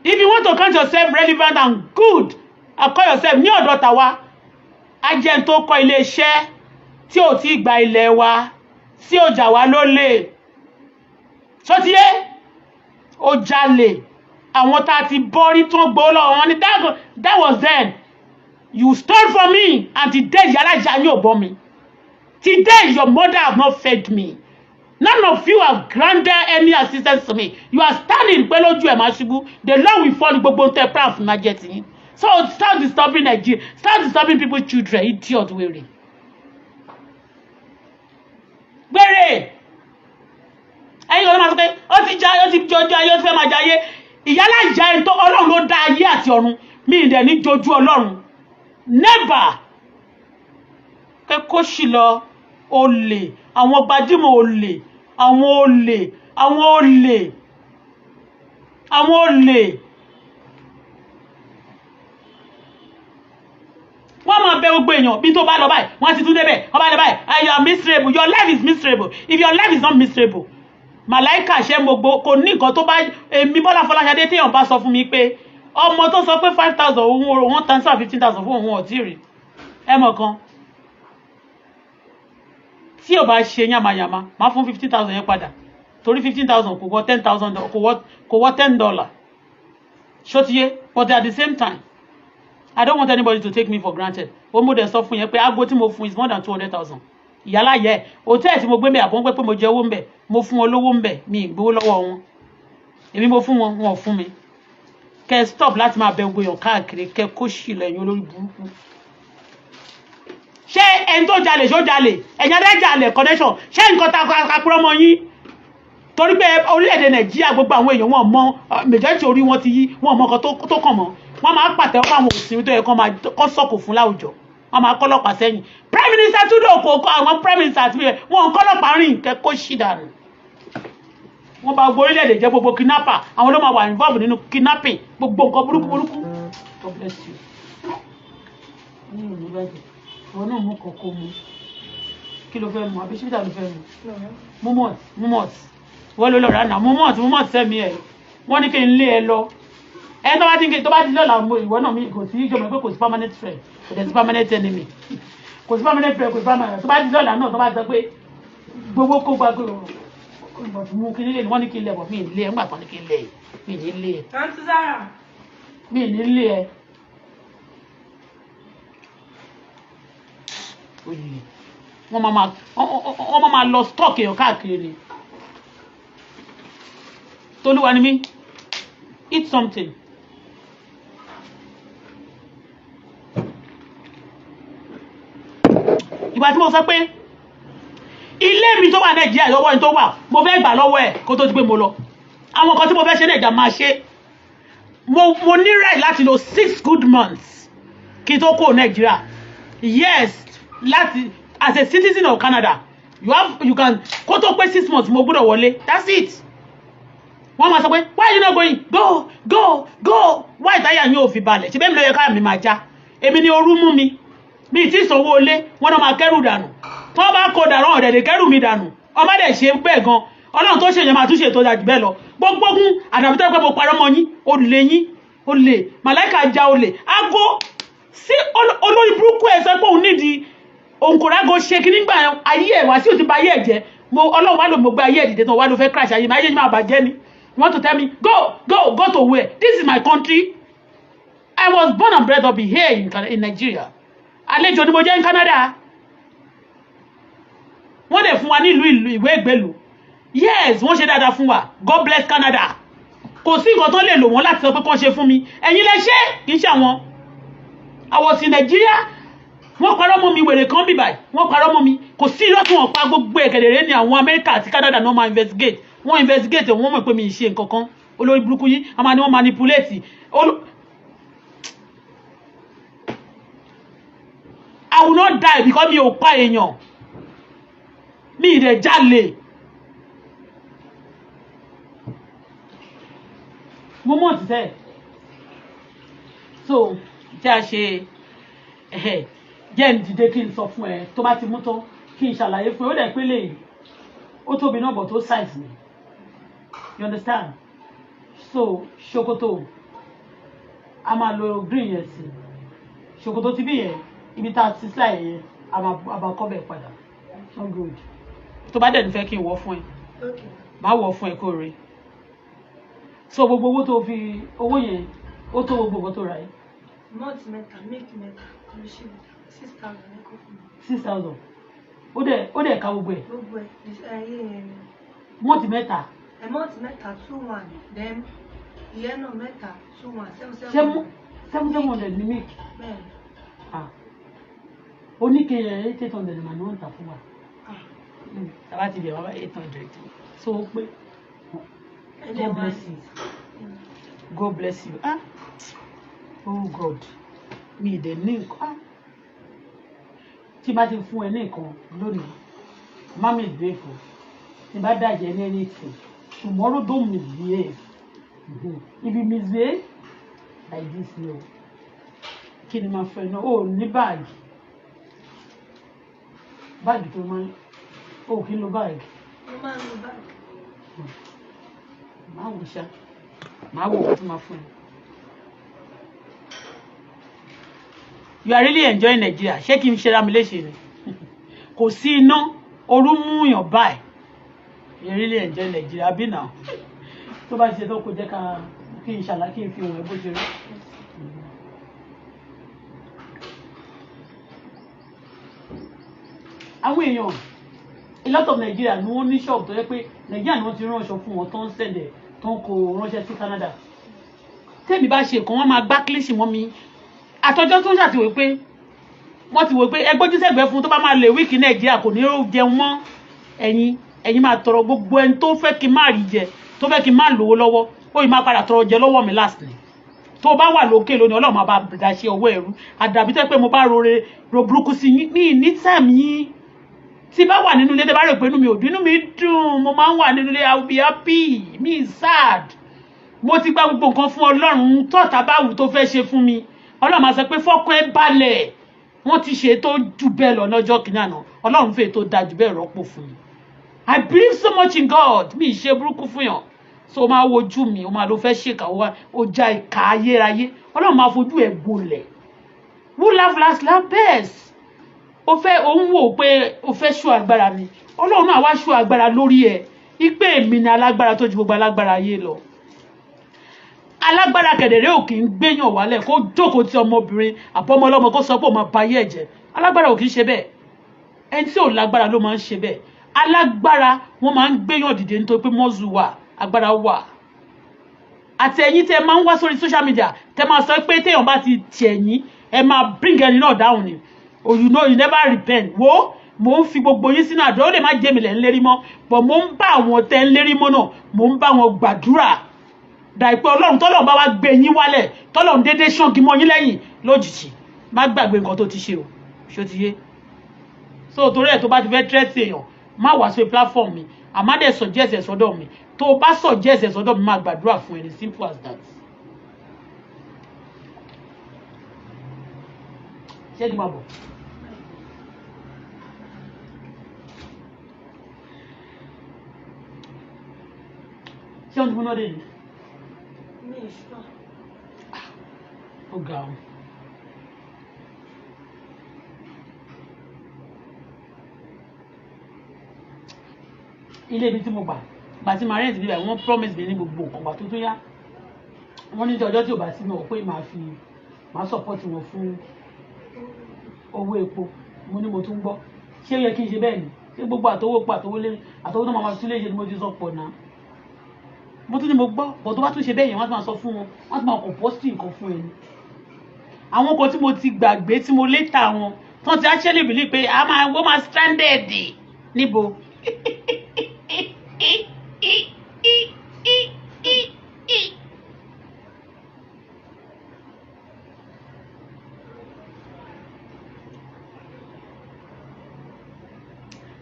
If you want to count yourself relevant and good, and call yourself ní ọ̀dọ̀ tàwa, agent tó kọ́ ilé iṣẹ́ tí ò tí gba ilẹ̀ wa, tí ò jà wá lólè. Ṣó ti yé? Ó jalè. Àwọn tá ti borí tó gbó lọ́wọ́ wọn ni that was then. You stole from me and today yàrá ìjà yín ò bọ́ mi. Today your mother have not fed me. None of you have granted any assistance to me. You are standing pé lójú ẹ̀ máa ṣubú. The Lord will fall gbogbo tẹ plan fún májẹ̀tì yín. So start disturbing Nigeria. Start disturbing people's children. Idiot wèrè. Wèrè. Ẹ̀yin ló máa sọ pé ó ti jọjọ ayé ó ti fẹ́ máa jayé. Ìyálà ìjà ẹni tó Ọlọ́run ló dá ayé àti ọ̀run. Mi ì dẹ̀ ní jojú Ọlọ́run. Never. Pé kó ṣì lọ olè. Àwọn gbajúmọ̀ olè. Àwọn olè. Wọ́n máa bẹ gbogbo èèyàn bí tó bá lọ báyìí. Wọ́n ti tún débẹ̀. Wọ́n bá lọ báyìí. You are miserable. Your life is miserable. If your life is not miserable, màláìkà ṣe gbogbo kò ní nǹkan tó bá èmi Bọ́lá Fọláṣadé téèyàn bá sọ fún mi pé ọmọ tó sọ pé 5,000 òun transfer 15,000 fún òun ọ̀tí rí. Ẹ mọ̀ kan. Tí ò bá ṣe yàmàyàmà, máa fún 15,000 yẹn padà. Torí 15,000 kò wọ $10,000 kò wọ $10. Ṣó ti yé? But at the same time, I don't want anybody to take me for granted. Ó mú dẹ̀ sọ fún yẹn pé aago tí mo fún is more than 200,000. Ìyálà yẹ hòtẹ́ẹ̀lì tí mo gbé mbẹ̀ àbọ̀ pé mo jẹ owó mbẹ̀ mo fún wọn lówó mbẹ̀ mi ìgbówó lọ́wọ́ wọn. Èmi mo fún wọn wọn ò fún mi. Kẹ́ stop láti máa bẹ gbogbo èèyàn káàkiri kẹ́ kó ṣì lẹ́yìn olórí burúkú. Ṣé ẹni tó jalè ṣó jalè? Ẹ̀yin adé jalè connection. Ṣé nǹkan ta àpúrọ́ mọ́ yín? Torí pé orílẹ̀-èdè Nàìjíríà gbogbo àwọn èèyàn wọn mọ majority orí wọn ti yí wọn mọ nǹkan tó kàn mọ́. Wọ́n máa pàtẹ́wọ́ fún àwọn òsìn tó yẹ kó sọ̀kò fún láwùjọ. Wọ́n máa kọ́lọ́pàá sẹ́yìn. Prime Minister túndò kò àwọn prime minister àti wọn kọ́lọ́pàá rìn kẹ́kọ́ ṣì dànù. Wọ́n bá gbogbo orílẹ̀-èdè jẹ́ gbogbo kidnapper. Àwọn ló máa wà involved nínú kidnapping gbogbo nǹkan burúkú. God bless you. Ní ìlú bẹ́ẹ̀ wọn náà mú kọ̀ọ̀kọ̀ mu. Kí ló fẹ́ mu? Àbí ṣíbítà ló fẹ́ mu? Mumot. Wọ́n ló lọ rà náà. Mumot sẹ́mi ẹ̀. Wọ́n ní kí n lé ẹ lọ. Ẹ tó bá ti lọ́la ìwọ náà mi kò sí ìjọba pé kò sí permanent friend. Kò dẹ̀ sí permanent enemy. Kò sí permanent friend kò sí permanent. Tó bá ti lọ́la náà tó bá sọ pé gbogbo kó gba mú kí nílé ni wọ́n ní kí n lẹ̀ bọ̀ mí ì lé ẹ̀ ńgbà kan ní kí n lẹ̀ mí ì ní lé ẹ̀. Aunty Zara. Mí ì ní lé ẹ̀. Wọ́n máa lọ stock èèyàn káàkiri ni. Tolúwa ni mí. Eat something. Ìgbà tí mo sọ pé ilé mi tó wà Nàìjíríà lọ́wọ́ ẹni tó wà mo fẹ́ gbà lọ́wọ́ ẹ̀ kó tó ti pé mo lọ. Àwọn nǹkan tí mo fẹ́ ṣe Nàìjíríà máa ṣe. Mo ní right láti lò 6 good months kí n tó kó Nàìjíríà. Yes, láti as a citizen of Canada you can kó tó pé 6 months mo gbọ́dọ̀ wọlé. That's it. Wọ́n máa sọ pé why you not going? Go. Why táyà yín ò fi balẹ̀? Ṣé bẹ́ẹ̀ mi ló yẹ káyà mi máa já? Èmi ni orú mú mi. Mi ti sanwó ilé wọ́n náà máa kẹ́rù dànù. Tó bá kó dànù ọ̀dẹ̀ lè kẹ́rù mi dànù. Ọmọ dẹ̀ ṣe bẹ́ẹ̀ gan. Ọlọ́run tó ṣe yẹn máa tún ṣe tó dájú bẹ́ẹ̀ lọ. Gbogbo ogun àdàbítẹ́ pé mo parọ́ mọ́ yín. Olè. Màláìka ja olè. Ago sí olórí burúkú ẹ̀ sọ pé òun nídìí òun kò rágo ṣe kí nígbà ayé ẹ̀ wá sí òtí ba ayé ẹ̀ jẹ́. Ọlọ́run wá lò mo gbé ayé ẹ̀ dìde tán wá ló fẹ́ crash ayé mi. Ayé mi máa bàjẹ́ ni. You want to tell me, go to where? This is my country. I was born and bred up here in Nigeria. Àlejò ni mo jẹ́ in Canada. Wọ́n dẹ̀ fún wa ní ìlú ìwé ìgbélú. Yes, wọ́n ṣe dáadáa fún wa. God bless Canada. Kò sí nǹkan tó lè lò wọ́n láti sọ pé kán ṣe fún mi. Ẹ̀yin lẹ ṣe kì í ṣe àwọn. I was in Nigeria. Wọ́n parọ́ mọ́ mi wèrè kan bí báyìí. Wọ́n parọ́ mọ́ mi. Kò sí irọ́ tí wọ́n pa gbogbo ẹ̀kẹ̀dẹ̀rẹ́ ní àwọn Amẹ́ríkà àti Canada náà máa investigate. Wọ́n investigate wọ́n mọ̀ pé mi ṣe nǹkan kan. Olórí burúkú yín a máa ní wọ́n manipulate. I will not die because mi ò pa èèyàn. Mi ìdẹ̀ jalè. Mo mọ̀ ti sẹ́. So tí a ṣe jẹ́ ní dìde kí n sọ fún ẹ tó bá ti mú tán kí n ṣàlàyé fún ẹ ó dẹ̀ pé lè ó tóbi náà bọ̀ tó size mi you understand so ṣòkòtò a máa lo green yẹn sí ṣòkòtò tí bí yẹn ibi tá a ti sílẹ̀ yẹn a máa kọ́ bẹ̀ padà so good tó bá dẹ̀ ní fẹ́ kí n wọ̀ fún ẹ má wọ̀ fún ẹ kó rí so gbogbo owó tó fi owó yẹn ó tó gbogbo nǹkan tó ra yìí. mọ́ọ̀tì mẹ́ta méjì mẹ́ta ló ṣe 6,000 ẹ̀kọ́ fún mi. 6,000 ó dẹ̀ ká gbogbo ẹ̀. gbogbo ẹ̀ ayé yẹn ni. mọ́ọ̀tì mẹ́ta. mọ́ọ̀tì mẹ́ta 2,1 then ìyẹn náà mẹ́ta 2,1 700 ní milk. bẹ́ẹ̀ oníkẹyẹ 800 mà ní wọ́n ń tà fún wa. tàbá ti bẹ̀ wá bá 800 so ó pé God bless you. God bless you. Oh God mi ìdẹ̀ ní nǹkan tí bá ti fún ẹ ní nǹkan lónìí má mi grateful tí bá dàjẹ́ ní anything tomorrow don't misbehave if you misbehave like this no kí ni máa fẹ́ náà ó ní báàgì tó máa ó kí ń lo báàgì. mo máa ń lo báàgì. máa wò ṣá máa wò ó tó máa fún ẹ. You are really enjoying Nigeria ṣé kí n ṣe ra mi léṣe ni kò sí iná ooru mú yàn báyìí you really enjoy Nigeria bí náà tó bá ṣe tó kó jẹ́ ká kí n ṣàlàyé kí n fi hàn ẹ́ bó ṣe rí. àwọn èèyàn a lot of Nigeria ni wọ́n ní shop tó yẹ pé Nigeria ni wọ́n ti ránṣọ fún wọn tó ń sẹ̀dẹ̀ tó ń kó ránṣẹ́ sí Canada tẹ́mi bá ṣe nǹkan wọ́n máa gbá kílíṣì mọ́ mi àtọjọ́ tó ń ṣàtiwò pé wọ́n ti wò pé ẹgbẹ́júsẹ̀gbẹ́ fún tó bá máa lè wíìkì Nàìjíríà kò ní jẹun mọ́ ẹ̀yin máa tọrọ gbogbo ẹni tó fẹ́ kí n má rí jẹ tó fẹ́ kí n má lówó lọ́wọ́ ó yìí máa padà tọrọ jẹ lọ́wọ́ mi last ni tó bá wà lókè lónìí Ọlọ́run máa bá daṣẹ́ ọwọ́ ẹ̀rú àdàbí tẹ́ pé mo bá ro burúkú sí yín ní time yín tí bá wà nínú ilé tẹ́ bá rò pé inú mi ò dùn inú mi dùn mo máa ń wà nínú ilé I will be happy me sad mo ti gba gbogbo nǹkan fún Ọlọ́run tọ́ta báwù tó fẹ́ ṣe fún mi Ọlọ́run máa sọ pé fọ́kàn ẹ balẹ̀ wọ́n ti ṣe tó jù bẹ́ẹ̀ lọ lọ́jọ́ kìíní àná Ọlọ́run fẹ́ tó dájú bẹ́ẹ̀ rọ́pò fún mi I believe so much in God mi ṣe burúkú fún yàn so máa wojú mi o máa lọ fẹ́ ṣèkà ó já ìka ayérayé Ọlọ́run máa fojú ẹ̀ gbolẹ̀ who laugh last best o fẹ́ òun wò pé o fẹ́ ṣó agbára mi Ọlọ́run náà wá ṣó agbára lórí ẹ̀ ipe mi ni alágbára tó ju gbogbo alágbára ayé lọ alágbára kẹ̀dẹ̀rẹ́ ò kì í gbéyàn wálẹ̀ kó jókòó ti ọmọbìnrin àbọ̀mọ ọlọ́mọ kó sọ pé ó máa ba ayé ẹ̀jẹ̀ alágbára ò kì í ṣe bẹ́ẹ̀ ẹni tí ò lágbára ló máa ń ṣe bẹ́ẹ̀ alágbára wọ́n máa ń gbéyàn dìde nítorí pé mọ́zù wà agbára wà àti ẹ̀yin tẹ́ máa ń wá sórí social media tẹ́ máa sọ pé téèyàn bá ti tiẹ̀ yín ẹ máa bring ẹni náà down ni oh you know you never repent wo mo ń fi gbogbo yín sínú àdúrà ó lè má jẹ́ mi lẹ́ ń lérí mọ́ but mo ń bá àwọn tẹ́ ń lérí mọ́ náà mo ń bá wọn gbàdúrà dàìpẹ́ Ọlọ́run tọ́lọ́run bá wá gbé yín wálẹ̀ tọ́lọ́run dédé ṣángi mọ́ yín lẹ́yìn lójijì má gbàgbé nǹkan tó ti ṣe o ṣó ti yé so torí ẹ̀ tó bá ti fẹ́ tẹ́tì èèyàn má wá sí platform mi àmádẹ́ suggest ẹ̀ sọ́dọ̀ mi tó o bá suggest ẹ̀ sọ́dọ̀ mi má gbàdúrà fún ẹni simple as that. ṣé kí n máa bọ̀? ṣé wọ́n ti múná dé ni? Ó ga ọ. Ilé ibi tí mo gbà tí màá rẹ́ǹtì níbẹ̀ wọ́n promise mi ní gbogbo nǹkan gbà tó tún yá wọ́n ní ọjọ́ tí ò bá sí náà pé màá support wọn fún owó epo mo ní mo tún gbọ́ ṣé ó yẹ kí n ṣe bẹ́ẹ̀ ni ṣé gbogbo àtọwọ́ tó máa tún lè ṣe ni mo ti sọ pọ̀ náà mo tún ní mo gbọ́ bọ̀ tó bá tún ṣe bẹ́ẹ̀ yẹn wọ́n ti máa sọ fún wọn wọ́n ti máa kọ̀ pọ́sítì nǹkan fún ẹni àwọn kan tí mo ti gbàgbé tí mo létà wọn tí wọ́n ti actually believe pé wọ́n máa stranded níbo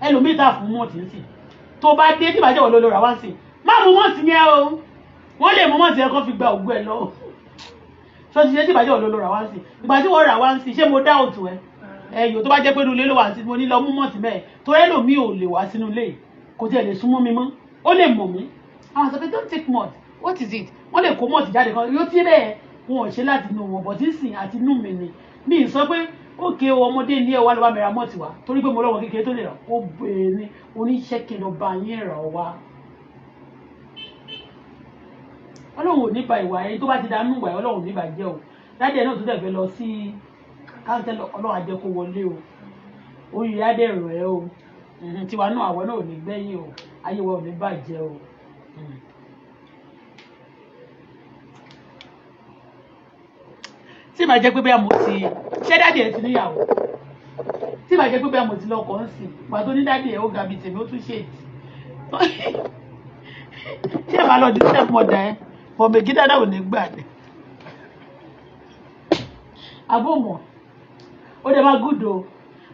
ẹlòmíì tà fún mọ́ọ̀tì ń sìn tó bá dé tí ìbàjẹ́ wọ̀ ló lọ́ra wá ń sìn má mú mọ́ọ̀tì yẹn o wọ́n lè mú mọ́ọ̀tì yẹn kó fi gba ògùn ẹ̀ lọ sọ ti ṣe tí ìbàjẹ́ wọ̀ ló lọ́ra wá ń sìn ìgbà tí wọ́n rà wá ń sìn ṣé mo dá òtù ẹ ẹ̀yọ́ tó bá jẹ́ pé inú ilé ló wà sí mo ní lọ mú mọ́ọ̀tì mẹ́ẹ̀ tó ẹlòmíì ò lè wá sínú ilé kò tiẹ̀ lè súnmọ́ mi mọ́ ó lè mọ̀ mí àwọn sọ pé don't take malt what is it wọ́n lè kó mọ́ọ̀tì jáde kan yóò tí bẹ́ẹ̀ wọn ò ṣe láti inú wọn bọ̀tí sìn àti inú mi ni mi ì sọ pé ókè ọmọdé ní ẹ wá ló bá mi ra mọ́ọ̀tì wá torí pé mo lọ́wọ́ kékeré tó lè rà ó bèèrè ní oníṣẹ́ kí ló bá yín rà wá. ọlọ́run ò ní ba ìwà ẹni tó bá ti dánú ìwà ẹ ọlọ́run ò ní bàjẹ́ o dáadé náà tó dẹ̀ fẹ́ lọ sí káńtẹ́lọ̀ ọlọ́run á jẹ́ kó wọlé o oyè á dẹ̀ rọ̀ ẹ́ o tiwa náà àwọ̀ náà ò ní gbẹ́yìn o ayé wa ò ní bàjẹ́ o. tí màá jẹ́ pé bẹ́ẹ̀ mo ti ṣé dáàdì ẹ̀ ti níyàwó tí màá jẹ́ pé bẹ́ẹ̀ mo ti lọ́kọ̀ ń sìn pàtó tó ní dáàdì ẹ̀ ó ga bíi tèmi ó tún ṣe èdè tí ẹ máa lọ di step mother ẹ bọ̀m̀bẹ̀ gí dáadáa ò ní gbà ní. abómọ̀ ó dẹ̀ máa gùdò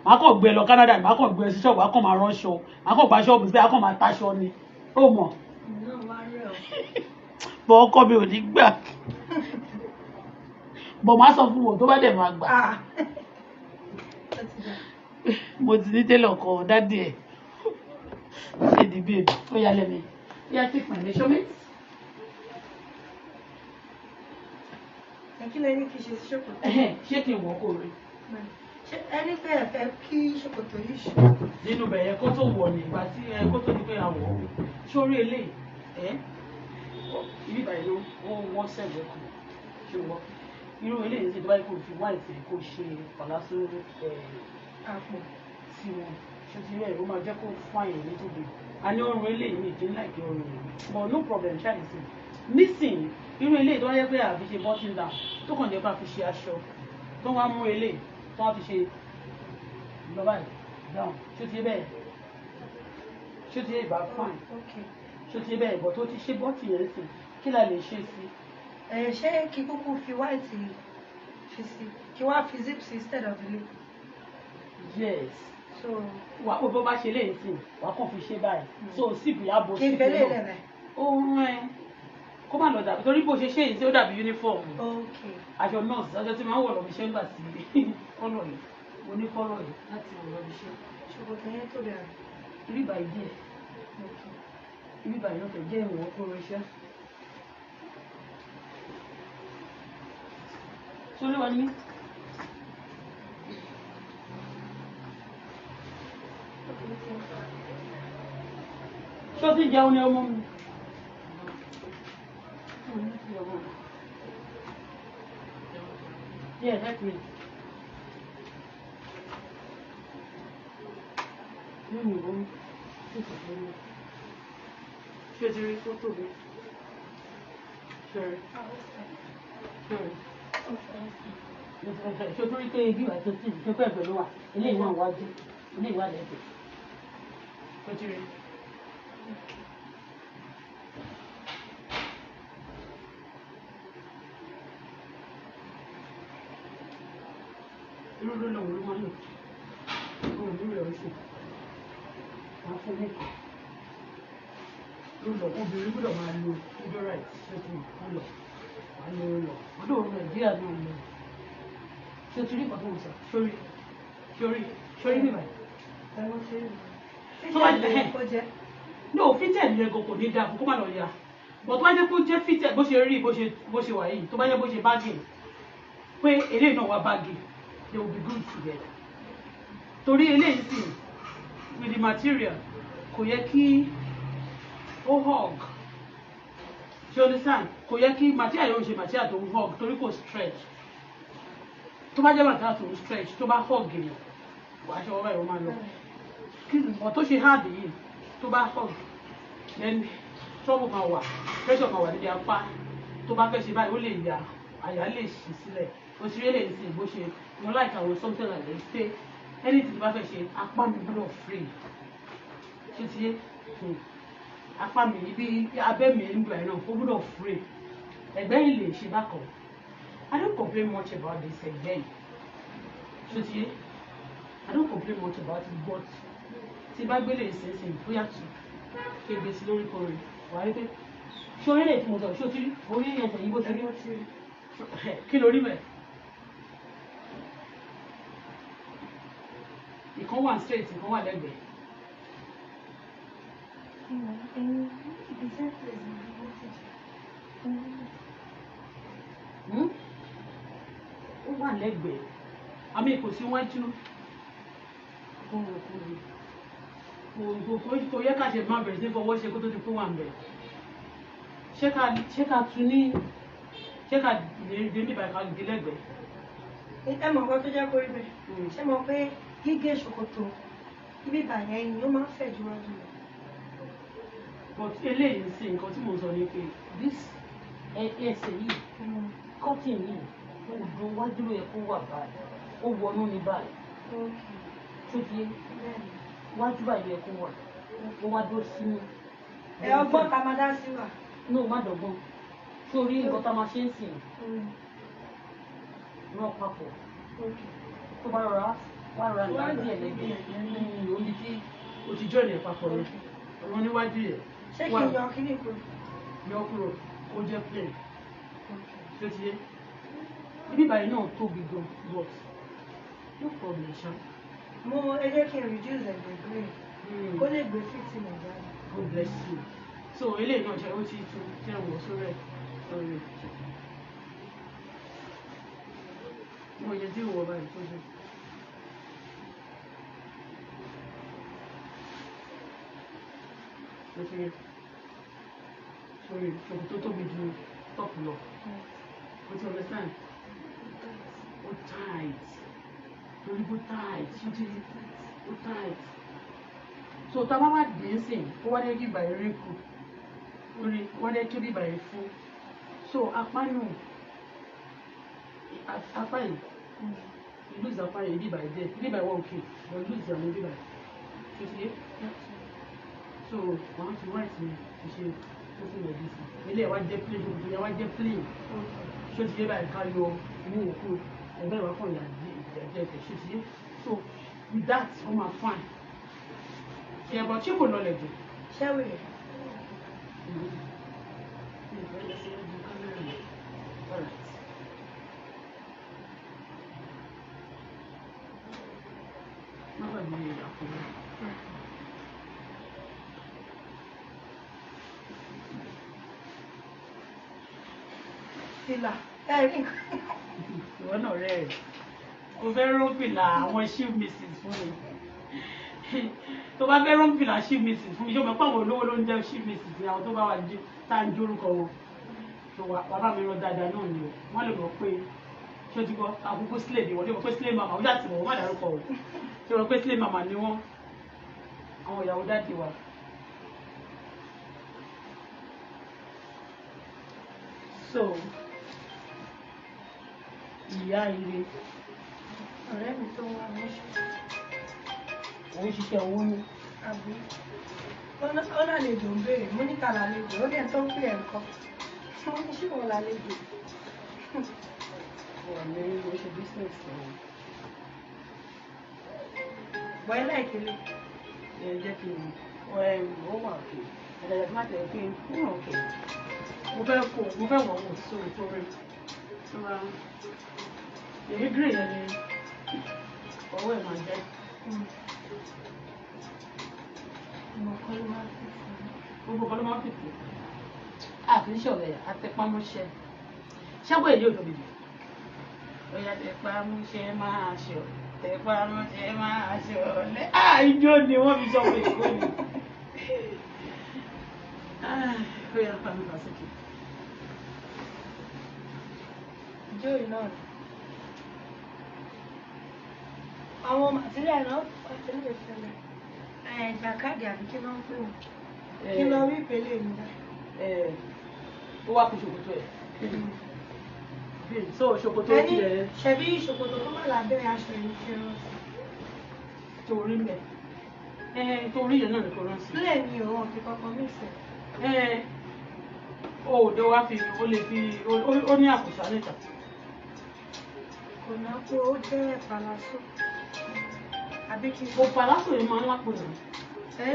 màá kàn gbé lọ Canada màá kàn gbé sí ṣọ́ọ̀bù màá kàn máa ránṣọ màá kàn gba ṣọ́ọ̀bù síbẹ̀ màá kàn máa taṣọ ni ó mọ̀ bọ̀ ọkọ mi ò ní gbà bọ̀ máa sọ fún wọn tó bá dẹ̀ máa gbà mo ti ní tẹ́lọ̀ kan dádì ẹ̀ ṣe di babe ó yá lẹ́nu yá take my measurement. kí lẹ́ni kì í ṣe ṣòkòtò. ṣé kí n wọ́n kó rí. ẹni pé ẹ fẹ́ kí ṣòkòtò yìí ṣe. nínú bẹ̀yẹ kó tó wọ̀ nígbà tí kó tó di pé a wọ̀ sórí eléyìí ibi ìbàyẹ̀ ló wọ́n sẹ̀gbẹ́ kan ṣe wọ́n irú eléyìí ṣe tó báyìí kò fi wáìtì kó ṣe pàlásó àpò sí wọn ṣe ti rẹ̀ ó máa jẹ́ kó fún àyè nítorí a ní ọrùn eléyìí ní ìdí láìpẹ ọrùn rẹ̀ but no problem ṣáà ní sìn nísìn irú eléyìí tó wáyé pé àfi ṣe button down tó kàn jẹ́ pé a fi ṣe aṣọ tó wá mú eléyìí tó wá fi ṣe lọ́ba yìí down ṣé ti bẹ́ẹ̀ ṣé ti bá fine ṣé ti bẹ́ẹ̀ but tó ti ṣe bọ́tì yẹn sìn kí la lè ṣe sí. ṣé kí kúkú fi white fi sí kí wá fi zip sí instead of ilé. yes so wà ó bó bá ṣe léyìn sí wà á kàn fi ṣe báyìí so síbi ààbò kí n fẹ́ lè lẹ̀ ó rán ẹ kó má lọ dàbí torí bó ṣe ṣe èyí tí ó dàbí uniform aṣọ nurse aṣọ tí máa ń wọ̀ lọ́bi iṣẹ́ ńgbà sí kọ́lọ̀ yìí mo ní kọ́lọ̀ yìí láti wọ̀ lọ́bi iṣẹ́. ṣòkòtò yẹn tó bẹ̀rẹ̀. ibi ìbàyìí díẹ̀ ibi ìbàyìí náà fẹ́ jẹ́ ìwọ̀n kó rẹ iṣẹ́. sórí wa ní. ṣó ti jẹun ní ọmọ mi. Yeah, help me. Ṣé ti rí fótó mi? Ṣé tó rí pé ibi ìwà tó sì tó pẹ́ pẹ̀lú wa? Eléyìí náà wájú, eléyìí wà lẹ́sẹ̀. Ṣé ti rí? irú ló lọ́wọ́ ló máa lò ó ní rẹ̀ oṣù máa fún mi ló lọ obìnrin gbọ́dọ̀ máa lo fúdọ́ráìtì ṣẹ́tù ó lọ máa lo lọ ọdún òun nàìjíríà náà lọ ṣé o ti rí ìpàdé òun sọ sórí bíbá tó bá jẹ́ no fitted yẹn gan kò ní dáa kó má lọ ya but tó bá jẹ́ kó jẹ́ fitted bó ṣe rí bó ṣe wà yìí tó bá jẹ́ bó ṣe báàgì pé eléyìí náà wá báàgì they will be good together. Torí eléyìí sì with the material kò yẹ kí ó hug. You understand? Kò yẹ kí material yóò ṣe material tó ń hug torí kò stretch. Tó bá jẹ́ material tó ń stretch tó bá hug yìí wàá ṣe ọwọ́ ìwọ́n máa lọ. Kí ni ọ̀ tó ṣe hard yìí tó bá hug then trouble máa wà pressure máa wà níbi apá tó bá fẹ́ ṣe báyìí ó lè yà àyà lè ṣì sílẹ̀. Òṣèré lè ṣe bó ṣe mo like àwọn something like this pé anything bá fẹ́ ṣe apá mi gbọ́dọ̀ free ṣé ti yé apá mi ibi abẹ́ mi ń gbà náà ó gbọ́dọ̀ free ẹ̀gbẹ́ yìí lè ṣe bákan I don't complain much about this ẹ̀gbẹ́ yìí ṣé ti yé I don't complain much about it but tí bá gbélé ìsinsìn bóyá tù ṣe gbèsè lórí kọrin wà á rí pé ṣé orí lè tí mo sọ ṣé o ti rí orí ẹsẹ̀ yìí bó ti rí kí lórí bẹ́ẹ̀. ìkan wà straight ìkan wà lẹ́gbẹ̀ẹ́. Ó wà lẹ́gbẹ̀ẹ́ àmì kò sí wájú kò yẹ ká ṣe máa bẹ̀rẹ̀ sí fọwọ́ ṣe kó tó di pé wà ń bẹ̀. ṣé ká tún ní ṣé ká lè dé níbà ká dé lẹ́gbẹ̀ẹ́. ẹ mọ̀ nǹkan tó jẹ́ kó rí bẹ́ẹ̀ ṣé mọ̀ pé gígé ṣòkòtò ibi ìbàyẹn ẹ̀yìn ó máa ń fẹ̀ jù wájú lọ. but eléyìí sí nǹkan tí mo sọ ni pé this ẹsẹ̀ yìí cotton yìí odò wájú ló yẹ kó wà báyìí ó wọnú ní báyìí tó di wájú báyìí yẹ kó wà ó wá dó sínú. ẹ ọgbọ́n ká máa dá sí wa. ní o má dọ̀gbọ́n sórí nǹkan tá a máa ṣe ń sìn náà papọ̀ tó bá rọra wá rọra nígbà díẹ̀ lẹ́gbẹ̀ẹ́ omi tí o ti jọ́ ìrìn papọ̀ rẹ̀ ọ̀rọ̀ níwájú yẹ. ṣé kí n yọ kí ni kúrò. yọ kúrò kó jẹ́ plain ṣé ti yé ibi báyìí náà tóbi gan but no problem ṣá. mo ẹ jẹ́ kí n reduce ẹ̀gbẹ́ green kó lè gbé 50 nàìjíríà. God bless you. So eléyìí náà ṣe ó ti tu jẹ́ wọ̀ sórí ẹ̀ sórí ẹ̀. mo yẹ tí ìwọ báyìí tó ṣe. sórí ṣòkòtò tó tóbi ju tọ́pù lọ. o ti understand? o tight torí bó tight o tight. So tá a bá wá dé sí ó wá dé kí bàyẹ̀ rí kù orí wá dé kí bàyẹ̀ fún. So apá nù apá yìí ìlú ìzàpá yìí bí bàyẹ̀ dé bí bàyẹ̀ wọ́n òkè wọ́n ìlú ìzàmú bí bàyẹ̀ tó ti yé. So wọ́n á fi white mi fi ṣe tó fún ìwọ̀n dísì ilé ẹ̀ wá jẹ́ plain gbogbo yẹn wá jẹ́ plain ṣó ti yé báyìí ká yọ inú òkú ẹgbẹ́ ìwà kan ìyá ẹ̀jẹ̀ ṣó ti yé. So with that wọ́n máa fine. Yeah, but you could not let it. Shall we? Alright. Not a big Fìlà. Ẹ̀rín. Ìwọ náà rẹ̀ o fẹ́ rán fìlà àwọn chief mrs fún mi. Tó bá fẹ́ rán fìlà chief mrs fún mi, ṣé o mọ̀ pé àwọn olówó ló ń jẹ́ chief mrs ní àwọn tó bá wà jí tá à ń jórúkọ wọn. So wà bá mi rán dáadáa náà ni o. Wọ́n lè mọ̀ pé ṣé o ti gbọ́ àkókò slave ni wọ́n lè mọ̀ pé slave mama ó yàtì wọ́n má dárúkọ o. Ṣé o mọ̀ pé slave mama ni wọ́n? Àwọn ìyàwó dáàdì wa. So ìyá ire Ọ̀rẹ́ mi tó wà ní ṣù. òun ṣiṣẹ́ owó ní. Àbí. Ó lálejò ń béèrè, mo ní ká lálejò, ó dẹ̀ tó ń pè ẹ̀kọ́. Mo ní ṣé wọ́n lálejò. Wọ́n ní ó ṣe business wọn. Bọ́ ẹ láìkélé. Ẹ jẹ́ kí n ó wà òkè. Ẹ̀dẹ̀dẹ̀ tó má tẹ̀ pé ó wà òkè. Mo fẹ́ wọ̀ wọ̀ sórí torí. Èyí gírè yẹn ni ọwọ́ ẹ̀ máa jẹ́. Gbogbo kan ló máa ń fìfì. Àfihàn ṣọ̀rẹ́ àtẹpámọ́ṣẹ́. Ṣáwọ́ èdè òdòdó yìí. Ọ̀yà tẹpámọ́ṣẹ́ máa ṣọ̀. Tẹpámọ́ṣẹ́ máa ṣọ̀ lẹ́. Ijó ni wọ́n fi ṣọ́wọ́ èkó ni. Ó yà pa mi pàṣẹkì. Ijó yìí náà. Àwọn màtíríà náà pàtẹ́ lè fẹ́lẹ̀. Jàkadì àbí kí wọ́n ń pè wọ́n. Kí lọ rí ìpele mi dá. Ó wá kú ṣòkòtò ẹ̀. So ṣòkòtò tiẹ̀. Ṣebí ṣòkòtò tó wà lábẹ́ aṣọ yìí fi rán sí. Torí mẹ́. Torí yẹn náà ni kò rán sí. Sílẹ̀ ni òun fi kọ́kọ́ mí sẹ̀. Òòdó wá fi ó lè fi ó ní àkùsà níta. Kò náà pé ó jẹ́ pàlásò. Àbí kí Mo pàlásò yẹn máa ń lápò náà.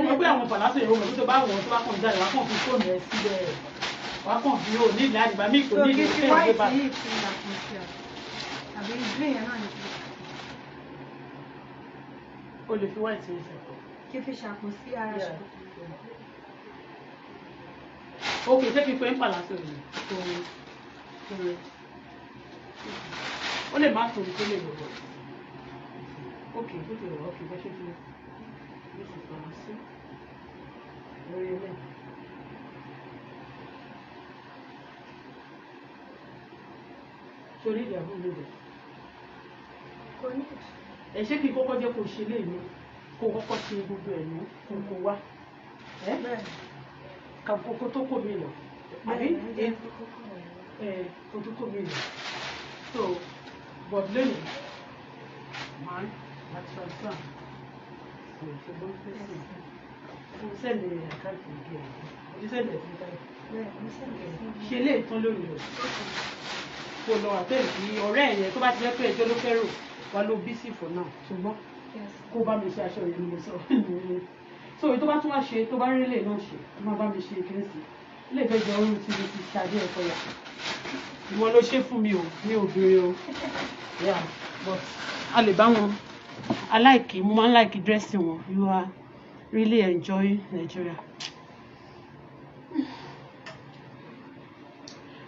Mo gbé àwọn pàlásò yẹn wọ́n tó bá wọ̀ tó bá kàn jáde wá kàn fi fóònù ẹ̀ síbẹ̀. Wá kàn fi ó ní ìlà àdìbá mi kò ní ìlú fi wáìtì yìí fi àkùnṣe àbí green yẹn náà ni. O lè fi white yẹn sẹ̀. Kí fi ṣàpò sí ara ṣòkòtò. Ok, ṣé kí n pè ń pàlásì rẹ̀? Ó lè má tóbi tó lè wọ̀. Ok, ó ti wọ̀ ok, bẹ́ẹ̀ ṣe ti ní sì pàlásì. Lórí ilé. Sórí ìyàwó mi rẹ̀. Kò ní. Ẹ ṣé kí n kọ́kọ́ jẹ́ kó ṣe lé mi, kó kọ́kọ́ ṣe gbogbo ẹ̀ ní kó wá. Bẹ́ẹ̀. Kó tó kò mí lọ. Àbí? Kó tó kò mí lọ. So, but lónìí, máa transfer. Ṣùgbọ́n fẹ́sì. Mo sẹ́ni àkáǹtì ìgbé ẹ̀. Mo sẹ́ni ẹ̀ sí táyì. Ṣe lè tán lórí rẹ̀. Kò lọ àtẹ̀sí ọ̀rẹ́ ẹ̀yẹ tó bá ti jẹ́ pé ẹjọ́ ló fẹ́ rò wá ló busy for now. Ṣùgbọ́n kó bá mi ṣe aṣọ yẹn ni mo sọ. So èyí tó bá tún wá ṣe tó bá rí lè náà ṣe ó máa bá mi ṣe kérésì. Ilé ìfẹ́jọ oorun tí mo ti ṣàdé ẹ̀kọ́ yà. Ìwọ ló ṣe fún mi o, mi ò béèrè o. Yeah, but a lè bá wọn. I like, mo máa ń like dressing wọn. You are really enjoying Nigeria.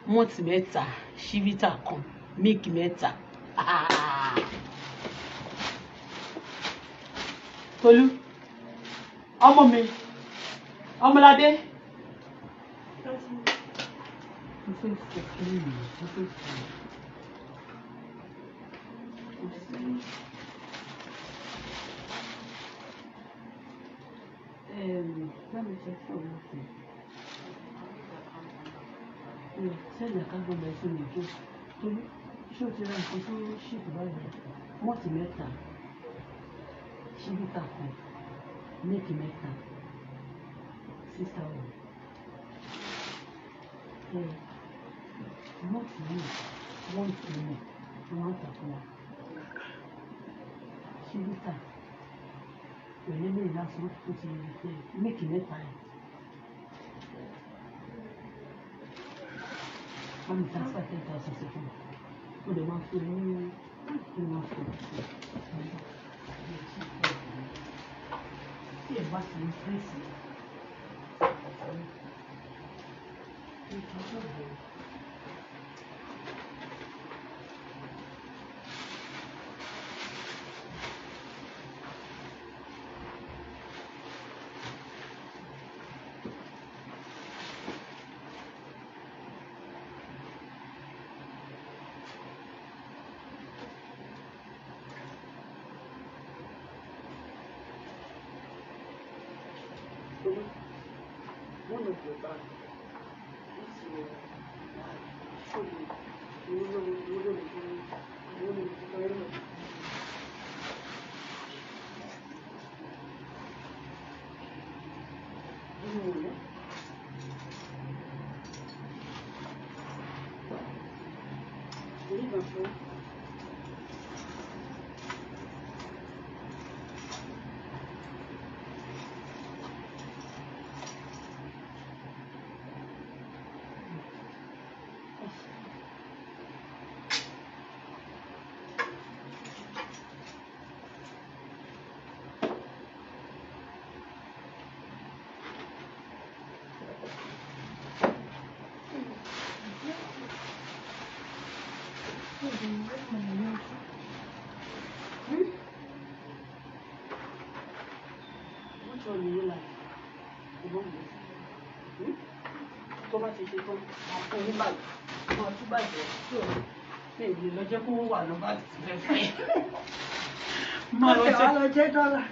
Mọ́tì mẹ́ta, ṣíbítà kan, míìkì mẹ́ta. Tolú, ọmọ mi, Ọmọládé. Mo fẹ́ fò kí ni mo fẹ́ fò. Báwo ṣe fún ọmọ fún? Sẹ́yìn àkágbọ́n lọ sí mi tó. Tolú, ṣé o ti ra nǹkan tó ṣètò báyìí? Mọ́tì mẹ́ta, ṣíbítà kan, míìkì mẹ́ta, 6,000. Mọ́tì yìí, 1 kilo, wọ́n tà fún wa. Ṣíbítà, pẹ̀lú ilé ìlàsán tó ti míìkì mẹ́ta ẹ̀. Wọ́n mi transfer 10,000 sí fún mi. Ó lè máa fi ní ìwọ̀n fún mi. Tí ẹ̀ bá ti ń fèsì. One of your bag is your Which one do you like? The one with tó bá ti ṣe tán àpò oníbàjẹ́ àwọn àtúbàjẹ́ tí ò ní èdè lọ́jọ́ kó wà lọ́ba ti fẹ́ fẹ́. Máa lọ jẹ́ dọ́là.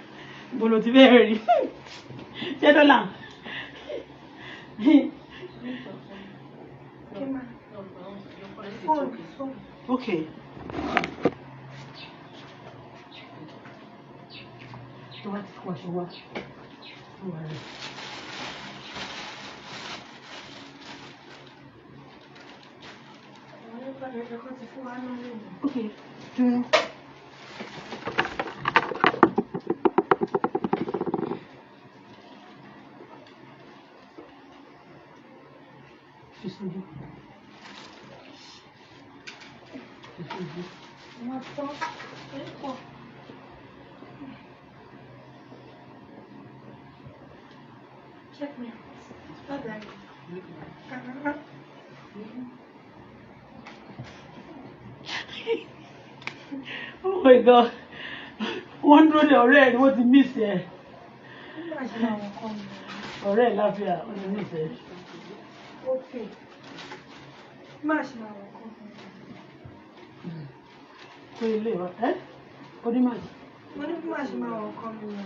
Bolo ti bẹ́ẹ̀ rí. Jẹ́ dọ́là. Okay. Tó bá ti kó aṣọ wá. Okay. Oh my God. Wọ́n dúró de ọ̀rẹ́ ẹ̀ ni wọ́n ti miss ẹ̀. Ọ̀rẹ́ ẹ̀ láfíà wọ́n ti miss ẹ̀. Okay. Má ṣe máa wọ̀ kọ́. Kó ilé wa ẹ́ onímọ̀. Mo ní bí má ṣe máa wọ̀ kọ́ mi lọ.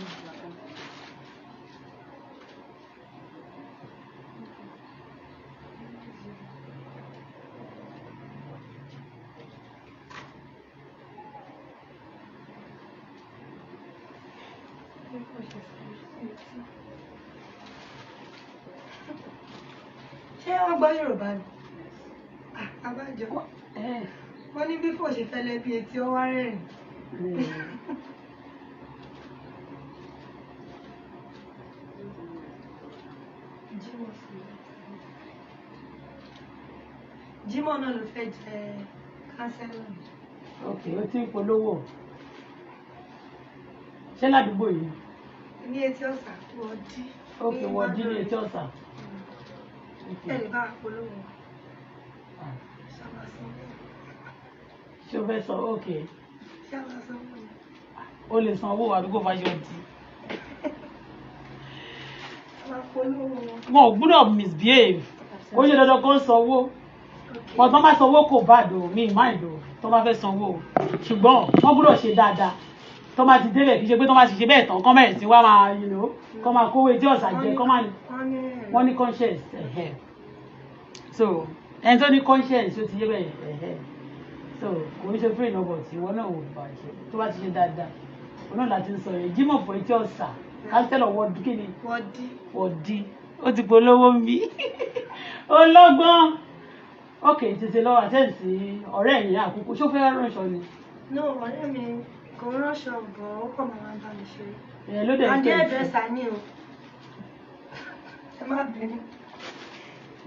Ṣé wọ́n gbọ́ Yorùbá ni? Abájọ. Wọ́n ní bí kò ṣe fẹ́lẹ́ bí etí ó wá rẹ̀rìn. Jímọ̀ náà ló fẹ́ jẹ kánsẹ́lọ̀. Ok, ó ti ń polówó. Ṣé ládùúgbò yìí? Ní etí ọ̀sà wọ́n dí. Ok, wọ́n dí ní etí ọ̀sà. Ẹ lè bá polówó. Ṣé o fẹ́ sọ ok? Ṣáwá sọ fún mi. O lè san owó àdúgbò fáṣọ ti. Wọn ò gbúdọ̀ misbehave. Ó ṣe dandan kó sanwó. Wọ́n tó bá sanwó kò bá dò mí mind o tó bá fẹ́ sanwó. Ṣùgbọ́n wọ́n gbúdọ̀ ṣe dáadáa. Tó bá ti débẹ̀ kì í ṣe pé tó bá ti ṣe bẹ́ẹ̀ tán kọ́ mẹ́rin sí wá máa kọ́ máa kówó etí ọ̀sà jẹ kọ́ máa wọ́n ní conscience. So ẹni tó ní conscience ó ti yé bẹ́ẹ̀. So kò ní ṣe free number tí wọ́n náà ò bá ṣe tó bá ti ṣe dáadáa. Wọ́n náà láti ń sọ yẹn Jímọ̀ fún etí ọ̀sà kánsẹ́lọ̀ wọ́ọ̀dù kí ni? Wọ́ọ̀dì. Ó ti polówó mi. Ológbọ́n. Ok, tètè lọ àtẹ́ǹsì ọ̀rẹ́ ẹ̀yìn àkókò ṣó fẹ́ ránṣọ ni? No, ọ̀rẹ́ mi kò ránṣọ bọ̀ ó kọ̀ máa bá mi ṣe. Ló dẹ̀ Adé ẹ̀dẹ́sà ni o. Ẹ má bínú.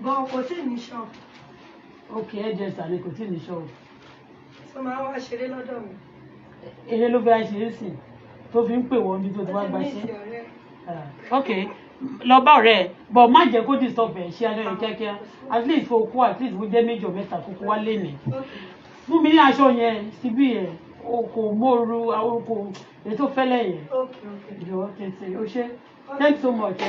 Bọ̀ kò tí ì ní ṣọ́ọ̀bù. Ok, ẹ̀dẹ́sà ni kò tí ì ní ṣọ́ọ̀bù. Sọ máa wá ṣeré lọ́dọ̀ mi. Eré ló fẹ́ ṣe é sìn tó fi ń pè wọ́n bí tó ti wá gbaṣẹ́. Ok, lọ bá ọ̀rẹ́ ẹ̀ bọ̀ má jẹ́ kó disturb ẹ̀ ṣe alẹ́ rẹ̀ kíákíá at least kó kó at least kó jẹ́ méjì mẹ́ta kókó wá lénìí. Fún mi ní aṣọ yẹn síbí yẹn o kò móoru àwọn kò ètò fẹ́lẹ́ yẹn. Ìjọ tètè o ṣe thanks so much.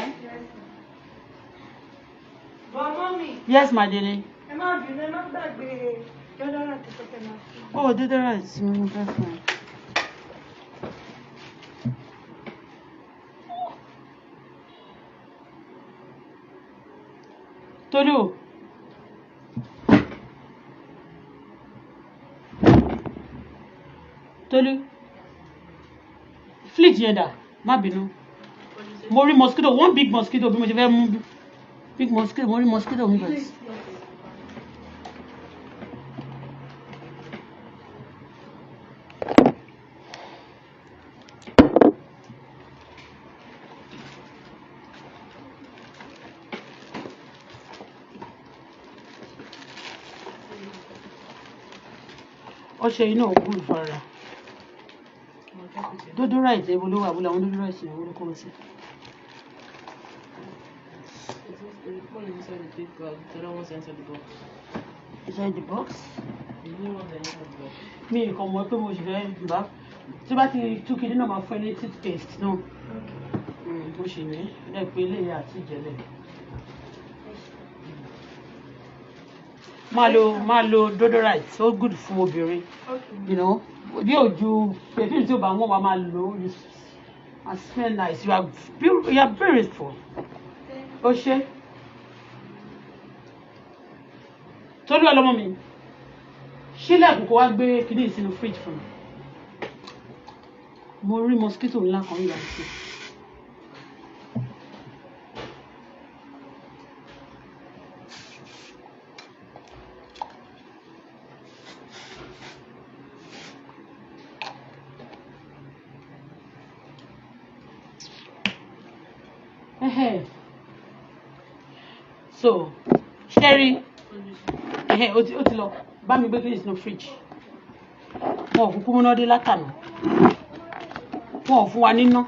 Bọ̀ mọ́mì. Yes, my dear. Ẹ má bínú ẹ má gbàgbé dọ́dọ́rà tó fẹ́ máa fún. Oh, dọ́dọ́rà tí mo fẹ́ fún ẹ. Tolu. Tolu. Fleet yẹn dà, má bínú. Mo rí mosquito, one big mosquito bí mo ṣe fẹ́ mú big mosquito, mo rí mosquito mi bẹ̀rẹ̀. Ọṣẹ iná ògùn ìfara dúdú ráìtì ewu ló wà abúlé àwọn dúdú ráìtì ìwé olókòwò sí. Inside the box. Mi nǹkan mọ̀ pé mo sì fẹ́ bá tí bá ti tú kiri náà máa fún ẹ ní toothpaste náà mo sì ní ẹ pé eléyìí àti ìjẹlẹ. máa lo deodorant so good fún obìnrin bí ojú perfume tí o bá wọn wá máa lò and smell nice you are beautiful o ṣe Tolu ọlọmọ mi ṣílẹ̀kùn kó wá gbé kíní sínú fridge fún mi mo rí mosquito ńlá kan yà sí. So Sherry ó ti lọ bá mi gbé kíní sínú fridge wọn ò kúkú múná dé látàná wọn ò fún wa níná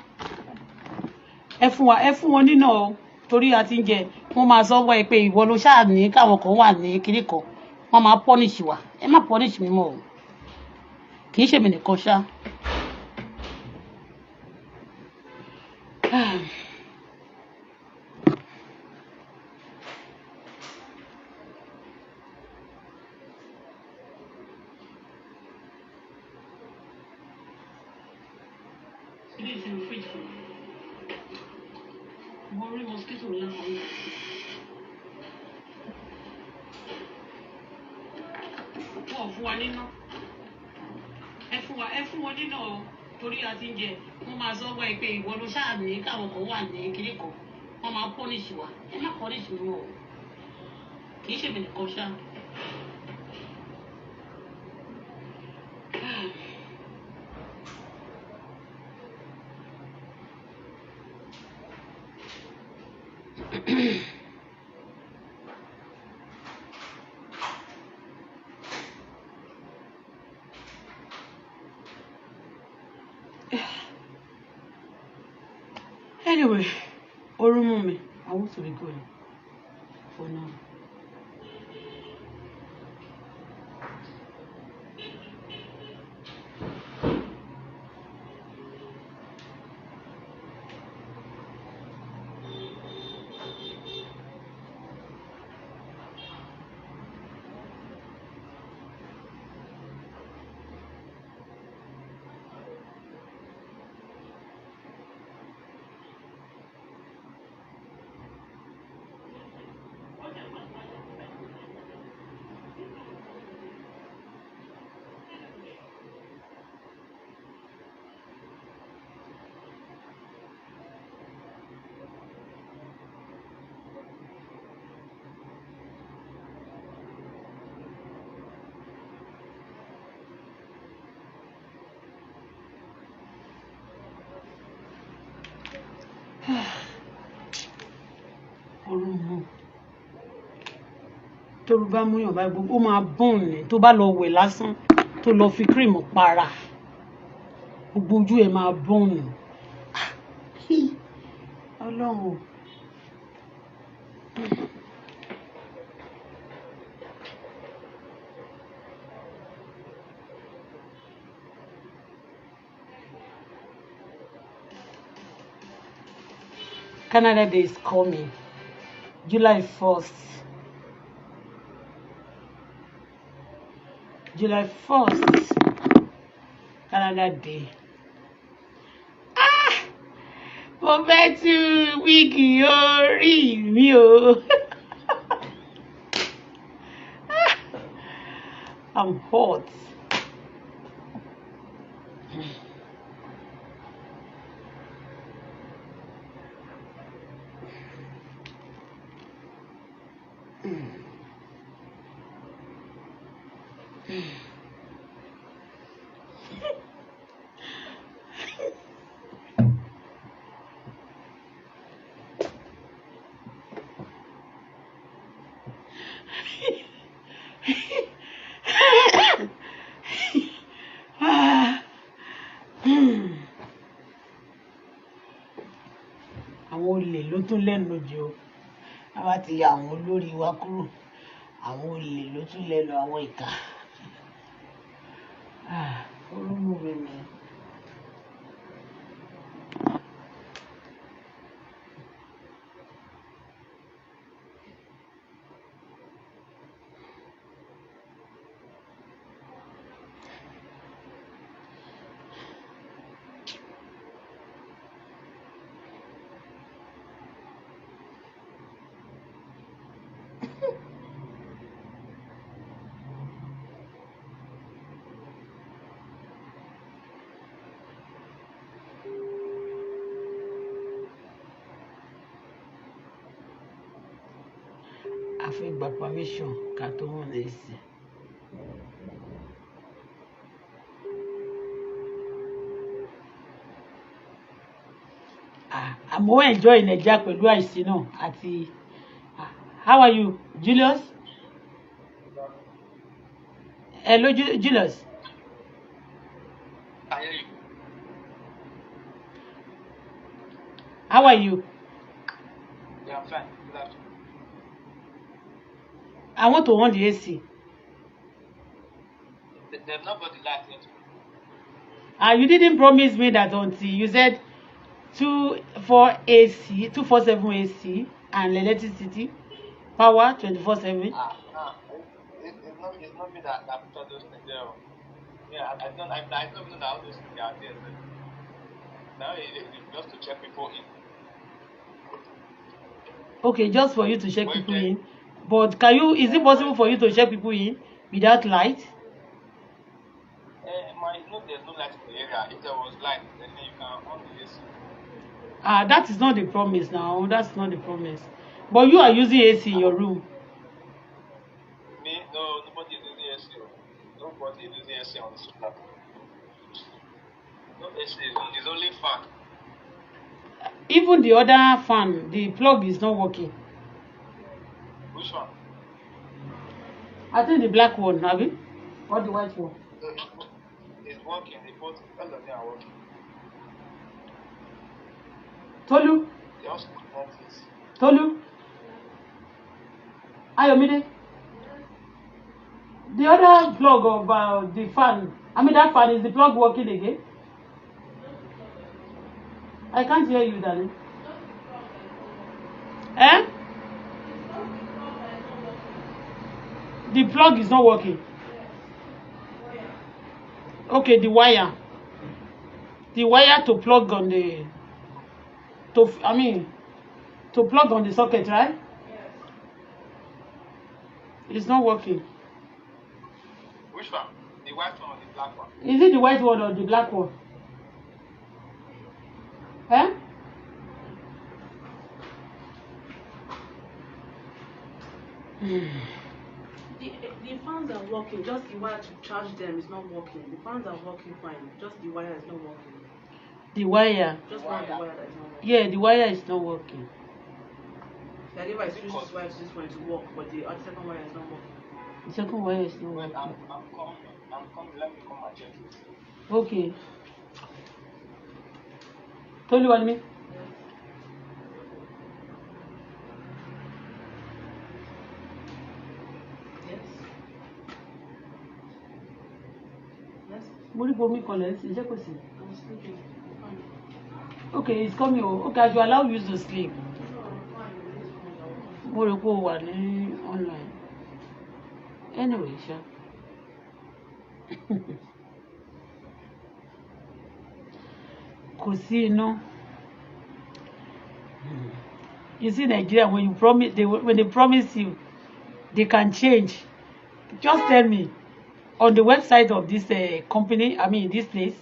ẹ fún wọn níná o torí a ti ń jẹ wọ́n máa sọ wọ́ ẹ pé ìwọ ló ṣáà ní káwọn kan wà ní kinní kan wọ́n máa punish wa ẹ má punish mi mọ́ o kì í ṣèmi nìkan ṣá. Fún wa nínú ẹ fún wọn nínú o torí a ti ń jẹ wọn máa sọ wọ ẹ pé ìwọ ló ṣáà ní káwọn kan wà ní kinní kan wọn máa punish wa ẹ má punish mi o kì í ṣèmi nìkan ṣá. Anyway, orun mú mi. I want to be going for now. Orun mú. Tó bá mú yàn báyìí ó máa bọ́n ni tó bá lọ wẹ̀ lásán tó lọ fi cream para gbogbo ojú ẹ̀ máa bọ́n ni. Ọlọ́run. Canada Day is coming. July 1st. July 1st. Canada Day. Mo fẹ́ tú wíìgì orí mi o. I'm hot. Àwọn olè ló tún lẹ́nu jù o. A bá ti ya àwọn olórí wa kúrò. Àwọn olè ló tún lẹ́nu àwọn ìkà. Orun mú mi ni. A fẹ́ gba permission ká tó wọ́n lè sí. Àmọ́ enjoy Naija pẹ̀lú àìsí náà àti how are you Julius? Hello Julius. I hear you. How are you? Yeah, I'm fine. Good afternoon. I want to on the AC. They've not got the light yet. You didn't promise me that until you said 247 AC and electricity power 24/7. It's not me that put all those things there. Yeah, I don't even know how those things are there. Now it's just to check people in. Okay, just for you to check people in. But is it possible for you to check people in without light? There's no light in the area. If there was light, then you can on the AC. That is not the promise now. That's not the promise. But you are using AC in your room. Me? No, nobody is using AC. Nobody is using AC on the solar. No AC, it's only fan. Even the other fan, the plug is not working. Which one? I think the black one, have you? Or the white one? It's working. All of them are working. Tolu? They also want this. Tolu? Ayomide? The other plug of the fan, that fan, is the plug working again? I can't hear you, darling. Eh? The plug is not working. Okay, the wire. The wire to plug on the to plug on the socket, right? Yes. It's not working. Which one? The white one or the black one? Is it the white one or the black one? Eh? The fans are working, just the wire to charge them is not working. The fans are working fine, just the wire is not working. The wire? Just one of the wire that is not working. Yeah, the wire is not working. Yeah, if I switch this wire to this one to work, but the second wire is not working. The second wire is not Wait, working. I'm coming. Let me come and check it. Okay. Tolu, what me? Mori collect. Is that possible? I'm sleeping. Okay, it's coming. Okay, I should allow you to sleep. Mori go online. Anyway, sure. Kò sí iná. You see, Nigeria, when they promise you, they can change. Just tell me, on the website of this company, this place,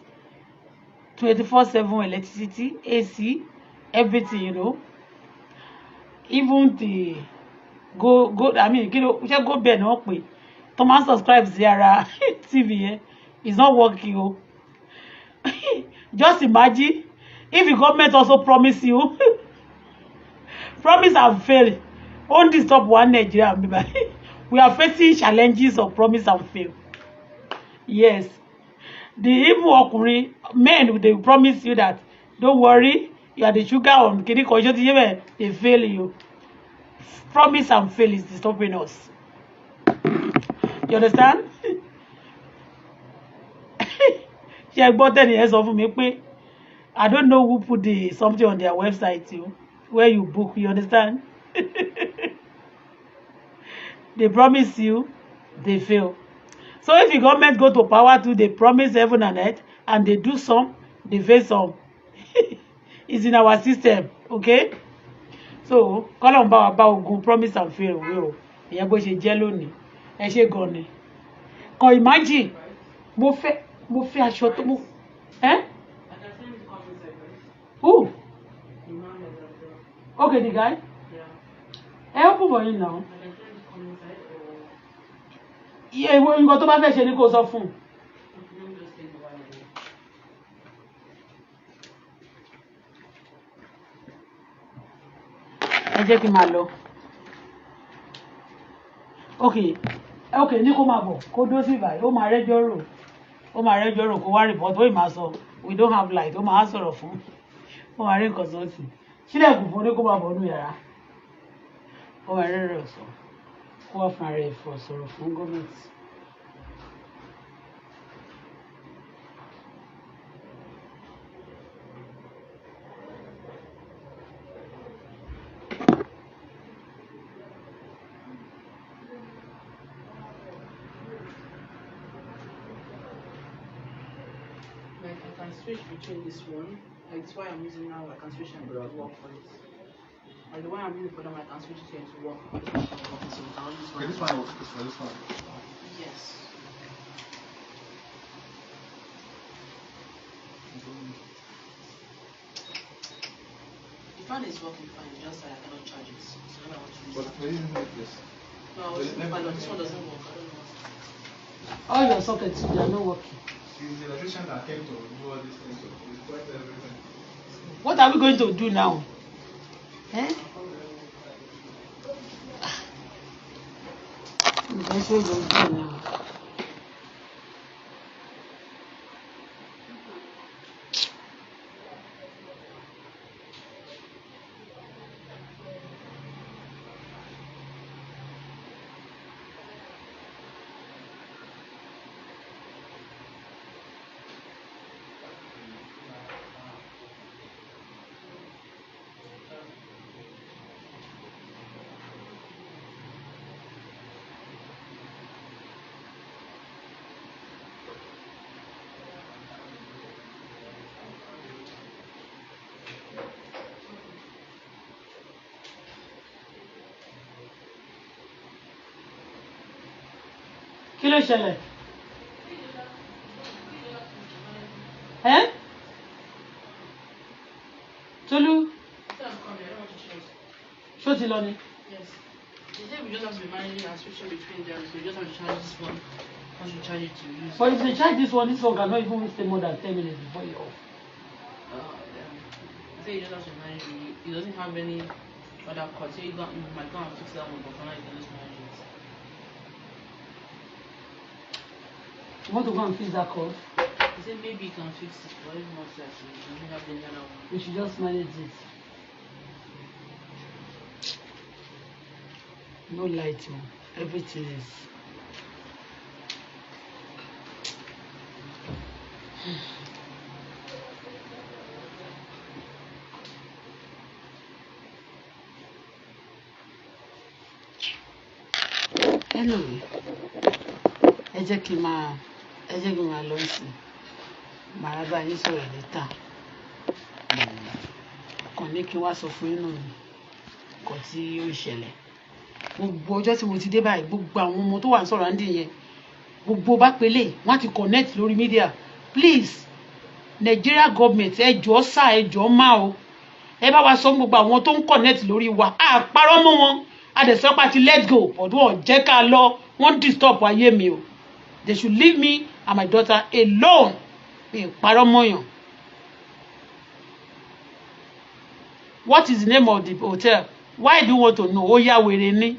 24/7 electricity, AC, everything, even the go bed no pay. Thomas subscribes there TV it's not working. Just imagine if the government also promise you promise and fail. Only stop one Nigeria. We are facing challenges of promise and fail. Yes. The evil men, they promise you that don't worry, you are the sugar on kidney condition, they fail you. Promise and fail is stopping us. You understand? I don't know who put something on their website where you book, you understand? They promise you, they fail. So if the government go to power too, they promise heaven and earth, and they do some, they fail some. It's in our system, okay? So, call on Ogun, promise and fail. Ìyẹn bó ṣe jẹ́ lónìí. Ẹ ṣe gan ni. Can imagine? Mo fẹ́ aṣọ tó mo. Eh? Who? Okay, the guy? Yeah. Open for him now. Yeah, nǹkan tó bá fẹ́ ṣe ni kó sọ fún. Ẹ jẹ́ kí n máa lọ. Okay, ní kó máa bọ̀, kó dó sí ìbàyí, ó máa rẹ́jọ́ rò, kó wá report, ó ì máa sọ, we don't have light, ó máa sọ̀rọ̀ fún, ó máa rí nǹkan sọ sí. Sílẹ̀kùn fún ní kó máa bọ̀ nínú yàrá, ó máa rẹ́rẹ́ sọ. kó wá fún ara ẹ̀ fọ̀ sọ̀rọ̀ fún gọ́ọ̀mẹ̀ntì. Like I can switch between this one. Like it's why I'm using now. I can switch and work for it. Like the one I'm using for them, I can switch it here to work. So I can use Okay, this one works for this one. Yes. The fan is working fine. Just that I cannot charge it. So I want to use But that. we didn't make this. No, I was using the fan, but this one doesn't work. I don't know. All your sockets, they are not working. He's the electrician that came to do all these things. So he's quite everything. What are we going to do now? Eh? That's what we're going to do now. Kí ló ṣẹlẹ̀? Tolu, ṣó ti lọ ni? Yes. They say we just have to be managing and switching between them. So we just have to charge this one. Once we charge it to use. But if they charge this one cannot even stay more than 10 minutes before you're off. They say you just have to manage it. It doesn't have any other cord. So you might go and fix that one, but for now you can just manage it. You want to go and fix that cord? He said maybe you can fix it, but if not, that you don't have any other one. We should just manage it. No lighting. Everything is. Anyway, ẹ jẹ́ kí n máa lọ sí màá bá yín sọ̀rọ̀ létà. Kàn ní kí n wá sọ fún yín náà ni nǹkan tí ó ń ṣẹlẹ̀. Gbogbo ọjọ́ tí mo ti dé báyìí, gbogbo àwọn ọmọ tó wà ní surrounding yẹn, gbogbo bá pélé wọ́n ti connect lórí media. Please, Nigeria government, ẹ jọ̀ọ́ sà, ẹ jọ̀ọ́ má o. Ẹ bá wa sọ gbogbo àwọn tó ń connect lórí wa. A parọ́ mọ́ wọn. A dẹ̀ sọ pé a ti let go. Ọdún wọn jẹ́ ká lọ. Wọ́n disturb ayé mi o. They should leave me and my daughter alone. Mi ò parọ́ mọ́ yàn. What is the name of the hotel? Why do you want to know? Ó yá wèrè ni.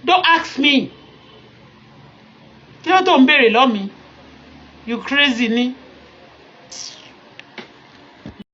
Don't ask me. Kí ló tó ń béèrè lọ́ mi? You crazy ni.